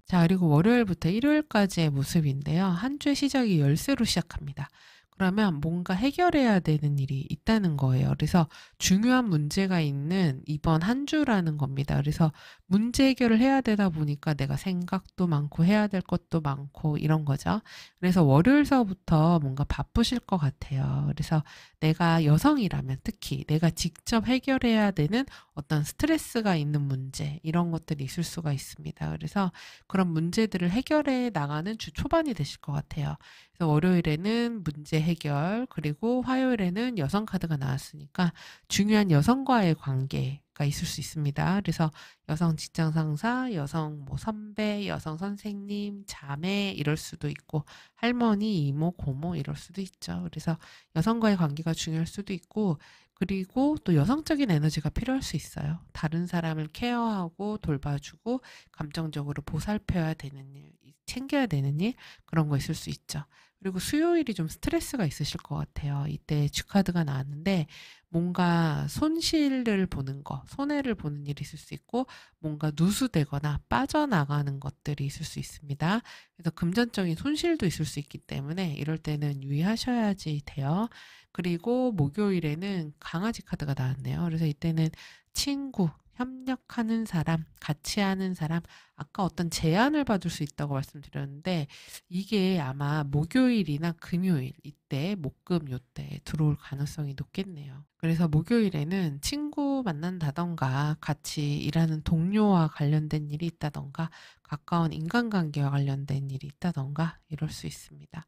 자, 그리고 월요일부터 일요일까지의 모습인데요. 한 주의 시작이 열쇠로 시작합니다. 그러면 뭔가 해결해야 되는 일이 있다는 거예요. 그래서 중요한 문제가 있는 이번 한 주라는 겁니다. 그래서 문제 해결을 해야 되다 보니까 내가 생각도 많고 해야 될 것도 많고 이런 거죠. 그래서 월요일서부터 뭔가 바쁘실 것 같아요. 그래서 내가 여성이라면 특히 내가 직접 해결해야 되는 어떤 스트레스가 있는 문제 이런 것들이 있을 수가 있습니다. 그래서 그런 문제들을 해결해 나가는 주 초반이 되실 것 같아요. 그래서 월요일에는 문제 해결, 그리고 화요일에는 여성 카드가 나왔으니까 중요한 여성과의 관계가 있을 수 있습니다. 그래서 여성 직장 상사, 여성 뭐 선배, 여성 선생님, 자매 이럴 수도 있고, 할머니, 이모, 고모 이럴 수도 있죠. 그래서 여성과의 관계가 중요할 수도 있고, 그리고 또 여성적인 에너지가 필요할 수 있어요. 다른 사람을 케어하고 돌봐주고 감정적으로 보살펴야 되는 일, 챙겨야 되는 일, 그런 거 있을 수 있죠. 그리고 수요일이 좀 스트레스가 있으실 것 같아요. 이때 주카드가 나왔는데 뭔가 손실을 보는 거, 손해를 보는 일이 있을 수 있고, 뭔가 누수되거나 빠져나가는 것들이 있을 수 있습니다. 그래서 금전적인 손실도 있을 수 있기 때문에 이럴 때는 유의하셔야지 돼요. 그리고 목요일에는 강아지 카드가 나왔네요. 그래서 이때는 친구, 협력하는 사람, 같이 하는 사람, 아까 어떤 제안을 받을 수 있다고 말씀드렸는데 이게 아마 목요일이나 금요일 이때 목금 요때 들어올 가능성이 높겠네요. 그래서 목요일에는 친구 만난다던가 같이 일하는 동료와 관련된 일이 있다던가 가까운 인간관계와 관련된 일이 있다던가 이럴 수 있습니다.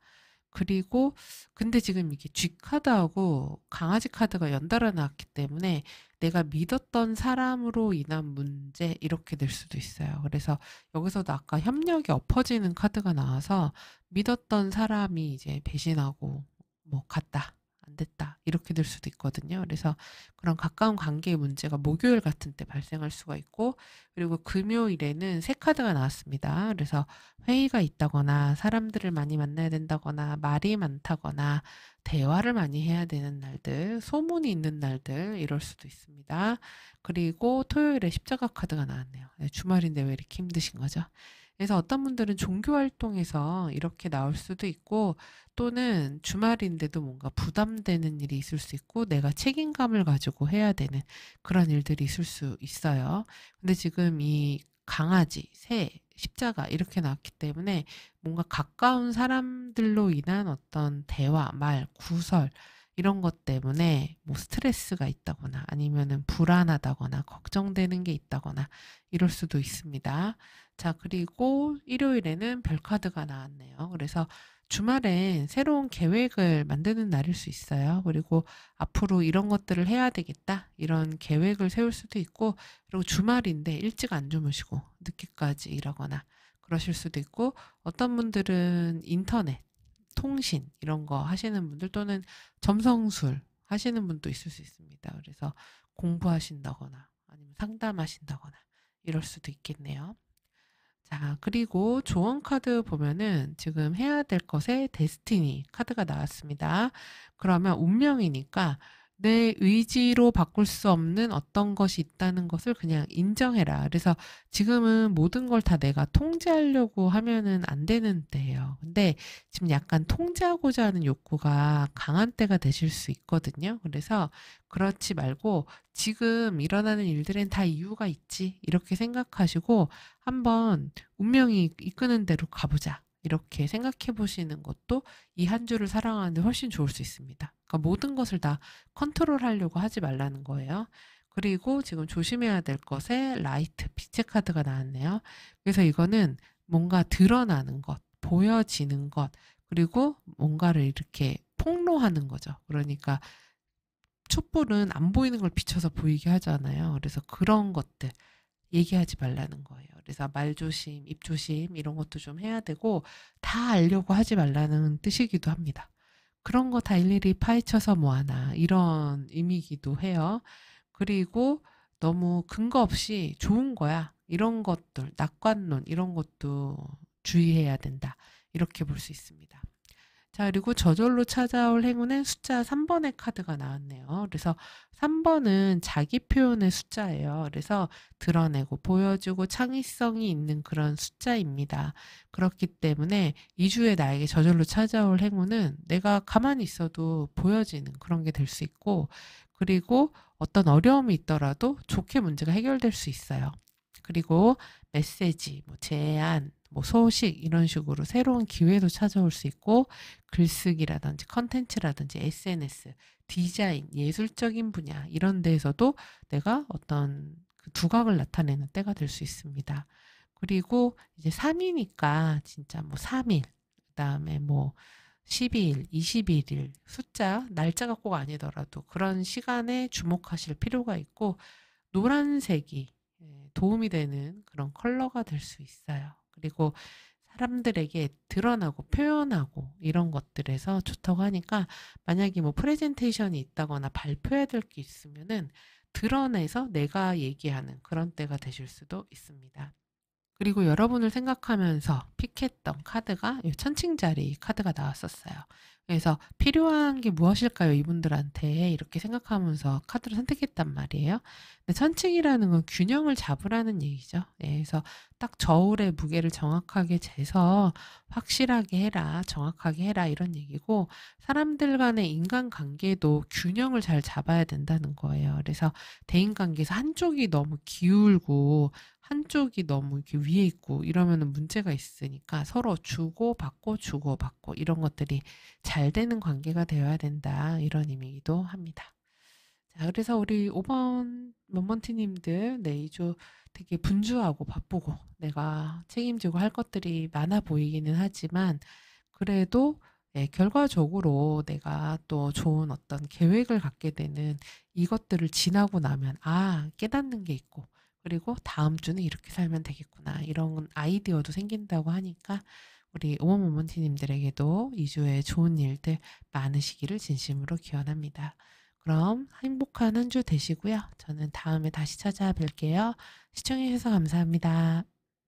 그리고 근데 지금 이게 G카드하고 강아지 카드가 연달아 나왔기 때문에 내가 믿었던 사람으로 인한 문제 이렇게 될 수도 있어요. 그래서 여기서도 아까 협력이 엎어지는 카드가 나와서 믿었던 사람이 이제 배신하고 뭐 갔다, 안 됐다 이렇게 될 수도 있거든요. 그래서 그런 가까운 관계의 문제가 목요일 같은 때 발생할 수가 있고 그리고 금요일에는 새 카드가 나왔습니다. 그래서 회의가 있다거나 사람들을 많이 만나야 된다거나 말이 많다거나 대화를 많이 해야 되는 날들, 소문이 있는 날들 이럴 수도 있습니다. 그리고 토요일에 십자가 카드가 나왔네요. 네, 주말인데 왜 이렇게 힘드신 거죠? 그래서 어떤 분들은 종교 활동에서 이렇게 나올 수도 있고 또는 주말인데도 뭔가 부담되는 일이 있을 수 있고 내가 책임감을 가지고 해야 되는 그런 일들이 있을 수 있어요. 근데 지금 이 강아지, 새, 십자가 이렇게 나왔기 때문에 뭔가 가까운 사람들로 인한 어떤 대화, 말, 구설 이런 것 때문에 뭐 스트레스가 있다거나 아니면은 불안하다거나 걱정되는 게 있다거나 이럴 수도 있습니다. 자, 그리고 일요일에는 별카드가 나왔네요. 그래서 주말엔 새로운 계획을 만드는 날일 수 있어요. 그리고 앞으로 이런 것들을 해야 되겠다. 이런 계획을 세울 수도 있고, 그리고 주말인데 일찍 안 주무시고 늦게까지 일하거나 그러실 수도 있고, 어떤 분들은 인터넷, 통신 이런 거 하시는 분들 또는 점성술 하시는 분도 있을 수 있습니다. 그래서 공부하신다거나 아니면 상담하신다거나 이럴 수도 있겠네요. 자, 그리고 조언 카드 보면은 지금 해야 될 것에 데스티니 카드가 나왔습니다. 그러면 운명이니까 내 의지로 바꿀 수 없는 어떤 것이 있다는 것을 그냥 인정해라. 그래서 지금은 모든 걸 다 내가 통제하려고 하면은 안 되는 때예요. 근데 지금 약간 통제하고자 하는 욕구가 강한 때가 되실 수 있거든요. 그래서 그렇지 말고 지금 일어나는 일들엔 다 이유가 있지. 이렇게 생각하시고 한번 운명이 이끄는 대로 가보자. 이렇게 생각해 보시는 것도 이 한 주를 살아가는데 훨씬 좋을 수 있습니다. 그러니까 모든 것을 다 컨트롤하려고 하지 말라는 거예요. 그리고 지금 조심해야 될 것에 라이트, 빛의 카드가 나왔네요. 그래서 이거는 뭔가 드러나는 것, 보여지는 것, 그리고 뭔가를 이렇게 폭로하는 거죠. 그러니까 촛불은 안 보이는 걸 비춰서 보이게 하잖아요. 그래서 그런 것들, 얘기하지 말라는 거예요. 그래서 말조심, 입조심 이런 것도 좀 해야 되고 다 알려고 하지 말라는 뜻이기도 합니다. 그런 거 다 일일이 파헤쳐서 뭐하나 이런 의미이기도 해요. 그리고 너무 근거 없이 좋은 거야. 이런 것들, 낙관론 이런 것도 주의해야 된다. 이렇게 볼 수 있습니다. 자, 그리고 저절로 찾아올 행운은 숫자 3번의 카드가 나왔네요. 그래서 3번은 자기 표현의 숫자예요. 그래서 드러내고 보여주고 창의성이 있는 그런 숫자입니다. 그렇기 때문에 이 주에 나에게 저절로 찾아올 행운은 내가 가만히 있어도 보여지는 그런 게 될 수 있고, 그리고 어떤 어려움이 있더라도 좋게 문제가 해결될 수 있어요. 그리고 메시지, 뭐 제안, 뭐 소식 이런 식으로 새로운 기회도 찾아올 수 있고 글쓰기라든지 컨텐츠라든지 SNS, 디자인, 예술적인 분야 이런 데에서도 내가 어떤 그 두각을 나타내는 때가 될 수 있습니다. 그리고 이제 3이니까 진짜 뭐 3일, 그다음에 뭐 12일, 21일 숫자, 날짜가 꼭 아니더라도 그런 시간에 주목하실 필요가 있고 노란색이 도움이 되는 그런 컬러가 될 수 있어요. 그리고 사람들에게 드러나고 표현하고 이런 것들에서 좋다고 하니까 만약에 뭐 프레젠테이션이 있다거나 발표해야 될 게 있으면은 드러내서 내가 얘기하는 그런 때가 되실 수도 있습니다. 그리고 여러분을 생각하면서 픽했던 카드가 요 천칭자리 카드가 나왔었어요. 그래서 '필요한 게 무엇일까요, 이분들한테?' 이렇게 생각하면서 카드를 선택했단 말이에요. 근데 천칭이라는 건 균형을 잡으라는 얘기죠. 예, 그래서 딱 저울의 무게를 정확하게 재서 "확실하게 해라. 정확하게 해라." 이런 얘기고, 사람들 간의 인간관계도 균형을 잘 잡아야 된다는 거예요. 그래서 대인관계에서 한쪽이 너무 기울고 한쪽이 너무 이렇게 위에 있고 이러면은 문제가 있으니까 서로 주고받고 주고받고 이런 것들이 잘 되는 관계가 되어야 된다, 이런 의미이기도 합니다. 자, 그래서 우리 5번 먼먼티님들, 네, 2주 되게 분주하고 바쁘고 내가 책임지고 할 것들이 많아 보이기는 하지만, 그래도 예, 결과적으로 내가 또 좋은 어떤 계획을 갖게 되는, 이것들을 지나고 나면 깨닫는 게 있고, 그리고 '다음 주는 이렇게 살면 되겠구나.' 이런 아이디어도 생긴다고 하니까 우리 오모모먼티님들에게도 2 주에 좋은 일들 많으시기를 진심으로 기원합니다. 그럼 행복한 한 주 되시고요. 저는 다음에 다시 찾아뵐게요. 시청해 주셔서 감사합니다.